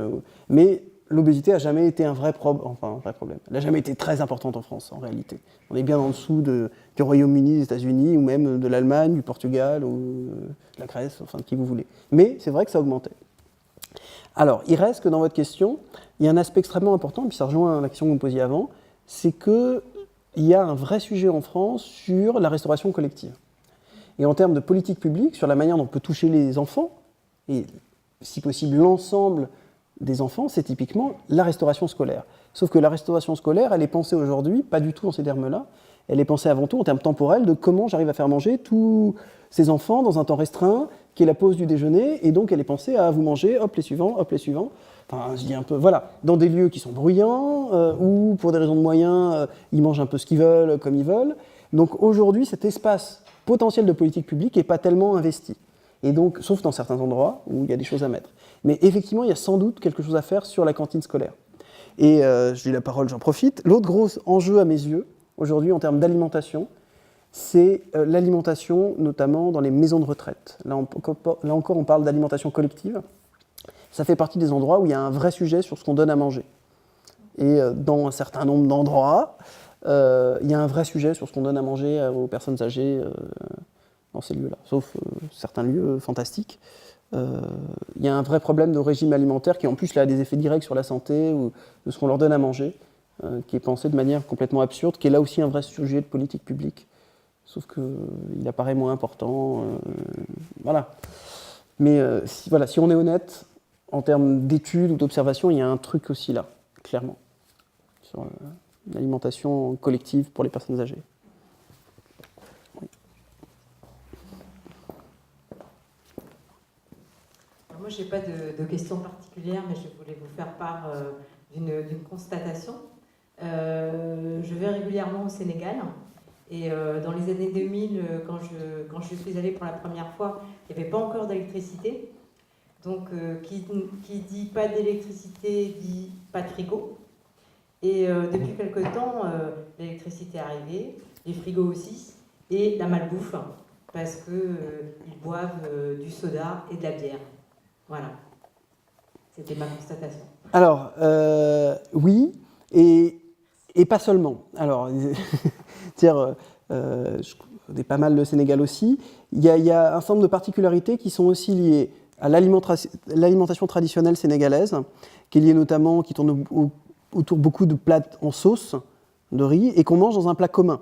[SPEAKER 1] Mais l'obésité n'a jamais été un vrai problème. Elle n'a jamais été très importante en France, en réalité. On est bien en dessous du Royaume-Uni, des États-Unis, ou même de l'Allemagne, du Portugal, ou de la Grèce, enfin, de qui vous voulez. Mais c'est vrai que ça augmentait. Alors, il reste que dans votre question, il y a un aspect extrêmement important, puis ça rejoint la question que vous me posiez avant, c'est qu'il y a un vrai sujet en France sur la restauration collective. Et en termes de politique publique, sur la manière dont on peut toucher les enfants, et si possible l'ensemble des enfants, c'est typiquement la restauration scolaire. Sauf que la restauration scolaire, elle est pensée aujourd'hui, pas du tout dans ces termes-là, elle est pensée avant tout en termes temporels de comment j'arrive à faire manger tous ces enfants dans un temps restreint, qui est la pause du déjeuner, et donc elle est pensée à vous manger, hop, les suivants, enfin, je dis un peu, voilà, dans des lieux qui sont bruyants, ou pour des raisons de moyens, ils mangent un peu ce qu'ils veulent, comme ils veulent. Donc aujourd'hui, cet espace potentiel de politique publique n'est pas tellement investi. Et donc, sauf dans certains endroits où il y a des choses à mettre. Mais effectivement, il y a sans doute quelque chose à faire sur la cantine scolaire. Et j'ai eu la parole, j'en profite. L'autre gros enjeu à mes yeux, aujourd'hui, en termes d'alimentation, c'est l'alimentation, notamment dans les maisons de retraite. Là encore, on parle d'alimentation collective. Ça fait partie des endroits où il y a un vrai sujet sur ce qu'on donne à manger. Et dans un certain nombre d'endroits, il y a un vrai sujet sur ce qu'on donne à manger aux personnes âgées dans ces lieux-là, sauf certains lieux fantastiques. Il y a un vrai problème de régime alimentaire qui en plus là, a des effets directs sur la santé ou de ce qu'on leur donne à manger, qui est pensé de manière complètement absurde, qui est là aussi un vrai sujet de politique publique, sauf qu'il apparaît moins important. Voilà. Mais si on est honnête, en termes d'études ou d'observations, il y a un truc aussi là, clairement, sur l'alimentation collective pour les personnes âgées.
[SPEAKER 9] Moi, je n'ai pas de questions particulières, mais je voulais vous faire part d'une constatation. Je vais régulièrement au Sénégal, et dans les années 2000, quand je suis allée pour la première fois, il n'y avait pas encore d'électricité. Donc, qui dit pas d'électricité, dit pas de frigo. Et depuis quelque temps, l'électricité est arrivée, les frigos aussi, et la malbouffe, parce qu'ils boivent du soda et de la bière. Voilà, c'était ma constatation.
[SPEAKER 1] Alors, oui, et pas seulement. Alors, je connais pas mal le Sénégal aussi. Il y a un certain nombre de particularités qui sont aussi liées à l'alimentation traditionnelle sénégalaise, qui est liée notamment, qui tourne autour beaucoup de plats en sauce, de riz, et qu'on mange dans un plat commun.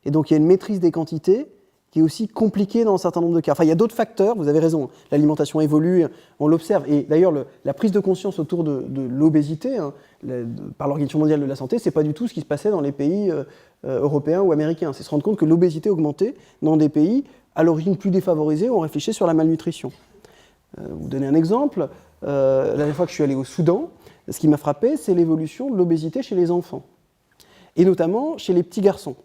[SPEAKER 1] Et donc, il y a une maîtrise des quantités qui est aussi compliqué dans un certain nombre de cas. Enfin, il y a d'autres facteurs, vous avez raison, l'alimentation évolue, on l'observe. Et d'ailleurs, la prise de conscience autour de l'obésité, par l'Organisation mondiale de la santé, c'est pas du tout ce qui se passait dans les pays européens ou américains. C'est se rendre compte que l'obésité augmentait dans des pays à l'origine plus défavorisés où on réfléchit sur la malnutrition. Vous donner un exemple, la dernière fois que je suis allé au Soudan, ce qui m'a frappé, c'est l'évolution de l'obésité chez les enfants, et notamment chez les petits garçons.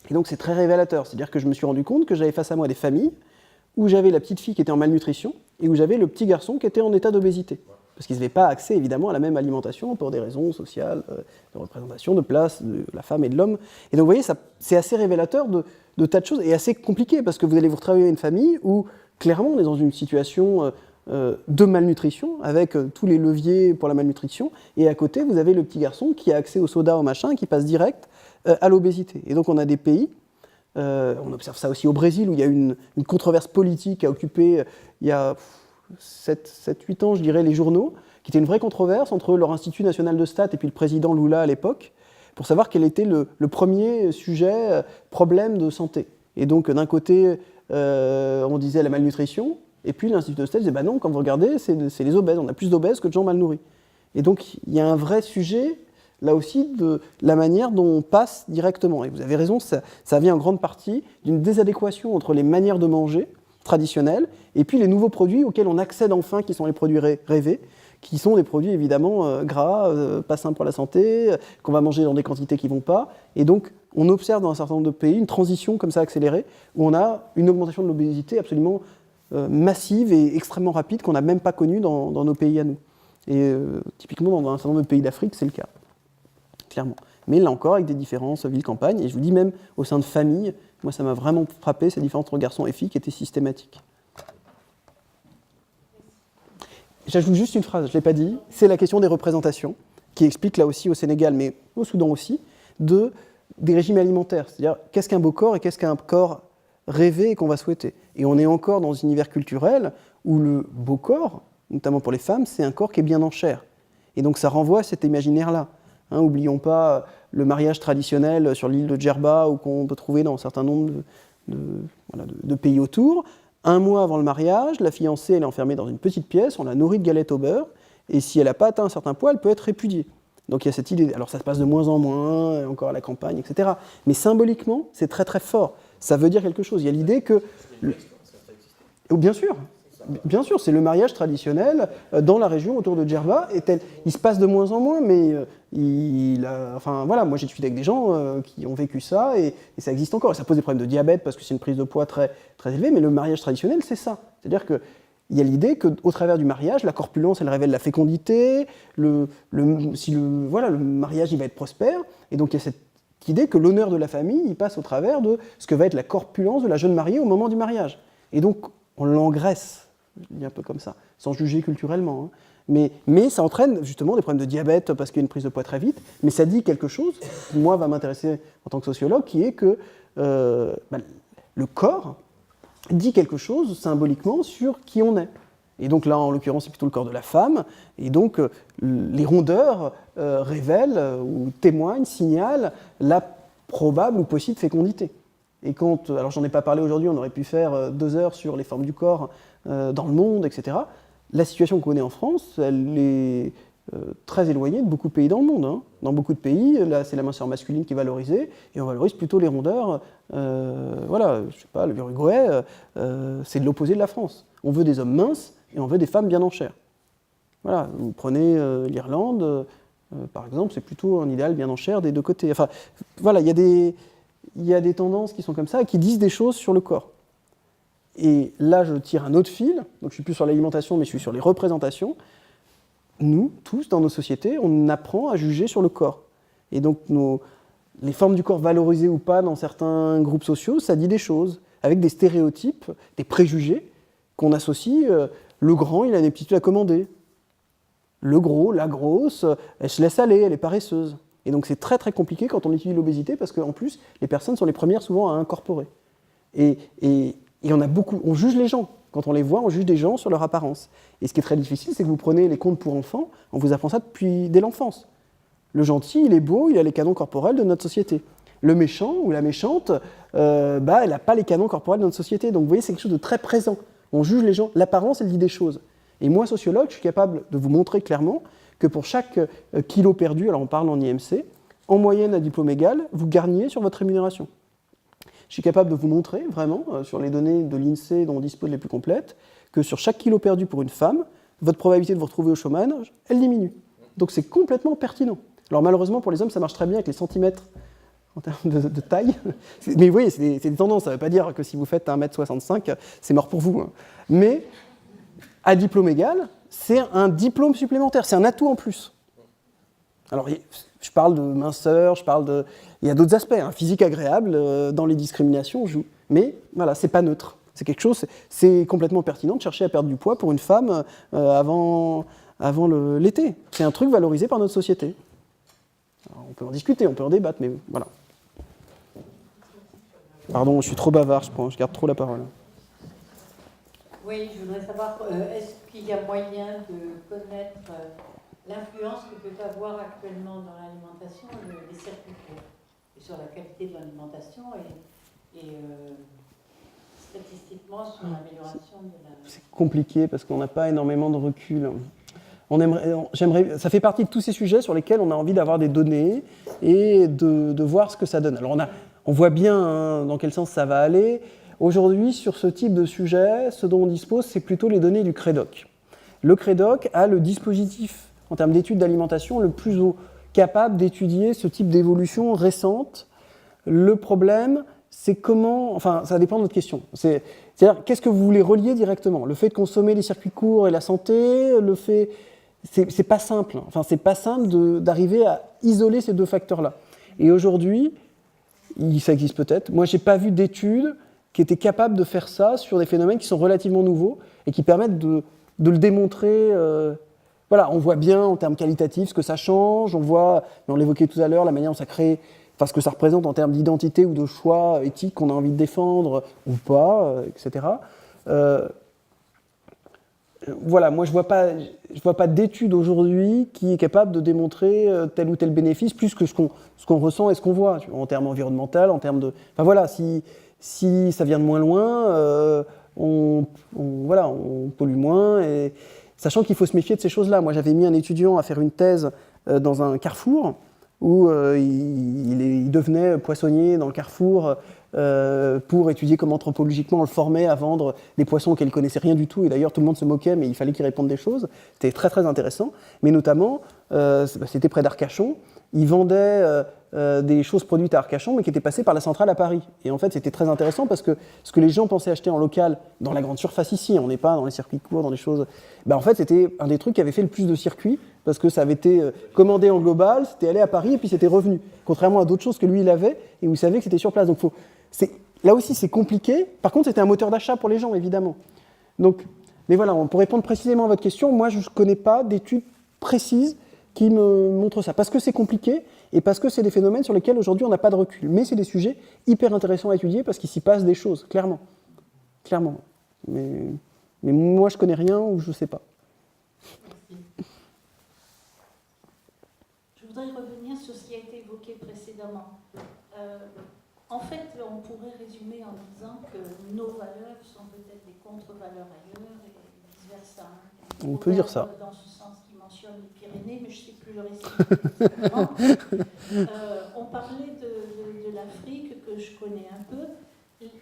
[SPEAKER 1] Et donc c'est très révélateur, c'est-à-dire que je me suis rendu compte que j'avais face à moi des familles où j'avais la petite fille qui était en malnutrition et où j'avais le petit garçon qui était en état d'obésité. Parce qu'ils n'avaient pas accès évidemment à la même alimentation pour des raisons sociales, de représentation, de place de la femme et de l'homme. Et donc vous voyez, c'est assez révélateur de tas de choses et assez compliqué parce que vous allez vous retrouver à une famille où clairement on est dans une situation de malnutrition avec tous les leviers pour la malnutrition et à côté vous avez le petit garçon qui a accès au soda, au machin, qui passe direct à l'obésité. Et donc on a des pays, on observe ça aussi au Brésil, où il y a une controverse politique qui a occupé, il y a 7-8 ans, je dirais, les journaux, qui était une vraie controverse entre leur Institut national de stats et puis le président Lula à l'époque, pour savoir quel était le premier sujet, problème de santé. Et donc d'un côté, on disait la malnutrition, et puis l'Institut de stats disait, bah non, quand vous regardez, c'est les obèses, on a plus d'obèses que de gens mal nourris. Et donc il y a un vrai sujet là aussi de la manière dont on passe directement. Et vous avez raison, ça vient en grande partie d'une désadéquation entre les manières de manger traditionnelles et puis les nouveaux produits auxquels on accède enfin, qui sont les produits rêvés, qui sont des produits évidemment gras, pas sains pour la santé, qu'on va manger dans des quantités qui ne vont pas. Et donc on observe dans un certain nombre de pays une transition comme ça accélérée, où on a une augmentation de l'obésité absolument massive et extrêmement rapide qu'on n'a même pas connue dans nos pays à nous. Et typiquement dans un certain nombre de pays d'Afrique, c'est le cas. Clairement. Mais là encore, avec des différences ville-campagne, et je vous dis même au sein de familles, moi ça m'a vraiment frappé, ces différences entre garçons et filles qui étaient systématiques. J'ajoute juste une phrase, je ne l'ai pas dit, c'est la question des représentations, qui explique là aussi au Sénégal, mais au Soudan aussi, des régimes alimentaires. C'est-à-dire, qu'est-ce qu'un beau corps et qu'est-ce qu'un corps rêvé et qu'on va souhaiter. Et on est encore dans un univers culturel où le beau corps, notamment pour les femmes, c'est un corps qui est bien en chair. Et donc ça renvoie à cet imaginaire-là. N'oublions pas le mariage traditionnel sur l'île de Djerba ou qu'on peut trouver dans un certain nombre de pays autour. Un mois avant le mariage, la fiancée elle est enfermée dans une petite pièce, on la nourrit de galettes au beurre, et si elle n'a pas atteint un certain poids, elle peut être répudiée. Donc il y a cette idée, alors ça se passe de moins en moins, encore à la campagne, etc. Mais symboliquement, c'est très très fort. Ça veut dire quelque chose. Il y a l'idée que... Bien sûr, c'est le mariage traditionnel dans la région autour de Djerba. Il se passe de moins en moins, mais moi j'ai discuté avec des gens qui ont vécu ça et ça existe encore. Et ça pose des problèmes de diabète parce que c'est une prise de poids très, très élevée, mais le mariage traditionnel, c'est ça. C'est-à-dire que il y a l'idée qu'au travers du mariage, la corpulence, elle révèle la fécondité, le mariage, il va être prospère, et donc il y a cette idée que l'honneur de la famille, il passe au travers de ce que va être la corpulence de la jeune mariée au moment du mariage. Et donc, on l'engraisse, je dis un peu comme ça, sans juger culturellement, hein. Mais ça entraîne justement des problèmes de diabète parce qu'il y a une prise de poids très vite, mais ça dit quelque chose, qui moi va m'intéresser en tant que sociologue, qui est que le corps dit quelque chose symboliquement sur qui on est. Et donc là, en l'occurrence, c'est plutôt le corps de la femme, et donc les rondeurs révèlent ou témoignent, signalent la probable ou possible fécondité. Et quand, alors j'en ai pas parlé aujourd'hui, on aurait pu faire 2 heures sur les formes du corps dans le monde, etc. La situation qu'on connaît en France, elle est très éloignée de beaucoup de pays dans le monde, hein. Dans beaucoup de pays, là, c'est la minceur masculine qui est valorisée, et on valorise plutôt les rondeurs. Voilà, je sais pas, le Uruguay, c'est de l'opposé de la France. On veut des hommes minces et on veut des femmes bien en chair. Voilà, vous prenez l'Irlande, par exemple, c'est plutôt un idéal bien en chair des deux côtés. Enfin, voilà, il y a des tendances qui sont comme ça et qui disent des choses sur le corps. Et là, je tire un autre fil, donc je ne suis plus sur l'alimentation, mais je suis sur les représentations. Nous, tous, dans nos sociétés, on apprend à juger sur le corps. Et donc, les formes du corps valorisées ou pas dans certains groupes sociaux, ça dit des choses, avec des stéréotypes, des préjugés, qu'on associe. Le grand, il a des petites à commander. Le gros, la grosse, elle se laisse aller, elle est paresseuse. Et donc, c'est très très compliqué quand on étudie l'obésité, parce qu'en plus, les personnes sont les premières souvent à incorporer. Et on juge les gens. Quand on les voit, on juge des gens sur leur apparence. Et ce qui est très difficile, c'est que vous prenez les contes pour enfants, on vous apprend ça dès l'enfance. Le gentil, il est beau, il a les canons corporels de notre société. Le méchant ou la méchante, elle n'a pas les canons corporels de notre société. Donc vous voyez, c'est quelque chose de très présent. On juge les gens, l'apparence, elle dit des choses. Et moi, sociologue, je suis capable de vous montrer clairement que pour chaque kilo perdu, alors on parle en IMC, en moyenne à diplôme égal, vous gagnez sur votre rémunération. Je suis capable de vous montrer, vraiment, sur les données de l'INSEE dont on dispose les plus complètes, que sur chaque kilo perdu pour une femme, votre probabilité de vous retrouver au chômage, elle diminue. Donc c'est complètement pertinent. Alors malheureusement, pour les hommes, ça marche très bien avec les centimètres en termes de taille. Mais vous voyez, c'est des tendances. Ça ne veut pas dire que si vous faites 1m65, c'est mort pour vous, hein. Mais à diplôme égal, c'est un diplôme supplémentaire, c'est un atout en plus. Alors, je parle de minceur, il y a d'autres aspects, hein. Physique agréable, dans les discriminations, on joue. Mais voilà, c'est pas neutre. C'est quelque chose, c'est complètement pertinent de chercher à perdre du poids pour une femme avant l'été. C'est un truc valorisé par notre société. Alors, on peut en discuter, on peut en débattre, mais voilà. Pardon, je suis trop bavard, je garde trop la parole.
[SPEAKER 5] Oui, je voudrais savoir, est-ce qu'il y a moyen de connaître l'influence que peut avoir actuellement dans l'alimentation les circuits courts, et sur la qualité de l'alimentation et statistiquement sur l'amélioration de la...
[SPEAKER 1] C'est compliqué parce qu'on n'a pas énormément de recul. Ça fait partie de tous ces sujets sur lesquels on a envie d'avoir des données et de voir ce que ça donne. Alors on voit bien, hein, dans quel sens ça va aller. Aujourd'hui, sur ce type de sujet, ce dont on dispose, c'est plutôt les données du CREDOC. Le CREDOC a le dispositif, en termes d'études d'alimentation, le plus capable d'étudier ce type d'évolution récente. Le problème, c'est comment... Enfin, ça dépend de notre question. C'est-à-dire, qu'est-ce que vous voulez relier directement ? Le fait de consommer les circuits courts et la santé, le fait... C'est pas simple. Enfin, c'est pas simple d'arriver à isoler ces deux facteurs-là. Et aujourd'hui, ça existe peut-être. Moi, j'ai pas vu d'études qui étaient capables de faire ça sur des phénomènes qui sont relativement nouveaux et qui permettent de le démontrer. Voilà, on voit bien en termes qualitatifs ce que ça change, on voit, on l'évoquait tout à l'heure, la manière dont ça crée, enfin ce que ça représente en termes d'identité ou de choix éthiques qu'on a envie de défendre ou pas, etc. Voilà, moi je vois pas d'étude aujourd'hui qui est capable de démontrer tel ou tel bénéfice plus que ce qu'on ressent et ce qu'on voit, en termes environnementaux, en termes de... Enfin voilà, si ça vient de moins loin, on pollue moins, et sachant qu'il faut se méfier de ces choses-là. Moi, j'avais mis un étudiant à faire une thèse dans un carrefour où il devenait poissonnier dans le carrefour pour étudier comment anthropologiquement on le formait à vendre des poissons auxquels il ne connaissait rien du tout, et d'ailleurs tout le monde se moquait, mais il fallait qu'il réponde des choses. C'était très très intéressant, mais notamment, c'était près d'Arcachon, il vendait des choses produites à Arcachon, mais qui étaient passées par la centrale à Paris. Et en fait, c'était très intéressant parce que ce que les gens pensaient acheter en local, dans la grande surface ici, on n'est pas dans les circuits courts, dans les choses... en fait, c'était un des trucs qui avait fait le plus de circuits, parce que ça avait été commandé en global, c'était allé à Paris, et puis c'était revenu. Contrairement à d'autres choses que lui, il avait, et où il savait que c'était sur place. Donc, là aussi, c'est compliqué. Par contre, c'était un moteur d'achat pour les gens, évidemment. Donc, mais voilà, pour répondre précisément à votre question, moi, je ne connais pas d'études précises qui me montrent ça. Parce que c'est compliqué, et parce que c'est des phénomènes sur lesquels aujourd'hui on n'a pas de recul. Mais c'est des sujets hyper intéressants à étudier parce qu'il s'y passe des choses, clairement. Clairement. Mais moi je connais rien ou je ne sais pas.
[SPEAKER 10] Merci. Je voudrais revenir sur ce qui a été évoqué précédemment. En fait, on pourrait résumer en disant que nos valeurs sont peut-être des contre-valeurs ailleurs et vice-versa.
[SPEAKER 1] On peut dire ça.
[SPEAKER 10] Dans ce sens qui mentionne les Pyrénées, mais je ne sais plus le récit. On parlait de l'Afrique, que je connais un peu.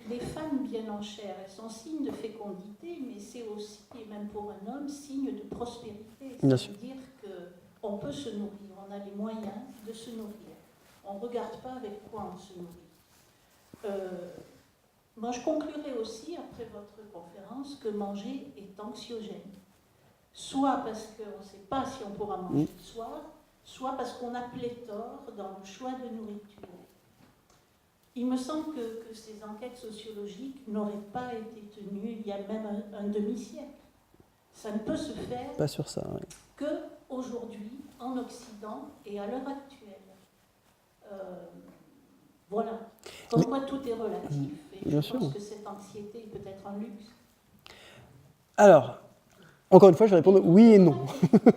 [SPEAKER 10] Les femmes viennent en chair, elles sont signes de fécondité, mais c'est aussi, et même pour un homme, signe de prospérité. C'est-à-dire qu'on peut se nourrir, on a les moyens de se nourrir. On ne regarde pas avec quoi on se nourrit. Moi, je conclurai aussi, après votre conférence, que manger est anxiogène. Soit parce qu'on ne sait pas si on pourra manger le soir, soit parce qu'on a pléthore dans le choix de nourriture. Il me semble que ces enquêtes sociologiques n'auraient pas été tenues il y a même un demi-siècle. Ça ne peut se faire
[SPEAKER 1] pas sur ça, oui.
[SPEAKER 10] qu'aujourd'hui, en Occident et à l'heure actuelle. Voilà. Comme quoi tout est relatif. Et je pense que cette anxiété est peut-être un luxe.
[SPEAKER 1] Alors, encore une fois, je vais répondre oui et non.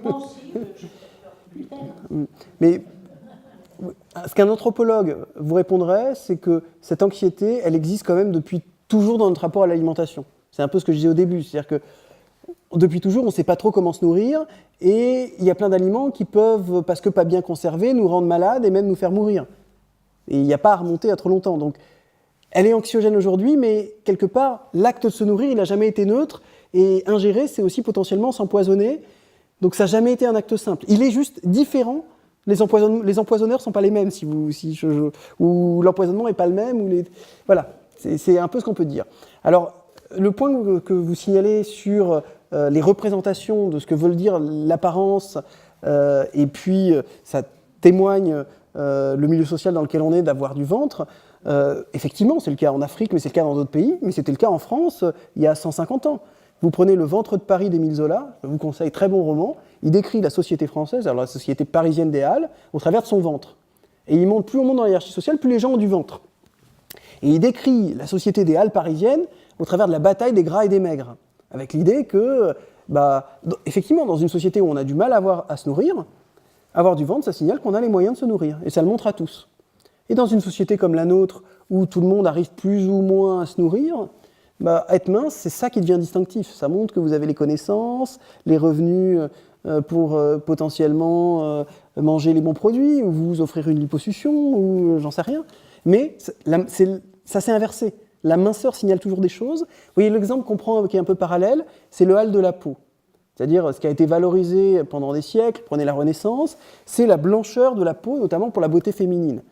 [SPEAKER 10] Moi aussi, je fais peur plus.
[SPEAKER 1] Mais ce qu'un anthropologue vous répondrait, c'est que cette anxiété, elle existe quand même depuis toujours dans notre rapport à l'alimentation. C'est un peu ce que je disais au début. C'est-à-dire que depuis toujours, on ne sait pas trop comment se nourrir et il y a plein d'aliments qui peuvent, parce que pas bien conservés, nous rendre malades et même nous faire mourir. Et il n'y a pas à remonter à trop longtemps. Donc, elle est anxiogène aujourd'hui, mais quelque part, l'acte de se nourrir, il n'a jamais été neutre. Et ingérer, c'est aussi potentiellement s'empoisonner. Donc, ça n'a jamais été un acte simple. Il est juste différent. Les empoisonneurs ne sont pas les mêmes, ou l'empoisonnement n'est pas le même. Voilà, c'est un peu ce qu'on peut dire. Alors, le point que vous signalez sur les représentations de ce que veut dire l'apparence, et puis ça témoigne le milieu social dans lequel on est d'avoir du ventre. Effectivement, c'est le cas en Afrique, mais c'est le cas dans d'autres pays, mais c'était le cas en France il y a 150 ans. Vous prenez Le Ventre de Paris d'Émile Zola, je vous conseille, très bon roman, il décrit la société française, alors la société parisienne des Halles, au travers de son ventre. Et il montre, plus on monte dans la hiérarchie sociale, plus les gens ont du ventre. Et il décrit la société des Halles parisiennes au travers de la bataille des gras et des maigres, avec l'idée que, effectivement, dans une société où on a du mal à se nourrir, avoir du ventre, ça signale qu'on a les moyens de se nourrir, et ça le montre à tous. Et dans une société comme la nôtre, où tout le monde arrive plus ou moins à se nourrir, être mince, c'est ça qui devient distinctif. Ça montre que vous avez les connaissances, les revenus pour potentiellement manger les bons produits, ou vous offrir une liposuction, ou j'en sais rien. Mais ça s'est inversé. La minceur signale toujours des choses. Vous voyez, l'exemple qu'on prend qui est un peu parallèle, c'est le hâle de la peau. C'est-à-dire ce qui a été valorisé pendant des siècles, prenez la Renaissance, c'est la blancheur de la peau, notamment pour la beauté féminine.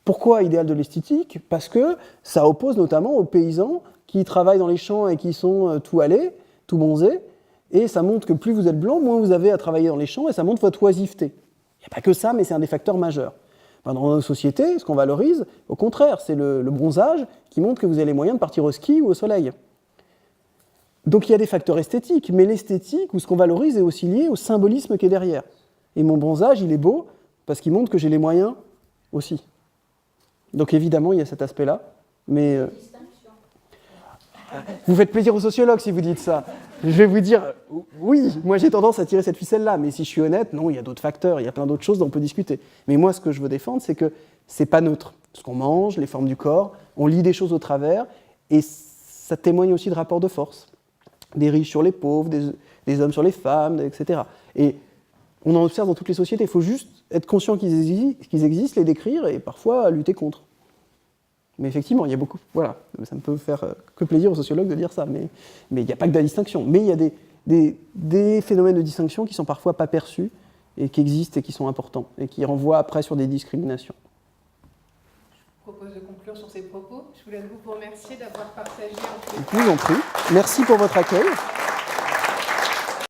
[SPEAKER 1] Pourquoi idéal de l'esthétique ? Parce que ça oppose notamment aux paysans qui travaillent dans les champs et qui sont tout halés, tout bronzés, et ça montre que plus vous êtes blanc, moins vous avez à travailler dans les champs, et ça montre votre oisiveté. Il n'y a pas que ça, mais c'est un des facteurs majeurs. Dans nos sociétés, ce qu'on valorise, au contraire, c'est le bronzage qui montre que vous avez les moyens de partir au ski ou au soleil. Donc il y a des facteurs esthétiques, mais l'esthétique, ou ce qu'on valorise, est aussi lié au symbolisme qui est derrière. Et mon bronzage, il est beau, parce qu'il montre que j'ai les moyens aussi. Donc évidemment, il y a cet aspect-là, mais... Vous faites plaisir aux sociologues si vous dites ça. Je vais vous dire, oui, moi j'ai tendance à tirer cette ficelle-là, mais si je suis honnête, non, il y a d'autres facteurs, il y a plein d'autres choses dont on peut discuter. Mais moi, ce que je veux défendre, c'est que c'est pas neutre. Ce qu'on mange, les formes du corps, on lit des choses au travers, et ça témoigne aussi de rapports de force. Des riches sur les pauvres, des hommes sur les femmes, etc. Et on en observe dans toutes les sociétés. Il faut juste être conscient qu'ils existent, les décrire, et parfois lutter contre. Mais effectivement, il y a beaucoup... Voilà, ça ne peut faire que plaisir aux sociologues de dire ça, mais il n'y a pas que de la distinction. Mais il y a des phénomènes de distinction qui sont parfois pas perçus et qui existent et qui sont importants, et qui renvoient après sur des discriminations.
[SPEAKER 11] Je propose de conclure sur ces propos. Je voulais vous remercier d'avoir partagé.
[SPEAKER 1] Je vous en prie. Merci pour votre accueil.